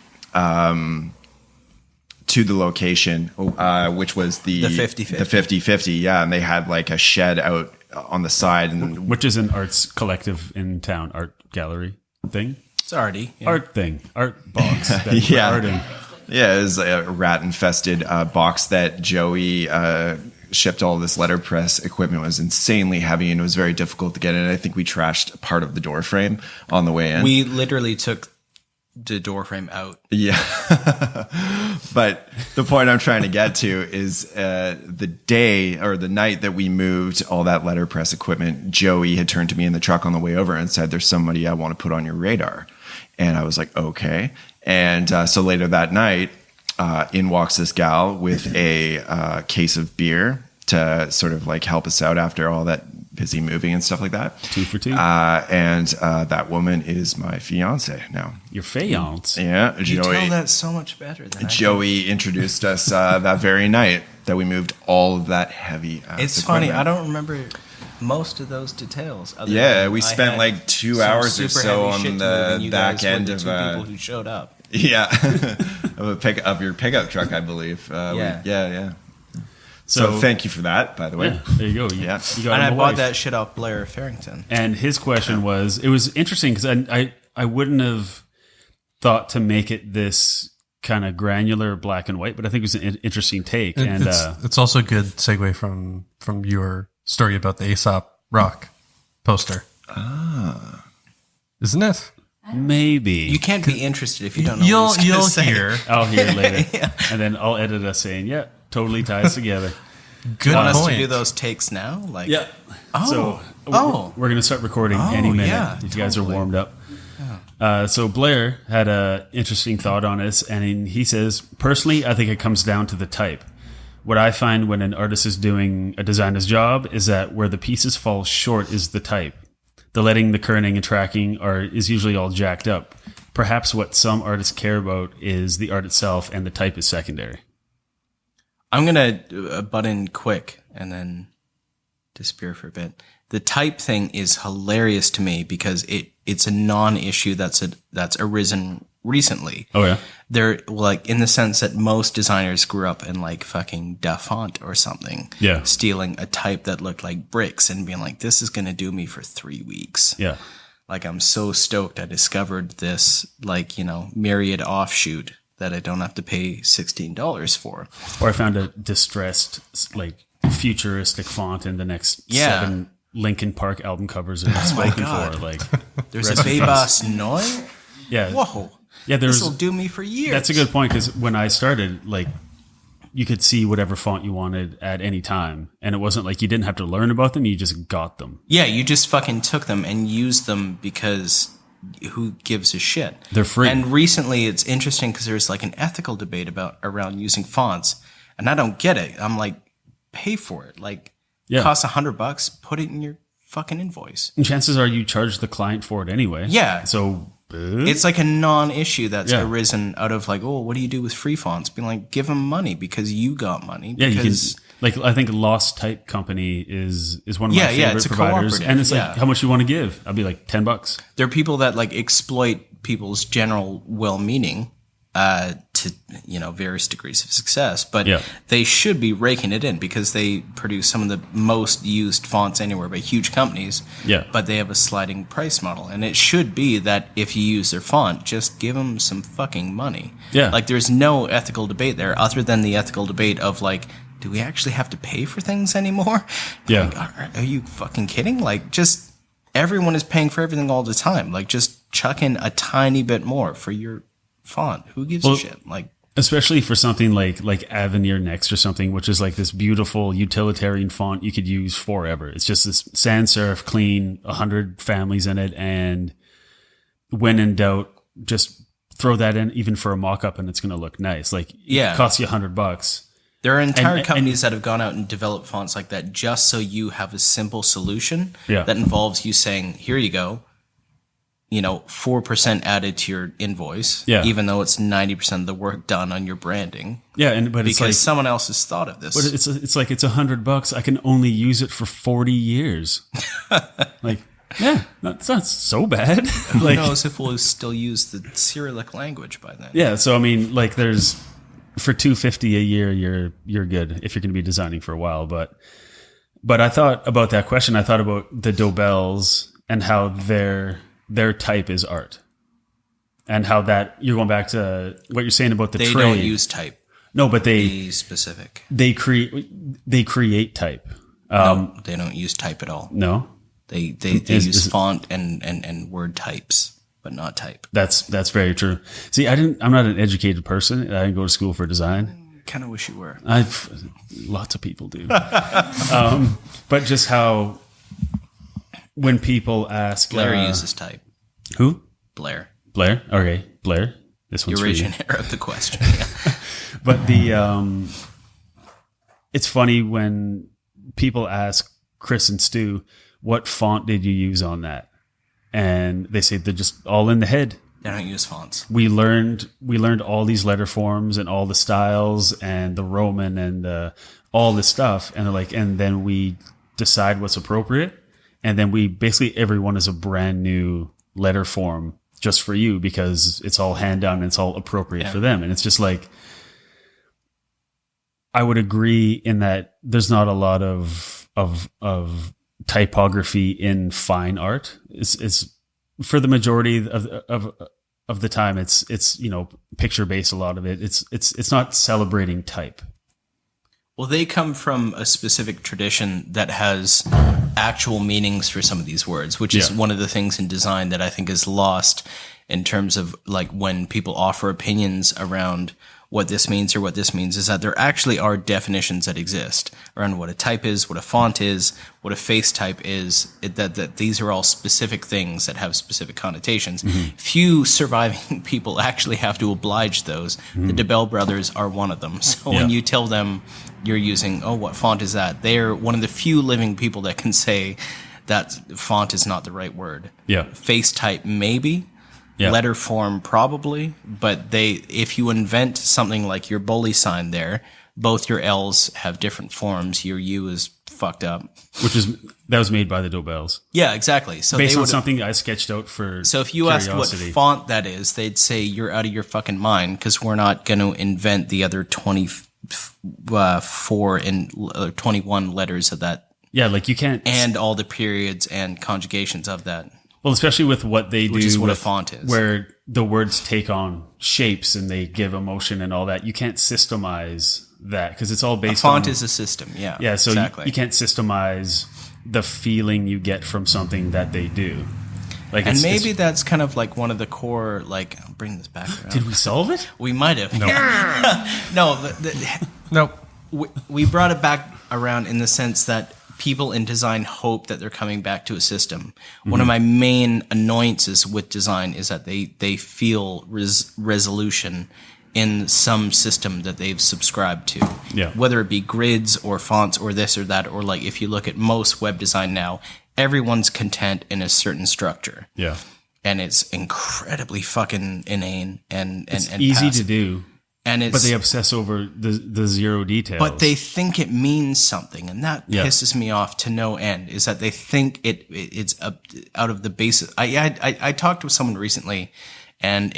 to the location, which was the 50/50. The 50/50, yeah, and they had like a shed out on the side, and which is an arts collective in town, art gallery thing. It's arty. Yeah. Art box. That yeah, art in. Yeah, it was a rat-infested box that Joey shipped. All this letterpress equipment. It was insanely heavy, and it was very difficult to get in. I think we trashed part of the door frame on the way in. We literally took the door frame out. Yeah. But the point I'm trying to get to is the day or the night that we moved all that letterpress equipment, Joey had turned to me in the truck on the way over and said, "There's somebody I want to put on your radar." And I was like, okay. And so later that night, in walks this gal with a case of beer to sort of like help us out after all that busy moving and stuff like that. 2 for 2. And that woman is my fiance now. Your fiance? Yeah. You tell that so much better than Joey introduced us that very night that we moved all of that heavy It's funny. I don't remember most of those details. Yeah, we spent like 2 hours or so on the back end of people who showed up. Yeah, of your pickup truck, I believe. Yeah. So thank you for that, by the way. Yeah, there you go. You got and I bought that shit off Blair Farrington. And his question was, it was interesting because I wouldn't have thought to make it this kind of granular black and white, but I think it was an interesting take. And it's also a good segue from your story about the Aesop Rock poster. isn't it? Maybe. You can't be interested if you don't know You'll what he's gonna say. hear. I'll hear it later. And then I'll edit us saying, yeah, totally ties together. Good Want us point. to do those takes now? Like, Yeah. Oh. So we're going to start recording any minute yeah, if you guys are totally. warmed up. So Blair had a interesting thought on this, and he says, personally, I think it comes down to the type. What I find when an artist is doing a designer's job is that where the pieces fall short is the type. The leading, the kerning, and tracking is usually all jacked up. Perhaps what some artists care about is the art itself, and the type is secondary. I'm going to butt in quick and then disappear for a bit. The type thing is hilarious to me because it's a non-issue that's arisen recently. Oh, yeah? They're like in the sense that most designers grew up in like fucking Da Font or something. Yeah. Stealing a type that looked like bricks and being like, this is going to do me for 3 weeks. Yeah. Like, I'm so stoked I discovered this, like, myriad offshoot that I don't have to pay $16 for. Or I found a distressed, like, futuristic font in the next 7 Linkin Park album covers that I've spoken God. for. Like, There's a Bebas Noi? yeah. Whoa. Yeah, This will do me for years. That's a good point, because when I started, like, you could see whatever font you wanted at any time. And it wasn't like you didn't have to learn about them, you just got them. Yeah, you just fucking took them and used them because who gives a shit? They're free. And recently it's interesting because there's like an ethical debate around using fonts. And I don't get it. I'm like, pay for it. Like, Yeah. costs $100, put it in your fucking invoice. And chances are you charge the client for it anyway. Yeah. So, It's like a non-issue that's Yeah. arisen out of like, oh, what do you do with free fonts? Being like, give them money because you got money. yeah, you can, Because like, I think Lost Type Company is one of Yeah, my yeah, favorite it's a providers. cooperative, And it's yeah. like, how much you want to give? I'll be like, $10. there are people that like exploit people's general well-meaning to various degrees of success, but Yeah. they should be raking it in because they produce some of the most used fonts anywhere by huge companies. Yeah. But they have a sliding price model, and it should be that if you use their font, just give them some fucking money. Yeah. Like, there's no ethical debate there other than the ethical debate of like, do we actually have to pay for things anymore? Yeah. Like, are you fucking kidding? Like, just everyone is paying for everything all the time. Like, just chuck in a tiny bit more for your font. Who gives a shit? Like, Especially for something like Avenir Next or something, which is like this beautiful utilitarian font you could use forever. It's just this sans serif, clean, 100 families in it. And when in doubt, just throw that in even for a mock-up and it's going to look nice. Like, Yeah. it costs you $100. there are entire And- companies that have gone out and developed fonts like that just so you have a simple solution Yeah. that involves you saying, here you go, 4% added to your invoice, Yeah. even though it's 90% of the work done on your branding. Yeah. But it's Because like, someone else has thought of this. but it's like, it's $100. I can only use it for 40 years. Like, yeah, it's not so bad. Who Like, knows if we'll still use the Cyrillic language by then. yeah. So, I mean, like, there's, for $250 a year, you're good if you're going to be designing for a while. But I thought about that question. I thought about the Dobels and how their type is art, and how that you're going back to what you're saying about the They trade. don't use type. No, but Be specific. they create type. No, they don't use type at all. No, They Is- use is- font and word types, but not type. that's very true. See, I'm not an educated person. I didn't go to school for design. Kind of wish you were. Lots of people do. But just how when people ask Blair uses type. who Blair. Blair, okay, Blair. This The one's for you. originator of the question. But it's funny when people ask Chris and Stu, what font did you use on that? And they say they're just all in the head. They don't use fonts. We learned all these letter forms and all the styles and the Roman and all this stuff. And they're like, and then we decide what's appropriate. And then everyone is a brand new letter form just for you because it's all hand down and it's all appropriate for them. And it's just like, I would agree in that there's not a lot of typography in fine art. It's for the majority of the time, it's picture based. A lot of it, it's not celebrating type. Well, they come from a specific tradition that has actual meanings for some of these words, which is one of the things in design that I think is lost in terms of like when people offer opinions around what this means or what this means, is that there actually are definitions that exist around what a type is, what a font is, what a face type is, that these are all specific things that have specific connotations. Few surviving people actually have to oblige those. The DeBell brothers are one of them. So when you tell them you're using, what font is that? They're one of the few living people that can say that font is not the right word. Yeah. Face type, maybe. Yeah. Letter form, probably. But if you invent something like your bully sign there, both your L's have different forms. Your U is fucked up. That was made by the DeBells. Yeah, exactly. So based on something I sketched out for So if you asked what font that is, they'd say you're out of your fucking mind, because we're not going to invent the other 24 and 21 letters of that. Yeah, like you can't. And all the periods and conjugations of that. Well, especially with what they do, which is what a font is, where the words take on shapes and they give emotion and all that. You can't systemize that because it's all based on... A font is a system, yeah. Yeah, so exactly. you can't systemize the feeling you get from something that they do. Like, and maybe that's kind of like one of the core, like, I'll bring this back around. Did we solve it? We might have. No. No. Nope. We brought it back around in the sense that people in design hope that they're coming back to a system. One of my main annoyances with design is that they feel resolution in some system that they've subscribed to. Yeah. Whether it be grids or fonts or this or that, or like if you look at most web design now, everyone's content in a certain structure. Yeah. And it's incredibly fucking inane and easy passive. to do. And but they obsess over the zero details. But they think it means something, and that pisses me off to no end. Is that they think it's out of the basis. I talked with someone recently, and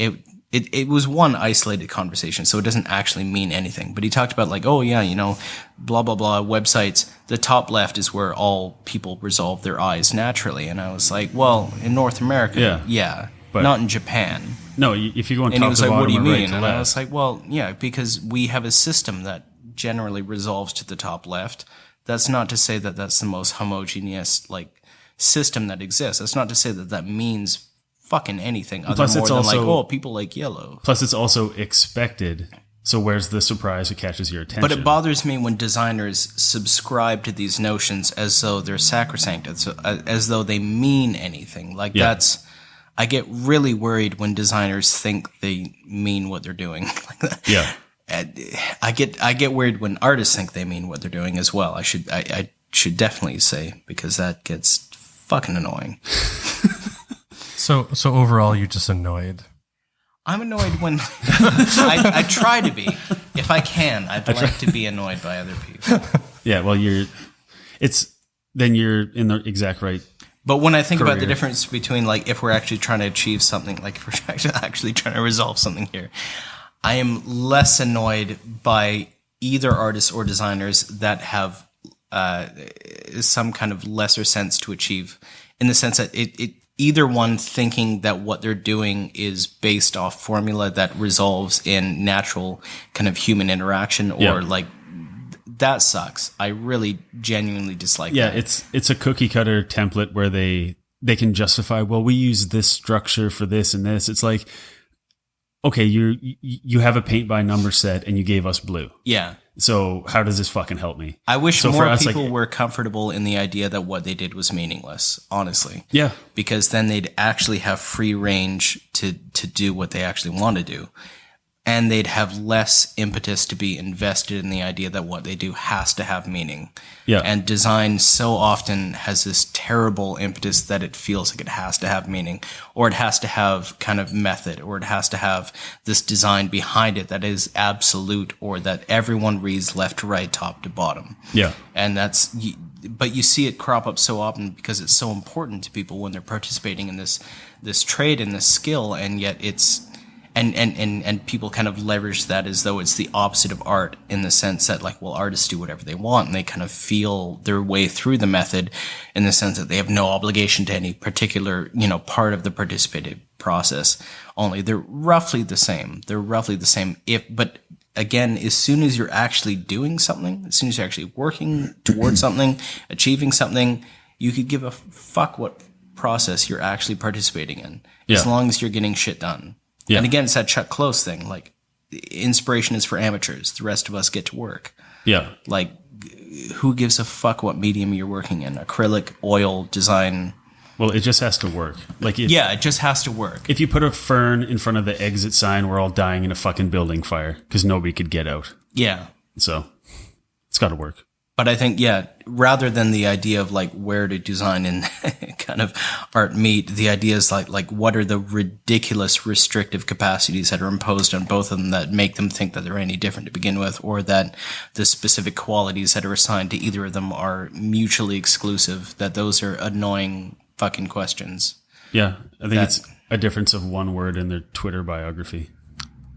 it was one isolated conversation, so it doesn't actually mean anything. But he talked about like, oh yeah, blah blah blah websites. The top left is where all people resolve their eyes naturally, and I was like, well, in North America, yeah, but not in Japan. No, if you go on top and he was to like, bottom, what do you mean? Right to and left. I was like, well, yeah, because we have a system that generally resolves to the top left. That's not to say that that's the most homogeneous like system that exists. That's not to say that that means fucking anything other more than like, oh, people like yellow. Plus, it's also expected. So where's the surprise that catches your attention? But it bothers me when designers subscribe to these notions as though they're sacrosanct, as though they mean anything. Like that's... I get really worried when designers think they mean what they're doing. Yeah. I get worried when artists think they mean what they're doing as well. I should definitely say, because that gets fucking annoying. So overall, you're just annoyed. I'm annoyed when I try to be. If I can, I'd like to be annoyed by other people. Yeah, well, you're in the exact right. But when I think about the difference between like if we're actually trying to achieve something, like if we're actually trying to resolve something here, I am less annoyed by either artists or designers that have some kind of lesser sense to achieve, in the sense that it either one thinking that what they're doing is based off formula that resolves in natural kind of human interaction, or like that sucks. I really genuinely dislike that. Yeah, it's a cookie cutter template where they can justify, well, we use this structure for this and this. It's like, okay, you have a paint by number set and you gave us blue. Yeah. So how does this fucking help me? I wish more people were comfortable in the idea that what they did was meaningless, honestly. Yeah. Because then they'd actually have free range to do what they actually want to do. And they'd have less impetus to be invested in the idea that what they do has to have meaning. Yeah. And design so often has this terrible impetus that it feels like it has to have meaning, or it has to have kind of method, or it has to have this design behind it that is absolute, or that everyone reads left to right, top to bottom. Yeah. And but you see it crop up so often because it's so important to people when they're participating in this trade and this skill, and yet it's... And people kind of leverage that as though it's the opposite of art, in the sense that like, well, artists do whatever they want and they kind of feel their way through the method, in the sense that they have no obligation to any particular, part of the participative process. Only they're roughly the same. But again, as soon as you're actually doing something, as soon as you're actually working towards something, achieving something, You could give a fuck what process you're actually participating in, as long as you're getting shit done. Yeah. And again, it's that Chuck Close thing. Like, inspiration is for amateurs. The rest of us get to work. Yeah. Like, who gives a fuck what medium you're working in? Acrylic, oil, design. Well, it just has to work. Like, it just has to work. If you put a fern in front of the exit sign, we're all dying in a fucking building fire because nobody could get out. Yeah. So it's got to work. But I think, rather than the idea of like where to design and kind of art meet, the idea is like what are the ridiculous restrictive capacities that are imposed on both of them that make them think that they're any different to begin with, or that the specific qualities that are assigned to either of them are mutually exclusive, that those are annoying fucking questions. Yeah, I think it's a difference of one word in their Twitter biography.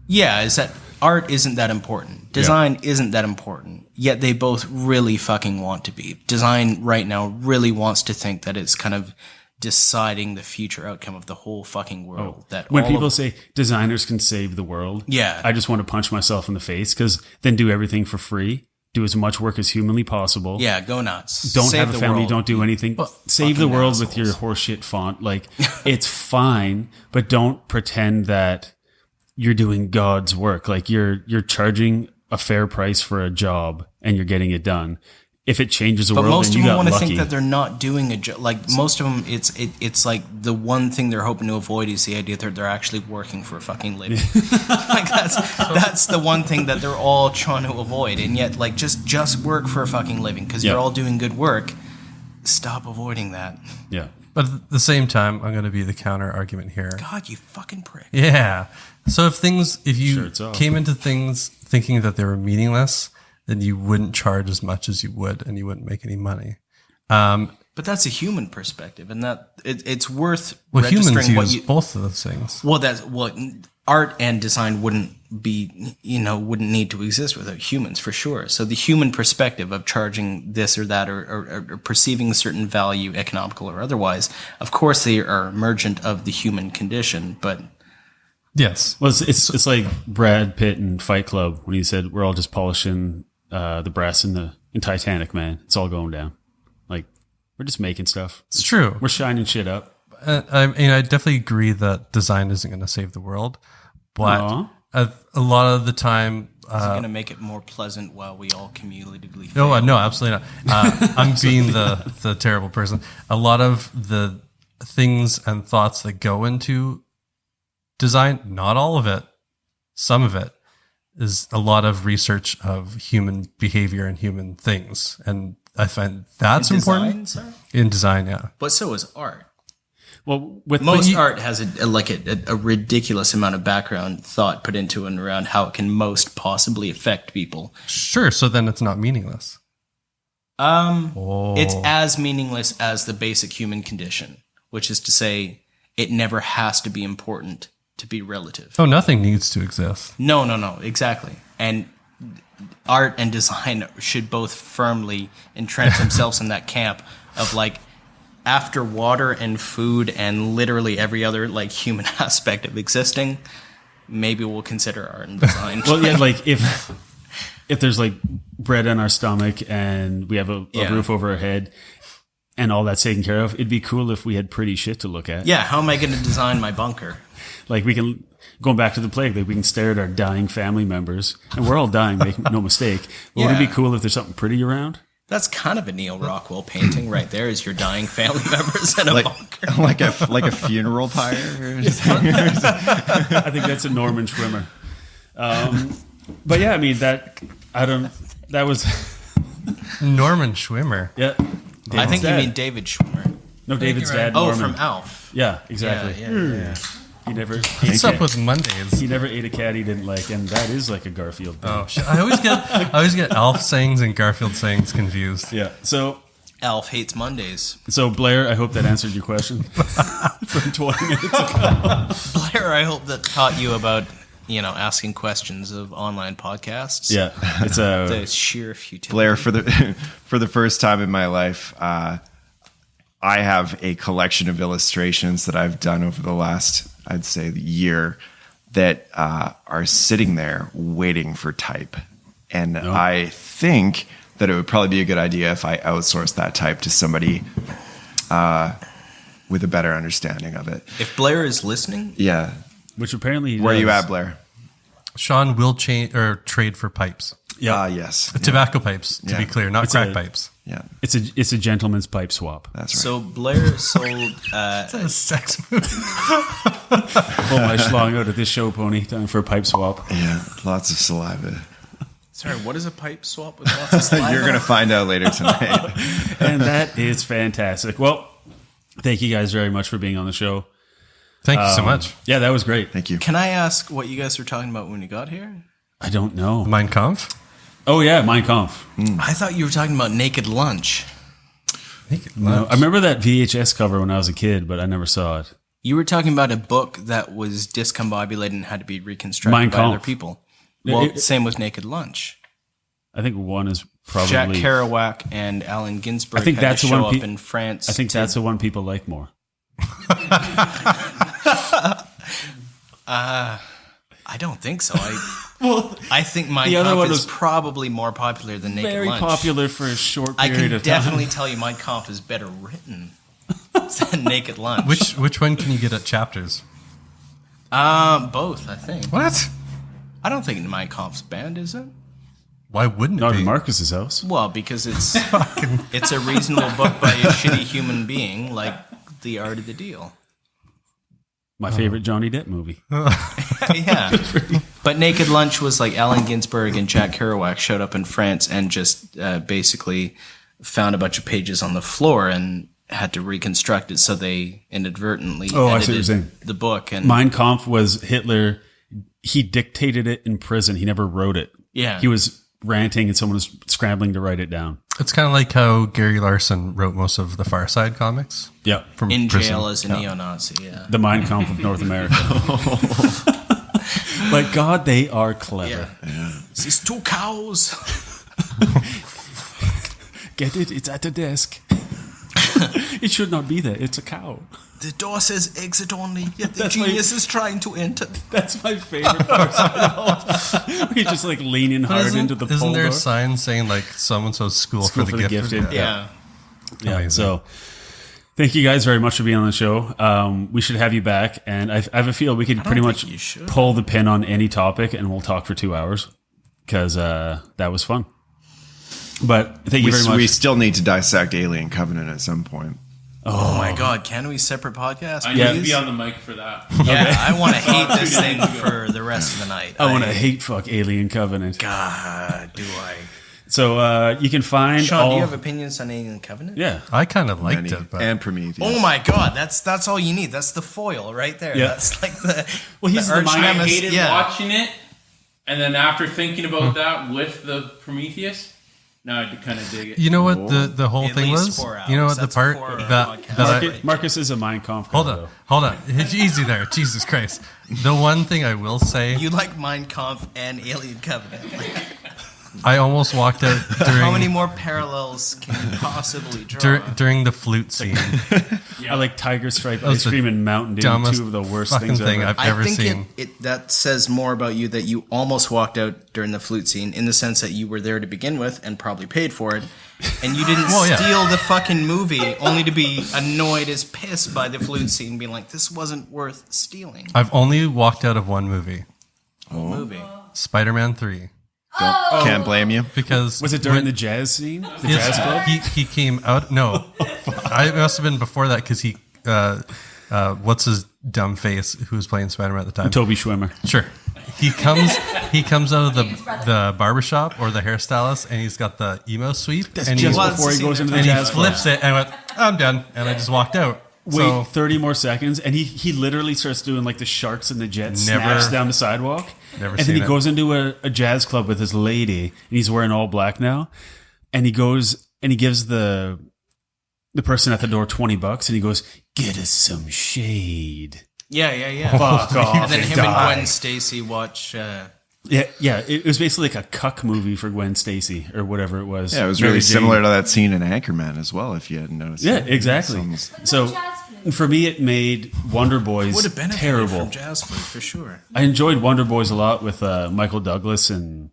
Yeah, is that art isn't that important. Design isn't that important. Yet they both really fucking want to be. Design right now really wants to think that it's kind of deciding the future outcome of the whole fucking world. That when people say designers can save the world, I just want to punch myself in the face, because then do everything for free. Do as much work as humanly possible. Yeah, go nuts. Don't have a family. Don't do anything. Save the world with your horseshit font. Like, it's fine, but don't pretend that you're doing God's work. Like, you're charging a fair price for a job and you're getting it done. If it changes the world, then you got lucky. But most of them want to think that they're not doing a job. Like, most of them, it's like the one thing they're hoping to avoid is the idea that they're actually working for a fucking living. Like, that's the one thing that they're all trying to avoid. And yet, like, just work for a fucking living because you're all doing good work. Stop avoiding that. Yeah. But at the same time, I'm going to be the counter argument here. God, you fucking prick. Yeah. So if you came into things thinking that they were meaningless, then you wouldn't charge as much as you would, and you wouldn't make any money. But that's a human perspective, and that it's worth registering. Humans what use both of those things. Well, that's what art and design wouldn't need to exist without humans, for sure. So the human perspective of charging this or that, or perceiving a certain value, economical or otherwise, of course they are emergent of the human condition, but. Yes. Well, it's like Brad Pitt in Fight Club when he said, we're all just polishing the brass in Titanic, man. It's all going down. Like, we're just making stuff. It's true. We're shining shit up. I mean, I definitely agree that design isn't going to save the world, but a lot of the time... is it going to make it more pleasant while we all cumulatively fail? No, absolutely not. I'm being the terrible person. A lot of the things and thoughts that go into design, not all of it, some of it, is a lot of research of human behavior and human things. And I find that's important. In design, yeah. But so is art. Well, most art has a ridiculous amount of background thought put into it and around how it can most possibly affect people. Sure, so then it's not meaningless. It's as meaningless as the basic human condition, which is to say it never has to be important to be relative. Oh, nothing needs to exist. No, exactly. And art and design should both firmly entrench themselves in that camp of like, after water and food and literally every other like human aspect of existing, maybe we'll consider art and design. Well, yeah, like if there's like bread in our stomach and we have a roof over our head and all that's taken care of, it'd be cool if we had pretty shit to look at. Yeah, how am I going to design my bunker? Like, we can, going back to the plague, like we can stare at our dying family members, and we're all dying, make no mistake. But would it be cool if there's something pretty around? That's kind of a Neil Rockwell painting right there, is your dying family members in a bunker. Like a funeral pyre? I think that's a Norman Schwimmer. But yeah, I mean, that was... Norman Schwimmer? Yeah. I think you mean David Schwimmer. No, David's dad, Norman. Norman. From Alf. Yeah, exactly. Yeah. He never... What's up with Mondays? He never ate a cat he didn't like, and that is like a Garfield thing. Oh, shit. I always get Alf sayings and Garfield sayings confused. Yeah, so... Alf hates Mondays. So, Blair, I hope that answered your question from 20 minutes ago. Blair, I hope that taught you about, asking questions of online podcasts. Yeah, it's the sheer futility. Blair, for the first time in my life, I have a collection of illustrations that I've done over the last, I'd say, year that are sitting there waiting for type. And I think that it would probably be a good idea if I outsourced that type to somebody with a better understanding of it. If Blair is listening, Yeah. Which apparently Where are you does. at, Blair? Sean will trade for pipes, Yeah, Yes. tobacco pipes, to Yeah. be clear, not It's crack a- pipes. Yeah. it's a gentleman's pipe swap. That's right. so Blair sold. A sex movie. Pull my schlong out at this show, Pony. Time for a pipe swap. Yeah. Lots of saliva. Sorry, what is a pipe swap with lots of saliva? You're going to find out later tonight. And that is fantastic. Well, thank you guys very much for being on the show. Thank you so much. Yeah, that was great. Thank you. Can I ask what you guys were talking about when you got here? I don't know. Mein Kampf. Oh yeah, Mein Kampf. I thought you were talking about Naked Lunch. No, I remember that VHS cover when I was a kid, but I never saw it. You were talking about a book that was discombobulated and had to be reconstructed Mein by other Kampf. people. Well, It- same with Naked Lunch. I think one is probably. Jack Kerouac and Allen Ginsberg I think had that's to the show one up pe- in France. I think that's the one people like more. I don't think so. I think Mein the other Kampf one is was probably more popular than Naked Very Lunch. popular for a short I period can of time. definitely tell you Mein Kampf is better written than Naked Lunch. Which one can you get at Chapters? Both, I think. What? I don't think Mein Kampf's banned, is it? Why wouldn't Not it in be? Marcus's house. Well, because it's it's a reasonable book by a shitty human being, like The Art of the Deal. My favorite Johnny Depp movie. Yeah. But Naked Lunch was like Allen Ginsberg and Jack Kerouac showed up in France and just basically found a bunch of pages on the floor and had to reconstruct it. So they inadvertently I see what you're edited saying. the book. And Mein Kampf was Hitler. He dictated it in prison. He never wrote it. yeah, He was ranting and someone was scrambling to write it down. It's kind of like how Gary Larson wrote most of the Far Side comics Yeah. from in prison. jail as a neo-Nazi. Yeah. The Mein Kampf of North America. But God, they are clever. These two cows. Get it? It's at the desk. It should not be there. It's a cow. The door says exit only, yet the That's why- genius is trying to enter. That's my favorite part of all time. He's just like leaning hard into the Isn't pole there door. a sign saying like so-and-so's school for the gifted? Yeah. Yeah. Amazing. So thank you guys very much for being on the show. We should have you back. And I have a feel we could pretty think much you should. pull the pin on any topic and we'll talk for 2 hours because that was fun. But thank you very much. We still need to dissect Alien Covenant at some point. Oh my God! Can we separate podcast? I Please? need to be on the mic for that. Yeah, I want to hate this thing for the rest of the night. I want to hate fuck Alien Covenant. God, do I? So you can find Sean, all. do you have opinions on Alien Covenant? Yeah. I kind of liked Many. it, but And Prometheus. Oh my God, that's all you need. That's the foil right there. Yeah. That's like the Well, he's the arch mind- I nemesis. hated Yeah. watching it, and then after thinking about that with the Prometheus, now I kind of dig it. you know what the whole At thing least was? 4 hours. You know what the That's a part 4-hour that podcast. that I, Marcus is a Mein Kampf. hold guy, on, though. hold on. It's easy there. Jesus Christ. The one thing I will say, You like Mein Kampf and Alien Covenant. Like, I almost walked out how many during more parallels can you possibly draw? during the flute scene. I like Tiger Stripe was ice the cream and Mountain Dew. dumbest Two of the worst fucking things thing ever. I've I ever think seen. that says more about you that you almost walked out during the flute scene in the sense that you were there to begin with and probably paid for it. And you didn't Well, yeah. steal the fucking movie only to be annoyed as piss by the flute scene, being like, this wasn't worth stealing. I've only walked out of one movie, Movie. Spider-Man 3, Can't blame you. because Was it during the jazz scene? The Yes, jazz club? he came out. No, I must have been before that because he. What's his dumb face? Who was playing Spider-Man at the time? Toby Schwimmer. Sure. He comes out of the barbershop or the hairstylist, and he's got the emo sweep, and just was before he the goes scene into the and he jazz club. flips it, and I went, I'm done, and I just walked out. Wait So 30 more seconds, and he literally starts doing like the sharks and the jets, Never- snaps down the sidewalk. Never and then seen he it. goes into a jazz club with his lady, and he's wearing all black now. And he goes and he gives the person at the door $20, and he goes, "Get us some shade." Yeah. Fuck off. And then him die. and Gwen Stacy watch. Yeah. It was basically like a cuck movie for Gwen Stacy or whatever it was. Yeah, it was Mary really Jane. similar to that scene in Anchorman as well, if you hadn't noticed. Yeah, it. exactly. It's almost- So for me, it made Wonder Boys Would have benefited terrible. from Jazz Flute for sure. I enjoyed Wonder Boys a lot with Michael Douglas and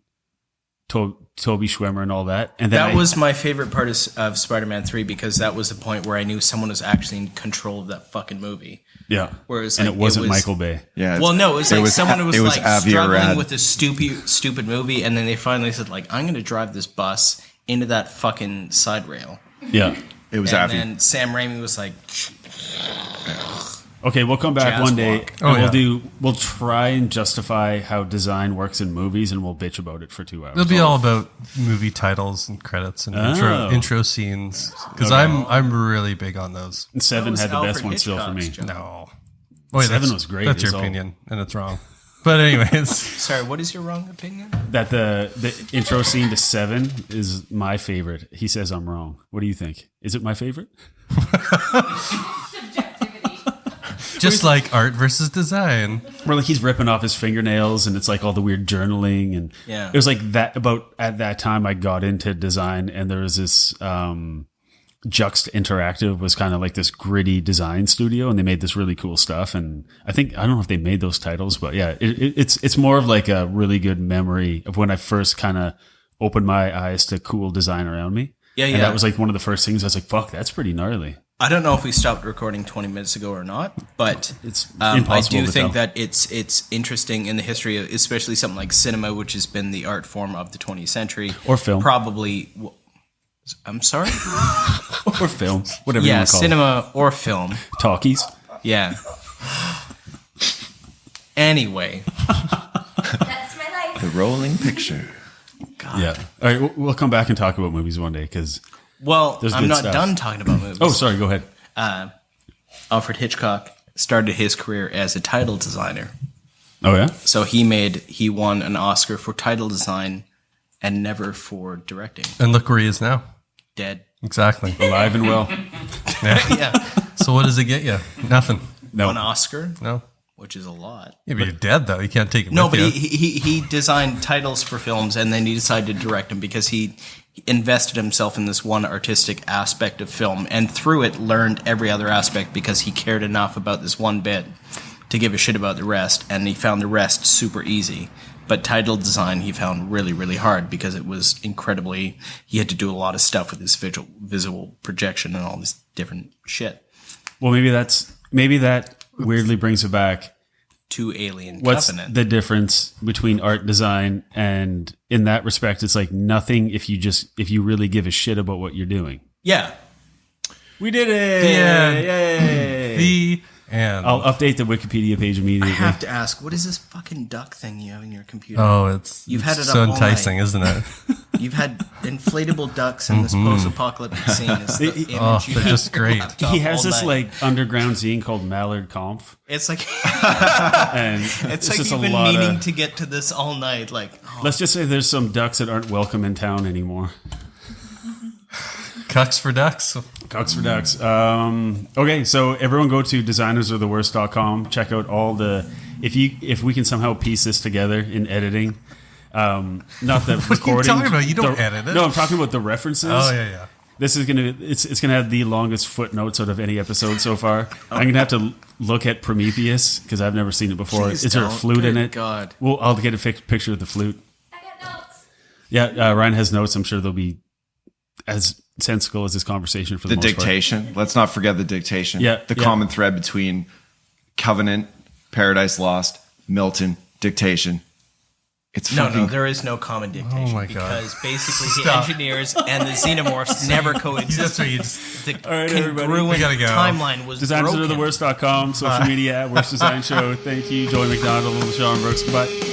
Toby Schwimmer and all that. And then That was my favorite part of Spider-Man 3 because that was the point where I knew someone was actually in control of that fucking movie. yeah. Whereas, And like, it wasn't it was- Michael Bay. Yeah. Well, no, it was like someone was like Avi struggling Arad. with this stupid movie, and then they finally said, like, I'm going to drive this bus into that fucking side rail. Yeah. It was And Avi. then Sam Raimi was like, Okay, we'll come back Jazz one day walk. and we'll try and justify how design works in movies, and we'll bitch about it for 2 hours. It'll be all about movie titles and credits and intro scenes because I'm really big on those. And 7 was had the best Alfred one still for me. Hitchcock's job. No, wait, 7 was great, That's is your all. opinion, and it's wrong. But anyways, sorry, what is your wrong opinion? That the intro scene to 7 is my favorite. He says I'm wrong. What do you think? Is it my favorite? Subjectivity. just like art versus design. Where like he's ripping off his fingernails and it's like all the weird journaling and Yeah. it was like that about at that time I got into design and there was this Juxt Interactive was kind of like this gritty design studio and they made this really cool stuff and I don't know if they made those titles but yeah it's more of like a really good memory of when I first kind of opened my eyes to cool design around me. Yeah, And yeah. that was like one of the first things I was like, fuck, that's pretty gnarly. I don't know if we stopped recording 20 minutes ago or not, but It's I impossible do to think tell. that it's interesting in the history of especially something like cinema, which has been the art form of the 20th century. Or film. Probably, I'm sorry? Or film, whatever you Yeah, want to call it. cinema or film. Talkies. Yeah. Anyway, That's my life. The rolling picture. Yeah. All right, we'll come back and talk about movies one day because. well, There's I'm good not stuff. done talking about movies. Oh, sorry. Go ahead. Alfred Hitchcock started his career as a title designer. Oh yeah. So he won an Oscar for title design and never for directing. And look where he is now. Dead. Exactly. Alive and well. Yeah. So what does it get you? Nothing. No. One Oscar, No. which is a lot. Yeah, but you're dead though. You can't take it No, with but you. he designed titles for films and then he decided to direct them because he invested himself in this one artistic aspect of film and through it learned every other aspect because he cared enough about this one bit to give a shit about the rest and he found the rest super easy. But title design he found really, really hard because it was incredibly, he had to do a lot of stuff with his visual projection and all this different shit. Well, maybe that weirdly brings it back. To Alien What's Covenant. the difference between art design and in that respect, it's like nothing if you really give a shit about what you're doing. Yeah. We did it! The end. Yay! The end. I'll update the Wikipedia page I immediately. have to ask, what is this fucking duck thing you have in your computer? Oh, it's You've had it so up all enticing, night. isn't it? You've had inflatable ducks in this post-apocalyptic scene. Is the image Oh, you they're have just great. laptop He has all this night. like underground zine called Mallard Conf, It's like and it's like just you've a been lot meaning of. to get to this all night. Like, oh, Let's just say there's some ducks that aren't welcome in town anymore. Cucks for ducks. Ducks for ducks. Okay, so everyone go to designersartheworst.com. Check out all the if we can somehow piece this together in editing. Not the What are you recording. talking about? You don't edit it. No, I'm talking about the references. Oh yeah. This is it's gonna have the longest footnotes out of any episode so far. I'm gonna have to look at Prometheus because I've never seen it before. Please Is there a don't. flute in Good it? God. Well, I'll get a picture of the flute. I got notes. Yeah, Ryan has notes. I'm sure they'll be as sensical as this conversation for the, The most part. dictation. Let's not forget the dictation. Yeah, The yeah. common thread between Covenant, Paradise Lost, Milton, dictation. It's no, fucking. there is no common dictation Oh my God. because basically Stop. the engineers and the xenomorphs never coexist. That's what you just. The All right, everybody. congruent We gotta go. timeline was broken. Designersartheworst.com, social media at Worst Design Show. Thank you, Joey MacDonald, Sean Brookes. Goodbye.